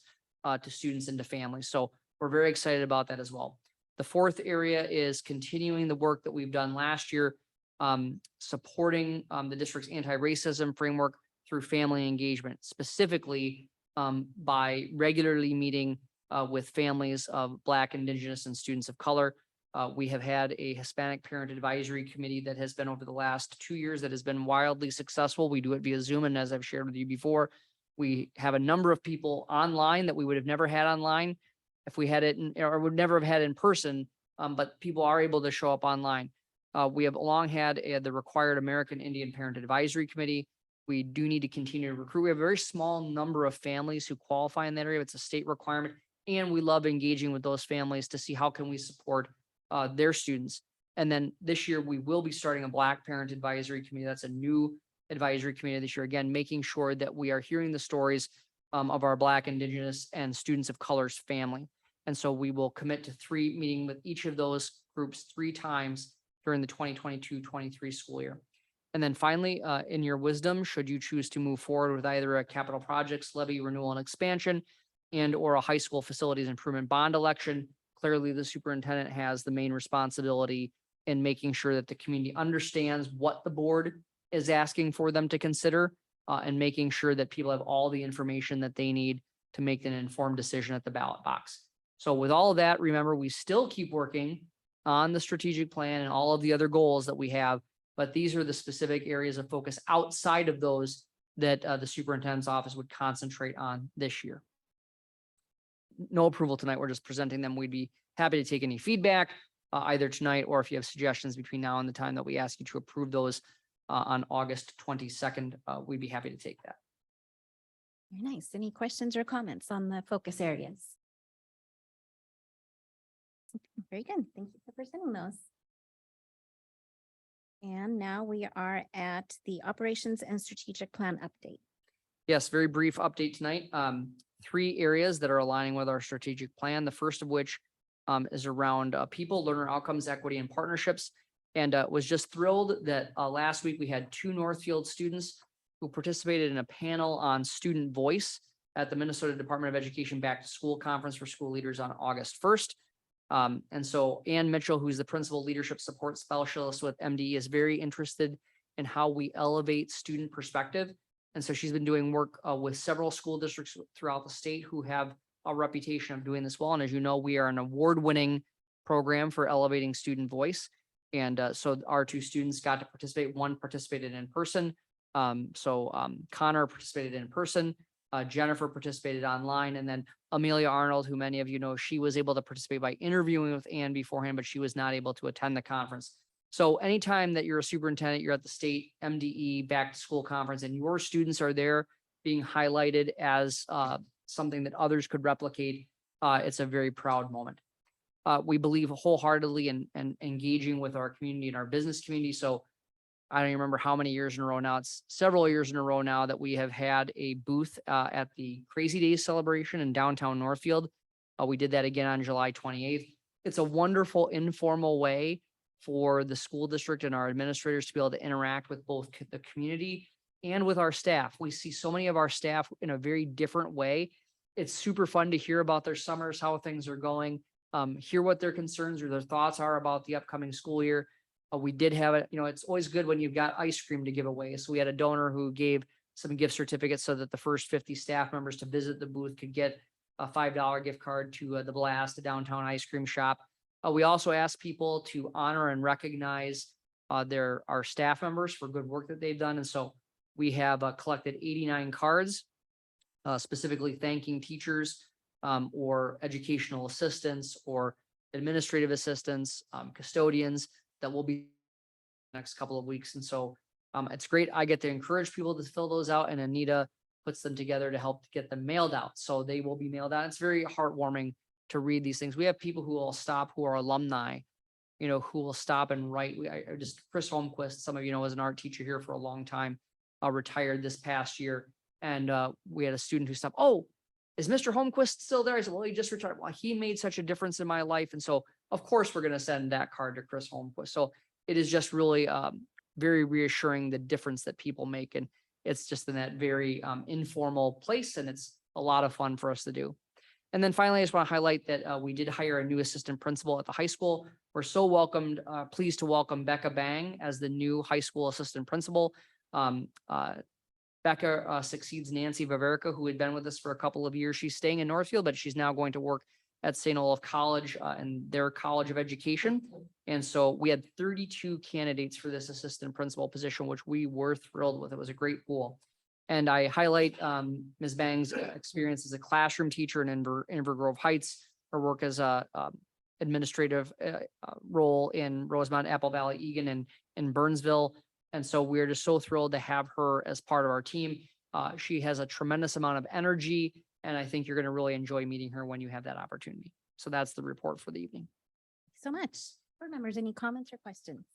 to students and to families. So we're very excited about that as well. The fourth area is continuing the work that we've done last year, supporting the district's anti-racism framework through family engagement, specifically by regularly meeting with families of Black, Indigenous, and students of color. We have had a Hispanic Parent Advisory Committee that has been over the last 2 years that has been wildly successful. We do it via Zoom, and as I've shared with you before, we have a number of people online that we would have never had online if we had it or would never have had in person, but people are able to show up online. We have long had the required American Indian Parent Advisory Committee. We do need to continue to recruit. We have a very small number of families who qualify in that area. It's a state requirement. And we love engaging with those families to see how can we support their students. And then this year, we will be starting a Black Parent Advisory Committee. That's a new advisory committee this year. Again, making sure that we are hearing the stories of our Black, Indigenous, and students of color's family. And so we will commit to meeting with each of those groups 3 times during the 2022-23 school year. And then finally, in your wisdom, should you choose to move forward with either a capital projects levy renewal and expansion and or a high school facilities improvement bond election, clearly the superintendent has the main responsibility in making sure that the community understands what the board is asking for them to consider and making sure that people have all the information that they need to make an informed decision at the ballot box. So with all of that, remember, we still keep working on the strategic plan and all of the other goals that we have, but these are the specific areas of focus outside of those that the superintendent's office would concentrate on this year. No approval tonight. We're just presenting them. We'd be happy to take any feedback either tonight, or if you have suggestions between now and the time that we ask you to approve those on August 22nd, we'd be happy to take that. Very nice. Any questions or comments on the focus areas? Very good. Thank you for presenting those. And now we are at the operations and strategic plan update. Yes, very brief update tonight. 3 areas that are aligning with our strategic plan. The first of which is around people, learner outcomes, equity, and partnerships. And was just thrilled that last week we had 2 Northfield students who participated in a panel on student voice at the Minnesota Department of Education Back to School Conference for School Leaders on August 1st. And so Ann Mitchell, who's the Principal Leadership Support Specialist with MDE, is very interested in how we elevate student perspective. And so she's been doing work with several school districts throughout the state who have a reputation of doing this well. And as you know, we are an award-winning program for elevating student voice. And so our 2 students got to participate. One participated in person. Connor participated in person. Jennifer participated online. And then Amelia Arnold, who many of you know, she was able to participate by interviewing with Ann beforehand, but she was not able to attend the conference. So anytime that you're a superintendent, you're at the state MDE Back to School Conference and your students are there being highlighted as something that others could replicate, it's a very proud moment. We believe wholeheartedly in engaging with our community and our business community. So I don't even remember how many years in a row now. It's several years in a row now that we have had a booth at the Crazy Days celebration in downtown Northfield. We did that again on July 28th. It's a wonderful informal way for the school district and our administrators to be able to interact with both the community and with our staff. We see so many of our staff in a very different way. It's super fun to hear about their summers, how things are going, hear what their concerns or their thoughts are about the upcoming school year. We did have it, it's always good when you've got ice cream to give away. So we had a donor who gave some gift certificates so that the first 50 staff members to visit the booth could get a $5 gift card to the Blast, a downtown ice cream shop. We also asked people to honor and recognize our staff members for good work that they've done. And so we have collected 89 cards, specifically thanking teachers or educational assistants or administrative assistants, custodians that will be next couple of weeks. And so it's great. I get to encourage people to fill those out, and Anita puts them together to help get them mailed out. So they will be mailed out. It's very heartwarming to read these things. We have people who will stop, who are alumni, who will stop and write. Chris Holmquist, some of you know, was an art teacher here for a long time, retired this past year. And we had a student who stopped, "Oh, is Mr. Holmquist still there?" I said, "Well, he just retired." "Well, he made such a difference in my life." And so of course we're going to send that card to Chris Holmquist. So it is just really very reassuring the difference that people make. And it's just in that very informal place. And it's a lot of fun for us to do. And then finally, I just want to highlight that we did hire a new assistant principal at the high school. We're so pleased to welcome Becca Bang as the new high school assistant principal. Becca succeeds Nancy Vaverica, who had been with us for a couple of years. She's staying in Northfield, but she's now going to work at St. Olaf College and their College of Education. And so we had 32 candidates for this assistant principal position, which we were thrilled with. It was a great pool. And I highlight Ms. Bang's experience as a classroom teacher in Inver Grove Heights, her work as a administrative role in Rosemont, Apple Valley, Egan, and in Burnsville. And so we're just so thrilled to have her as part of our team. She has a tremendous amount of energy And I think you're going to really enjoy meeting her when you have that opportunity. So that's the report for the evening. So much. Board members, any comments or questions?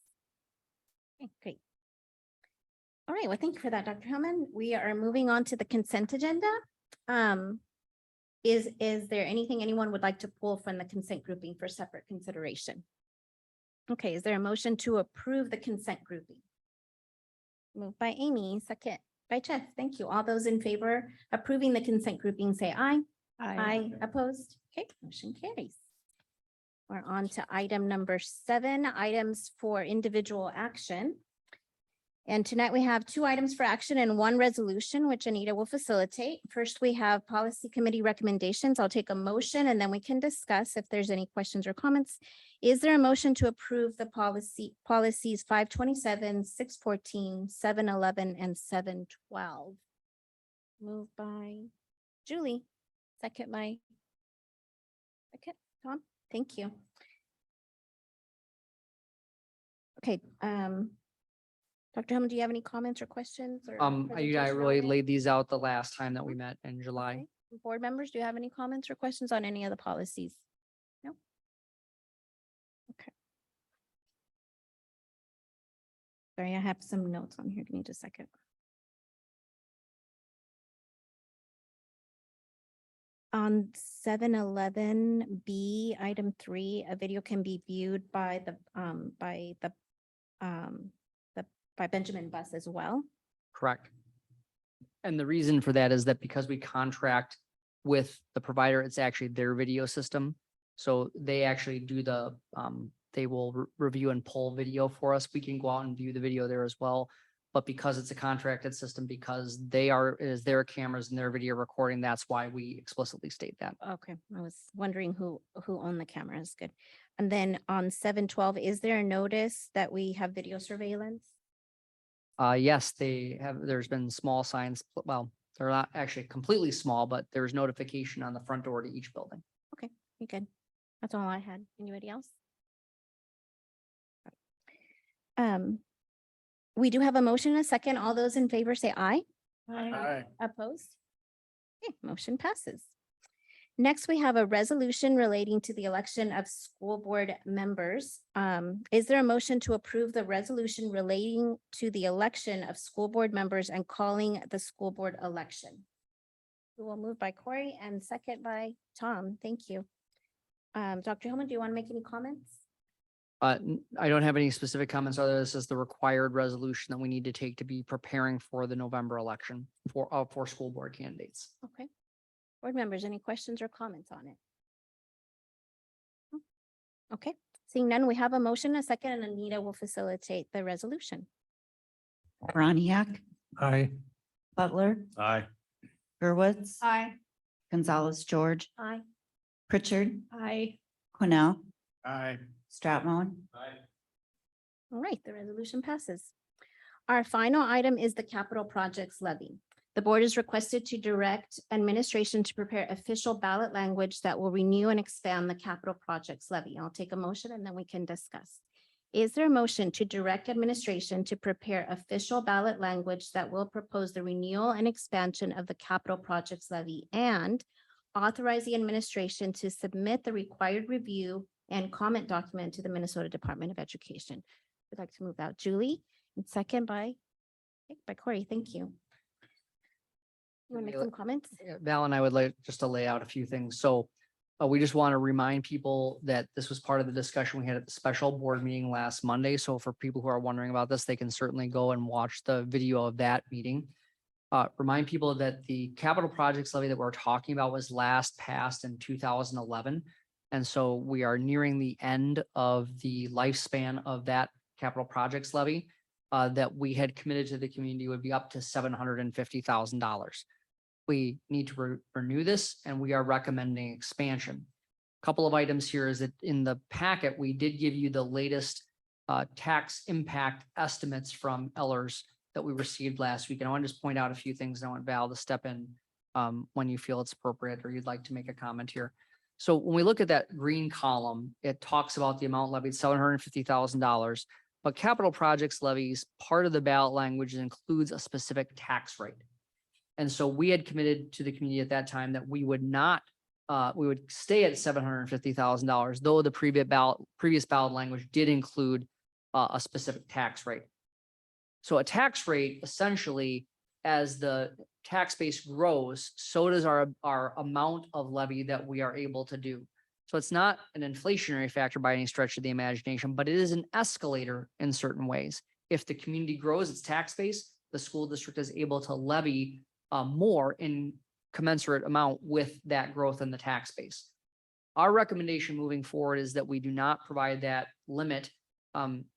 Okay, great. All right, well, thank you for that, Dr. Hellman. We are moving on to the consent agenda. Is there anything anyone would like to pull from the consent grouping for separate consideration? Okay, is there a motion to approve the consent grouping? Moved by Amy, second by Jeff. Thank you. All those in favor approving the consent grouping, say aye. Aye. Opposed? Okay, motion carries. We're on to item number 7, items for individual action. And tonight we have 2 items for action and 1 resolution, which Anita will facilitate. First, we have policy committee recommendations. I'll take a motion and then we can discuss if there's any questions or comments. Is there a motion to approve the policies 527, 614, 711, and 712? Moved by Julie, second by Tom. Thank you. Okay, Dr. Hellman, do you have any comments or questions? Or I presentation really on it? laid these out the last time that we met in July. Okay. Board members, do you have any comments or questions on any of the policies? No? Okay. Sorry, I have some notes on here. Give me just a second. On 711B, item 3, a video can be viewed by Benjamin Bus as well. Correct. And the reason for that is that because we contract with the provider, it's actually their video system. So they actually do they will review and pull video for us. We can go out and view the video there as well. But because it's a contracted system, because it is their cameras and their video recording, that's why we explicitly state that. Okay, I was wondering who owned the cameras. Good. And then on 712, is there a notice that we have video surveillance? Yes, there's been small signs, well, they're not actually completely small, but there's notification on the front door to each building. You good? That's all I had. Anybody else? We do have a motion and a second. All those in favor say aye. Aye. Opposed? Okay, motion passes. Next, we have a resolution relating to the election of school board members. Is there a motion to approve the resolution relating to the election of school board members and calling the school board election? We will move by Corey and second by Tom. Thank you. Dr. Hellman, do you want to make any comments? I don't have any specific comments other than this is the required resolution that we need to take to be preparing for the November election for school board candidates. Okay. Board members, any questions or comments on it? Okay, seeing none, we have a motion, a second, and Anita will facilitate the resolution. Broniak, Aye. Butler, Aye. Gurwitz, Aye. Gonzalez, George, Aye. Pritchard, Aye. Cornell, Aye. Stratmon, All right, the resolution passes. Our final item is the capital projects levy. The board is requested to direct administration to prepare official ballot language that will renew and expand the capital projects levy. I'll take a motion and then we can discuss. Is there a motion to direct administration to prepare official ballot language that will propose the renewal and expansion of the capital projects levy and authorize the administration to submit the required review and comment document to the Minnesota Department of Education? We'd like to move out Julie and second by Corey. Thank you. You want to make some comments? Val and I would like just to lay out a few things. So we just want to remind people that this was part of the discussion we had at the special board meeting last Monday. So for people who are wondering about this, they can certainly go and watch the video of that meeting. Remind people that the capital projects levy that we're talking about was last passed in 2011. And so we are nearing the end of the lifespan of that capital projects levy that we had committed to the community would be up to $750,000. We need to renew this and we are recommending expansion. Couple of items here is that in the packet, we did give you the latest tax impact estimates from Ellers that we received last week. And I want to just point out a few things. And I want Val to step in when you feel it's appropriate or you'd like to make a comment here. So when we look at that green column, it talks about the amount levied, $750,000. But capital projects levies, part of the ballot language includes a specific tax rate. And so we had committed to the community at that time that we would not, we would stay at $750,000, though the previous ballot language did include a specific tax rate. So a tax rate, essentially, as the tax base grows, so does our amount of levy that we are able to do. So it's not an inflationary factor by any stretch of the imagination, but it is an escalator in certain ways. If the community grows its tax base, the school district is able to levy more in commensurate amount with that growth in the tax base. Our recommendation moving forward is that we do not provide that limit.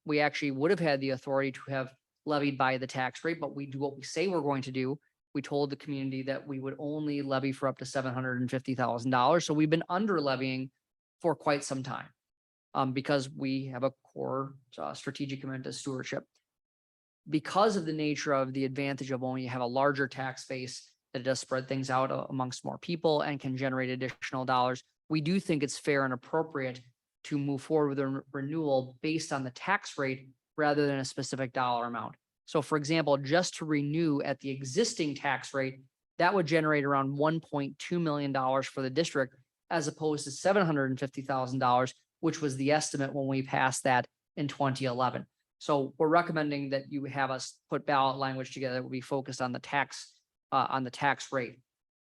We actually would have had the authority to have levied by the tax rate, but we do what we say we're going to do. We told the community that we would only levy for up to $750,000. So we've been under levying for quite some time because we have a core strategic commitment to stewardship. Because of the nature of the advantage of when you have a larger tax base, that it does spread things out amongst more people and can generate additional dollars, we do think it's fair and appropriate to move forward with a renewal based on the tax rate rather than a specific dollar amount. So for example, just to renew at the existing tax rate, that would generate around $1.2 million for the district, as opposed to $750,000, which was the estimate when we passed that in 2011. So we're recommending that you have us put ballot language together that will be focused on the tax rate.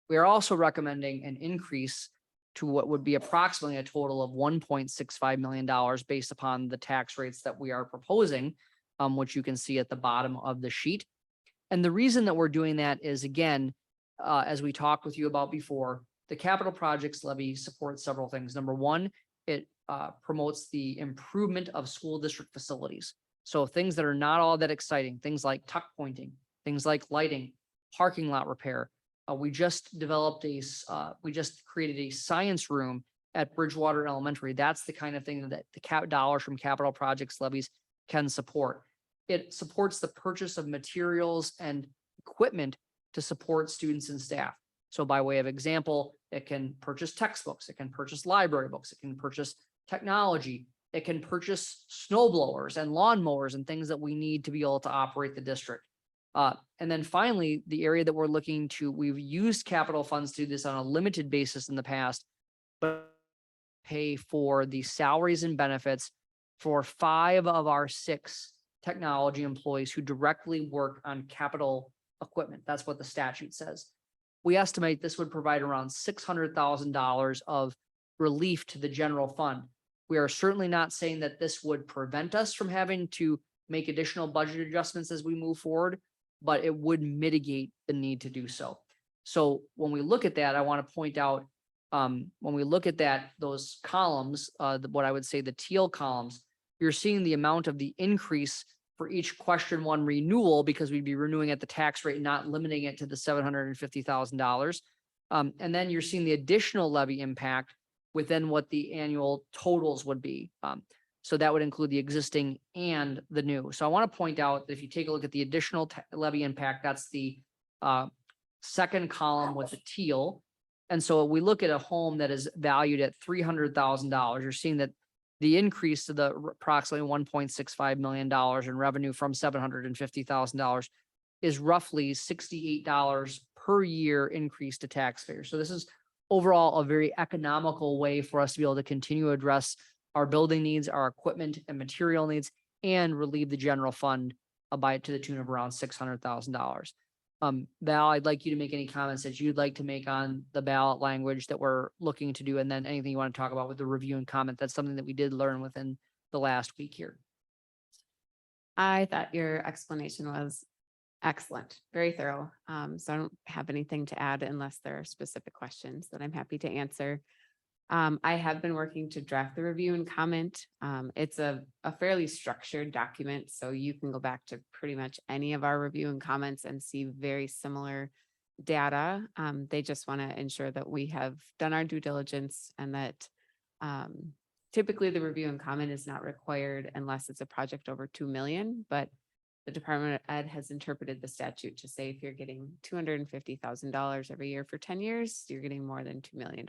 We are also recommending an increase to what would be approximately a total of $1.65 million based upon the tax rates that we are proposing, which you can see at the bottom of the sheet. And the reason that we're doing that is, again, as we talked with you about before, the capital projects levy supports several things. Number one, it promotes the improvement of school district facilities. So things that are not all that exciting, things like tuck pointing, things like lighting, parking lot repair. We just created a science room at Bridgewater Elementary. That's the kind of thing that the dollars from capital projects levies can support. It supports the purchase of materials and equipment to support students and staff. So by way of example, it can purchase textbooks, it can purchase library books, it can purchase technology, it can purchase snow blowers and lawn mowers and things that we need to be able to operate the district. And then finally, the area that we're looking to, we've used capital funds to do this on a limited basis in the past, but pay for the salaries and benefits for 5 of our 6 technology employees who directly work on capital equipment. That's what the statute says. We estimate this would provide around $600,000 of relief to the general fund. We are certainly not saying that this would prevent us from having to make additional budget adjustments as we move forward, but it would mitigate the need to do so. So when we look at that, I want to point out, when we look at that, those columns, what I would say the teal columns, you're seeing the amount of the increase for each question 1 renewal, because we'd be renewing at the tax rate, not limiting it to the $750,000. And then you're seeing the additional levy impact within what the annual totals would be. So that would include the existing and the new. So I want to point out that if you take a look at the additional levy impact, that's the second column with the teal. And so we look at a home that is valued at $300,000. You're seeing that the increase to the approximately $1.65 million in revenue from $750,000 is roughly $68 per year increase to taxpayers. So this is overall a very economical way for us to be able to continue to address our building needs, our equipment and material needs, and relieve the general fund to the tune of around $600,000. Val, I'd like you to make any comments that you'd like to make on the ballot language that we're looking to do, and then anything you want to talk about with the review and comment. That's something that we did learn within the last week here. I thought your explanation was excellent, very thorough. So I don't have anything to add unless there are specific questions that I'm happy to answer. I have been working to draft the review and comment. It's a fairly structured document, so you can go back to pretty much any of our review and comments and see very similar data. They just want to ensure that we have done our due diligence and that typically the review and comment is not required unless it's a project over 2 million, but the Department of Ed has interpreted the statute to say if you're getting $250,000 every year for 10 years, you're getting more than $2 million.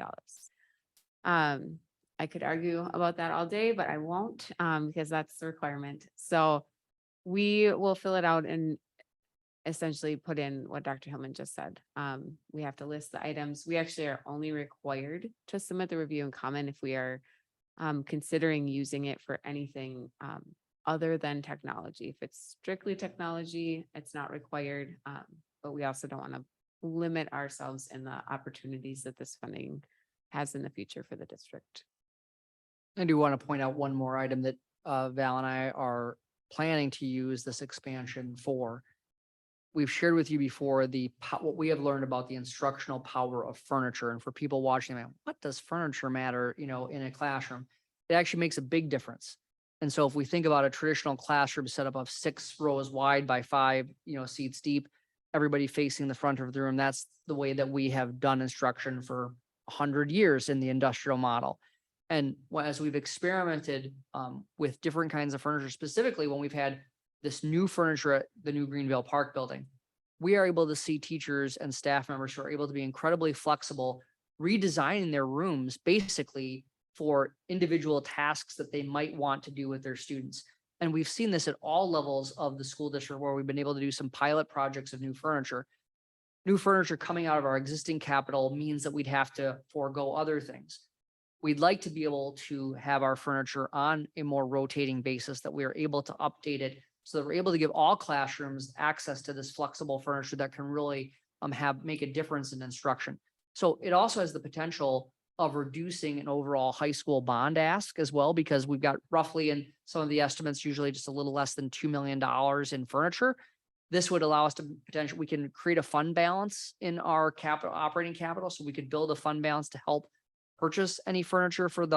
I could argue about that all day, but I won't, because that's the requirement. So we will fill it out essentially put in what Dr. Hillman just said. We have to list the items. We actually are only required to submit the review and comment if we are considering using it for anything other than technology. If it's strictly technology, it's not required. But we also don't want to limit ourselves in the opportunities that this funding has in the future for the district. I do want to point out one more item that Val and I are planning to use this expansion for. We've shared with you before what we have learned about the instructional power of furniture. And for people watching, man, what does furniture matter, in a classroom? It actually makes a big difference. And so if we think about a traditional classroom setup of 6 rows wide by 5, seats deep, everybody facing the front of the room, that's the way that we have done instruction for 100 years in the industrial model. And as we've experimented with different kinds of furniture, specifically when we've had this new furniture at the new Greenville Park building, we are able to see teachers and staff members who are able to be incredibly flexible, redesigning their rooms basically for individual tasks that they might want to do with their students. And we've seen this at all levels of the school district where we've been able to do some pilot projects of new furniture. New furniture coming out of our existing capital means that we'd have to forego other things. We'd like to be able to have our furniture on a more rotating basis, that we are able to update it so that we're able to give all classrooms access to this flexible furniture that can really make a difference in instruction. So it also has the potential of reducing an overall high school bond ask as well, because we've got roughly, in some of the estimates, usually just a little less than $2 million in furniture. This would allow us to we can create a fund balance in our operating capital. So we could build a fund balance to help purchase any furniture for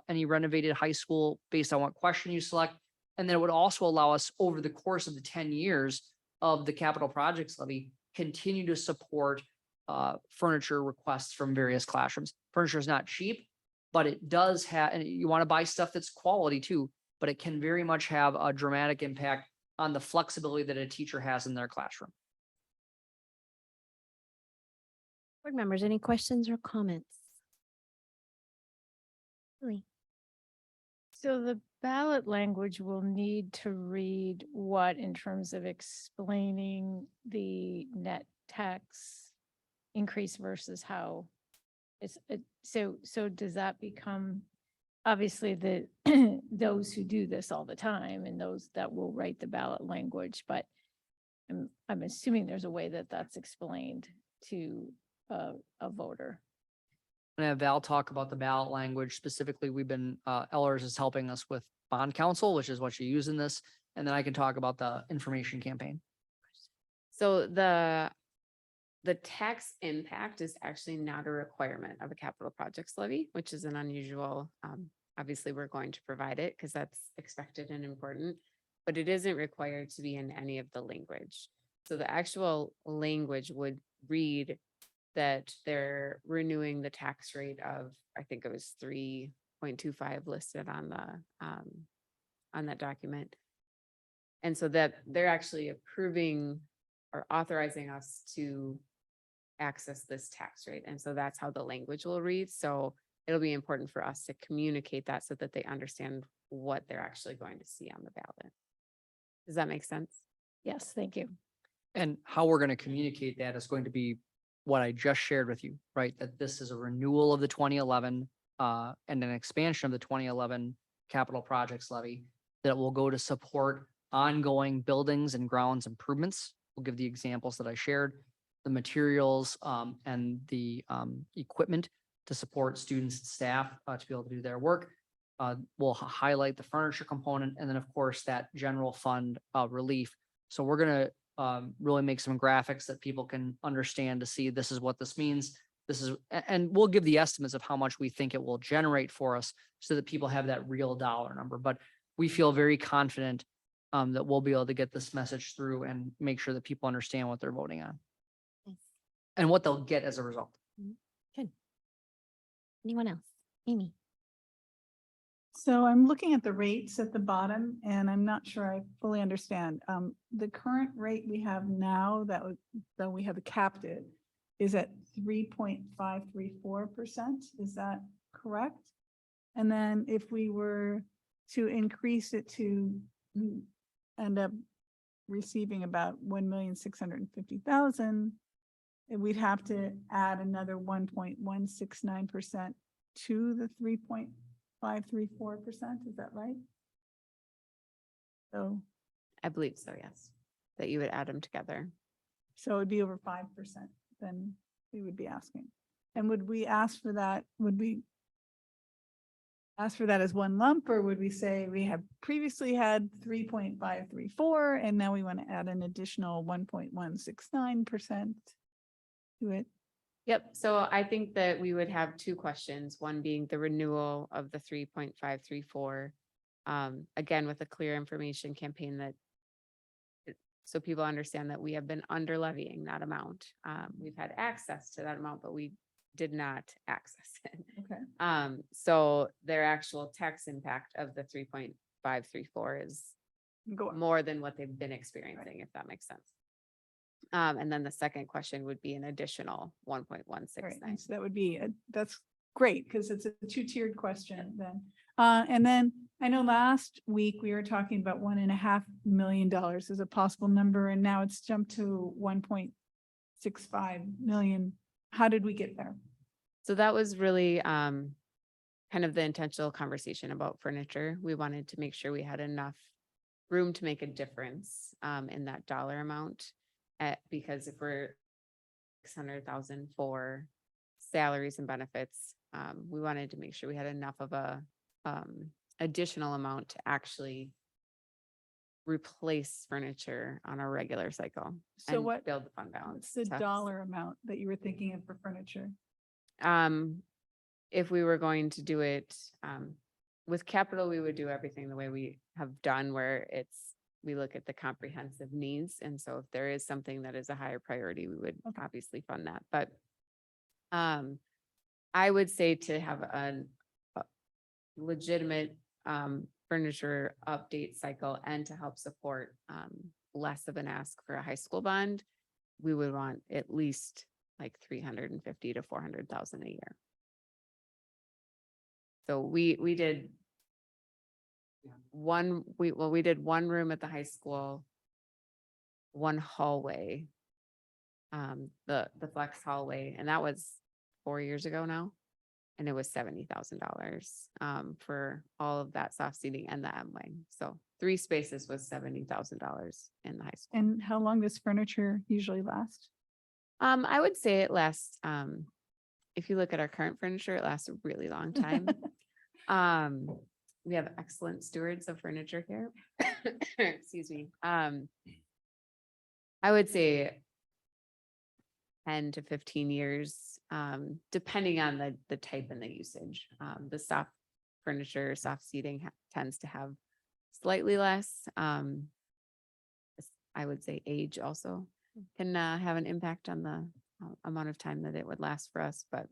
any renovated high school based on what question you select. And then it would also allow us, over the course of the 10 years of the capital projects levy, continue to support furniture requests from various classrooms. Furniture is not cheap, but it does have, and you want to buy stuff that's quality too, but it can very much have a dramatic impact on the flexibility that a teacher has in their classroom. Board members, any questions or comments? Really? So the ballot language will need to read what in terms of explaining the net tax increase versus how so does that become, obviously, those who do this all the time and those that will write the ballot language, but I'm assuming there's a way that that's explained to a voter. And have Val talk about the ballot language. Specifically, we've been, Ellers is helping us with bond counsel, which is what you use in this. And then I can talk about the information campaign. So the tax impact is actually not a requirement of a capital projects levy, which is an unusual, obviously we're going to provide it because that's expected and important, but it isn't required to be in any of the language. So the actual language would read that they're renewing the tax rate of, I think it was 3.25 listed on that document. And so that they're actually approving or authorizing us to access this tax rate. And so that's how the language will read. So it'll be important for us to communicate that so that they understand what they're actually going to see on the ballot. Does that make sense? Yes, thank you. And how we're going to communicate that is going to be what I just shared with you, right? That this is a renewal of the 2011 and an expansion of the 2011 capital projects levy that will go to support ongoing buildings and grounds improvements. We'll give the examples that I shared, the materials and the equipment to support students and staff to be able to do their work. We'll highlight the furniture component, and then of course that general fund relief. So we're going to really make some graphics that people can understand to see this is what this means. And we'll give the estimates of how much we think it will generate for us so that people have that real dollar number. But we feel very confident that we'll be able to get this message through and make sure that people understand what they're voting on and what they'll get as a result. Good. Anyone else? Amy? So I'm looking at the rates at the bottom and I'm not sure I fully understand. The current rate we have now that we have capped it is at 3.534%. Is that correct? And then if we were to increase it to end up receiving about 1,650,000, we'd have to add another 1.169% to the 3.534%. Is that right? So, I believe so, yes, that you would add them together. so it'd be over 5%, then we would be asking. And would we ask for that? Would we ask for that as one lump, or would we say we have previously had 3.534 and now we want to add an additional 1.169% to it? Yep, so I think that we would have two questions, one being the renewal of the 3.534. Again, with a clear information campaign that so people understand that we have been under levying that amount. We've had access to that amount, but we did not access it. Okay. So their actual tax impact of the 3.534 is Go on. more than what they've been experiencing, if that makes sense. And then the second question would be an additional Right, 1.169. and so that would be, that's great, because it's a two-tiered question then. And then I know last week we were talking about $1.5 million as a possible number, and now it's jumped to 1.65 million. How did we get there? So that was really kind of the intentional conversation about furniture. We wanted to make sure we had enough room to make a difference in that dollar amount. Because if we're 600,000 for salaries and benefits, we wanted to make sure we had enough of a additional amount to actually replace furniture on a regular cycle. So and what, build the fund balance. what's the to- dollar amount that you were thinking of for furniture? If we were going to do it with capital, we would do everything the way we have done, where we look at the comprehensive needs. And so if there is something that is a higher priority, we would Okay. obviously fund that. But I would say to have a legitimate furniture update cycle and to help support less of an ask for a high school bond, we would want at least like 350 to 400,000 a year. So we did we did one room at the high school, one hallway, the flex hallway, and that was 4 years ago now. And it was $70,000 for all of that soft seating and the M wing. So 3 spaces was $70,000 in the high school. And how long does furniture usually last? I would say it lasts, if you look at our current furniture, it lasts a really long time. We have excellent stewards of furniture here. Excuse me. I would say 10 to 15 years, depending on the type and the usage. The soft furniture, soft seating tends to have slightly less. I would say age also can have an impact on the amount of time that it would last for us, but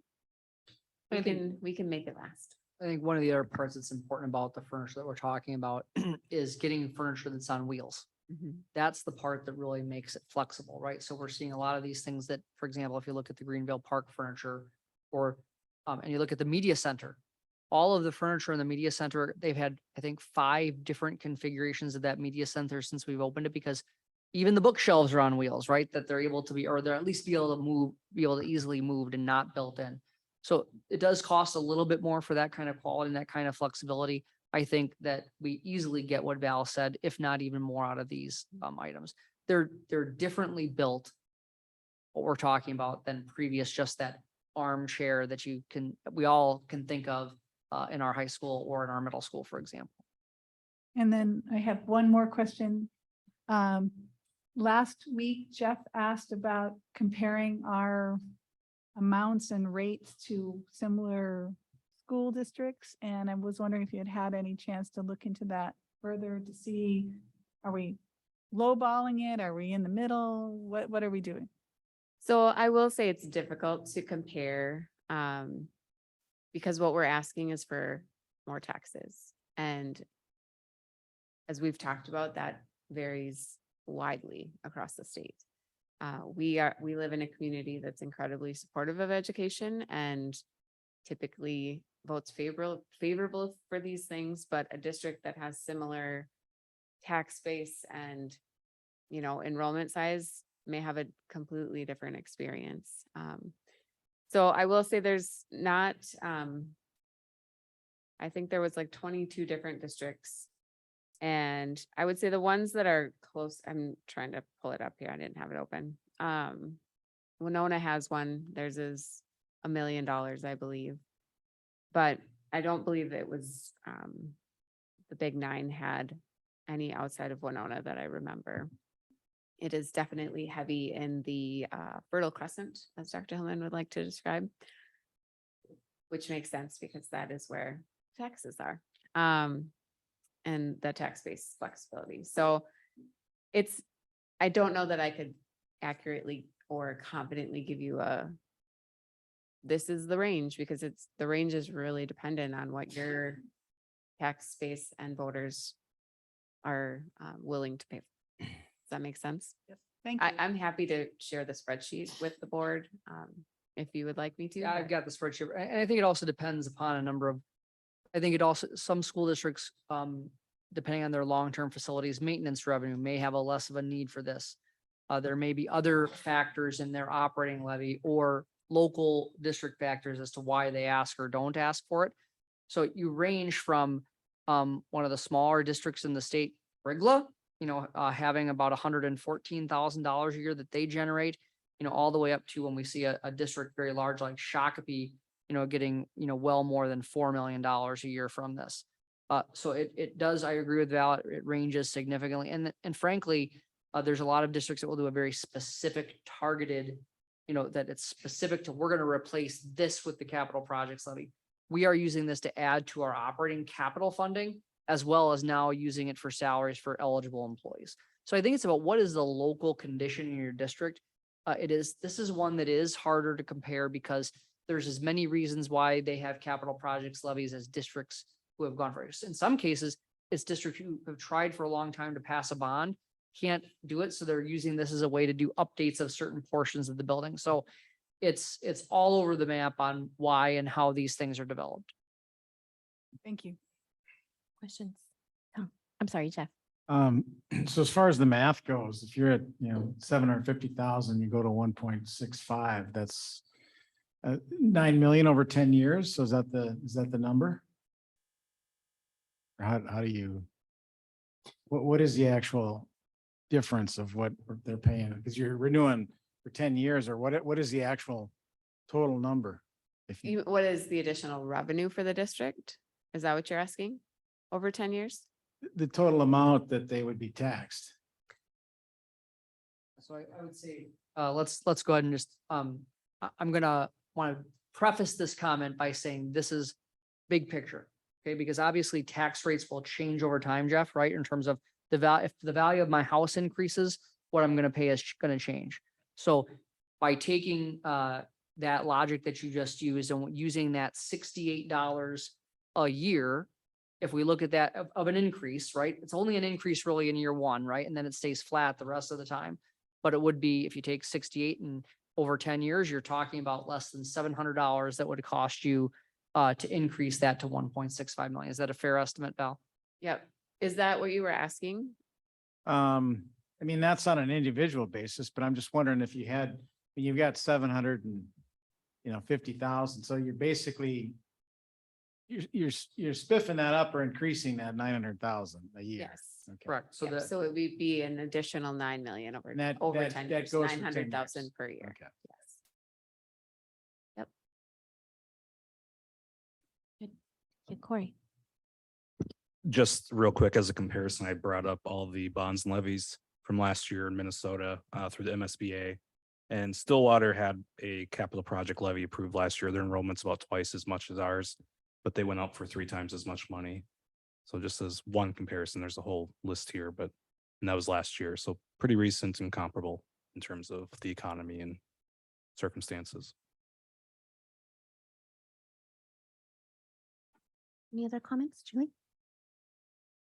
we can make it last. I think one of the other parts that's important about the furniture that we're talking about is getting furniture that's on wheels. That's the part that really makes it flexible, right? So we're seeing a lot of these things that, for example, if you look at the Greenville Park furniture or, and you look at the media center, all of the furniture in the media center, they've had, I think, 5 different configurations of that media center since we've opened it, because even the bookshelves are on wheels, right? That they're able to be, or they're at least be able to easily moved and not built in. So it does cost a little bit more for that kind of quality and that kind of flexibility. I think that we easily get what Val said, if not even more out of these items. They're differently built, what we're talking about, than previous, just that armchair that we all can think of in our high school or in our middle school, for example. And then I have one more question. Last week, Jeff asked about comparing our amounts and rates to similar school districts. And I was wondering if you had any chance to look into that further to see, are we lowballing it? Are we in the middle? What are we doing? So I will say it's difficult to compare because what we're asking is for more taxes. And as we've talked about, that varies widely across the state. We live in a community that's incredibly supportive of education and typically votes favorable for these things, but a district that has similar tax base and enrollment size may have a completely different experience. So I will say there's not, I think there was like 22 different districts. And I would say the ones that are close, I'm trying to pull it up here. I didn't have it open. Winona has one. Theirs is $1 million, I believe. But I don't believe it was, the Big Nine had any outside of Winona that I remember. It is definitely heavy in the Fertile Crescent, as Dr. Hillman would like to describe, which makes sense because that is where taxes are, and the tax base flexibility. So I don't know that I could accurately or confidently give you this is the range, because the range is really dependent on what your tax base and voters are willing to pay. Does that make sense? Thank you. I'm happy to share the spreadsheet with the board, if you would like me to. Yeah, I've but- got the spreadsheet. And I think it also depends upon a number of, I think it also, some school districts, depending on their long-term facilities, maintenance revenue may have a less of a need for this. There may be other factors in their operating levy or local district factors as to why they ask or don't ask for it. So you range from, one of the smaller districts in the state, Rigla, having about $114,000 a year that they generate, all the way up to when we see a district very large like Shakopee, getting, well more than $4 million a year from this. So it does, I agree with Val, it ranges significantly. And frankly, there's a lot of districts that will do a very specific targeted, that it's specific to, we're going to replace this with the capital projects levy. We are using this to add to our operating capital funding, as well as now using it for salaries for eligible employees. So I think it's about what is the local condition in your district. This is one that is harder to compare because there's as many reasons why they have capital projects levies as districts who have gone for it. In some cases, it's districts who have tried for a long time to pass a bond, can't do it. So they're using this as a way to do updates of certain portions of the building. So it's all over the map on why and how these things are developed. Thank you. Questions? Oh, I'm sorry, Jeff. So as far as the math goes, if you're at, 750,000, you go to 1.65, that's 9 million over 10 years. So is that the number? Or how do you, what is the actual difference of what they're paying? Because you're renewing for 10 years, or what is the actual total number? If you, What is the additional revenue for the district? Is that what you're asking? Over 10 years? the total amount that they would be taxed. So I would say, let's go ahead and just, I'm gonna want to preface this comment by saying this is big picture. Okay, because obviously tax rates will change over time, Jeff, right? In terms of if the value of my house increases, what I'm gonna pay is gonna change. So by taking that logic that you just used and using that $68 a year, if we look at that of an increase, right? It's only an increase really in year one, right? And then it stays flat the rest of the time. But it would be, if you take 68 and over 10 years, you're talking about less than $700 that would cost you to increase that to 1.65 million. Is that a fair estimate, Val? Yep. Is that what you were asking? I mean, that's on an individual basis, but I'm just wondering if you've got 750,000. So you're basically, you're spiffing that up or increasing that 900,000 a year. Yes. Okay. Correct. So Yep, that, so it would be an additional 9 million over, And that- over that- 10 that years, goes for 10 900,000 years. per year. Okay. Yes. Yeah, Corey. Just real quick, as a comparison, I brought up all the bonds and levies from last year in Minnesota through the MSBA. And Stillwater had a capital project levy approved last year. Their enrollment's about twice as much as ours, but they went out for 3 times as much money. So just as one comparison, there's a whole list here, and that was last year. So pretty recent and comparable in terms of the economy and circumstances. Any other comments, Julie?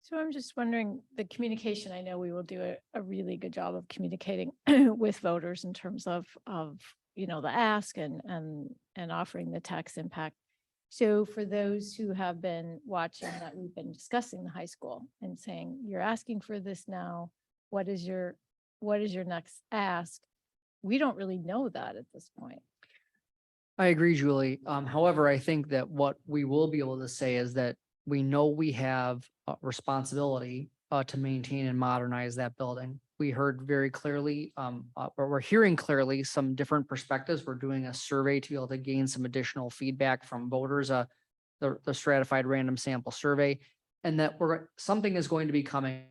So I'm just wondering, the communication, I know we will do a really good job of communicating with voters in terms of, the ask and offering the tax impact. So for those who have been watching that, we've been discussing the high school and saying, you're asking for this now. What is your what is your next ask? We don't really know that at this point. I agree, Julie. However, I think that what we will be able to say is that we know we have a responsibility to maintain and modernize that building. We heard very clearly, or we're hearing clearly some different perspectives. We're doing a survey to be able to gain some additional feedback from voters, the stratified random sample survey, and that something is going to be coming.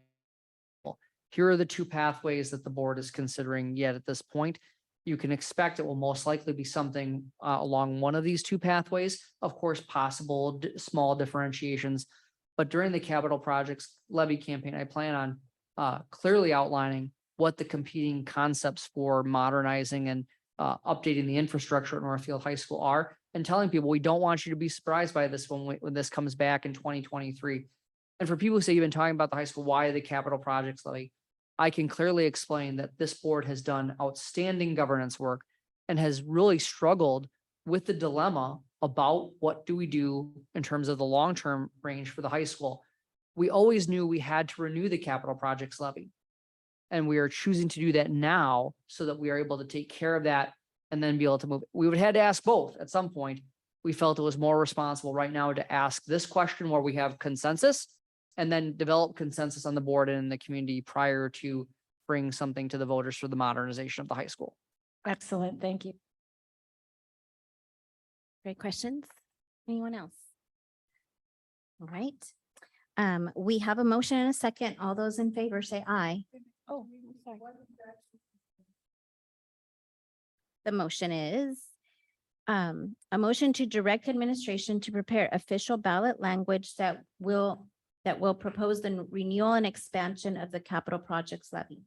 Here are the two pathways that the board is considering yet at this point. You can expect it will most likely be something along one of these two pathways. Of course, possible small differentiations. But during the capital projects levy campaign, I plan on clearly outlining what the competing concepts for modernizing and updating the infrastructure at Northfield High School are, and telling people we don't want you to be surprised by this when this comes back in 2023. And for people who say you've been talking about the high school, why the capital projects levy? I can clearly explain that this board has done outstanding governance work and has really struggled with the dilemma about what do we do in terms of the long-term range for the high school. We always knew we had to renew the capital projects levy. And we are choosing to do that now so that we are able to take care of that and then be able to move. We would have had to ask both at some point. We felt it was more responsible right now to ask this question where we have consensus and then develop consensus on the board and in the community prior to bring something to the voters for the modernization of the high school. Excellent. Thank you. Great questions. Anyone else? All right. We have a motion and a second. All those in favor say aye. Oh, sorry. The motion is a motion to direct administration to prepare official ballot language that will propose the renewal and expansion of the capital projects levy,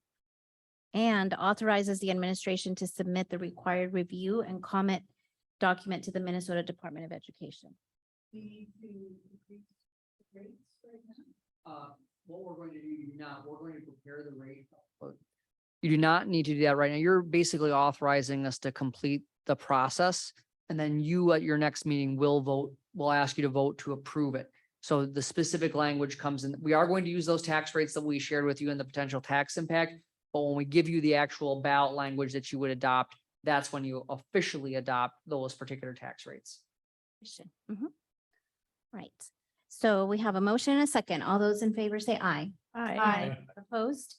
and authorizes the administration to submit the required review and comment document to the Minnesota Department of Education. What we're going to do now, we're going to prepare the rate. You do not need to do that right now. You're basically authorizing us to complete the process. And then you at your next meeting will ask you to vote to approve it. So the specific language comes in. We are going to use those tax rates that we shared with you in the potential tax impact. But when we give you the actual ballot language that you would adopt, that's when you officially adopt those particular tax rates. Mhm. Right. So we have a motion and a second. All those in favor say aye. Aye. Opposed?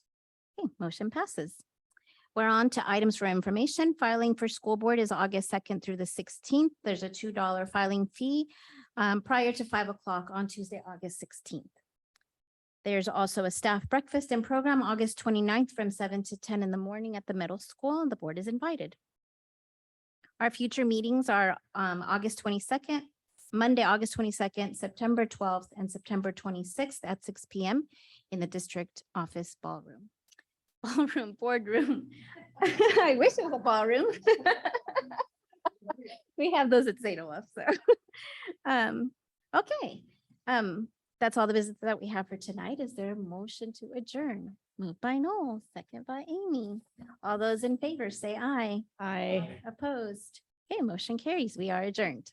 Okay, motion passes. We're on to items for information. Filing for school board is August 2nd through the 16th. There's a $2 filing fee prior to 5 o'clock on Tuesday, August 16th. There's also a staff breakfast and program August 29th from 7 to 10 in the morning at the middle school, and the board is invited. Our future meetings are August 22nd, Monday, August 22nd, September 12th, and September 26th at 6 p.m. in the district office ballroom. Boardroom. I wish it was a ballroom. We have those at St. Olaf, so. Okay. That's all the business that we have for tonight. Is there a motion to adjourn? Moved by Noel, second by Amy. All those in favor say aye. Aye. Opposed? Okay, motion carries. We are adjourned.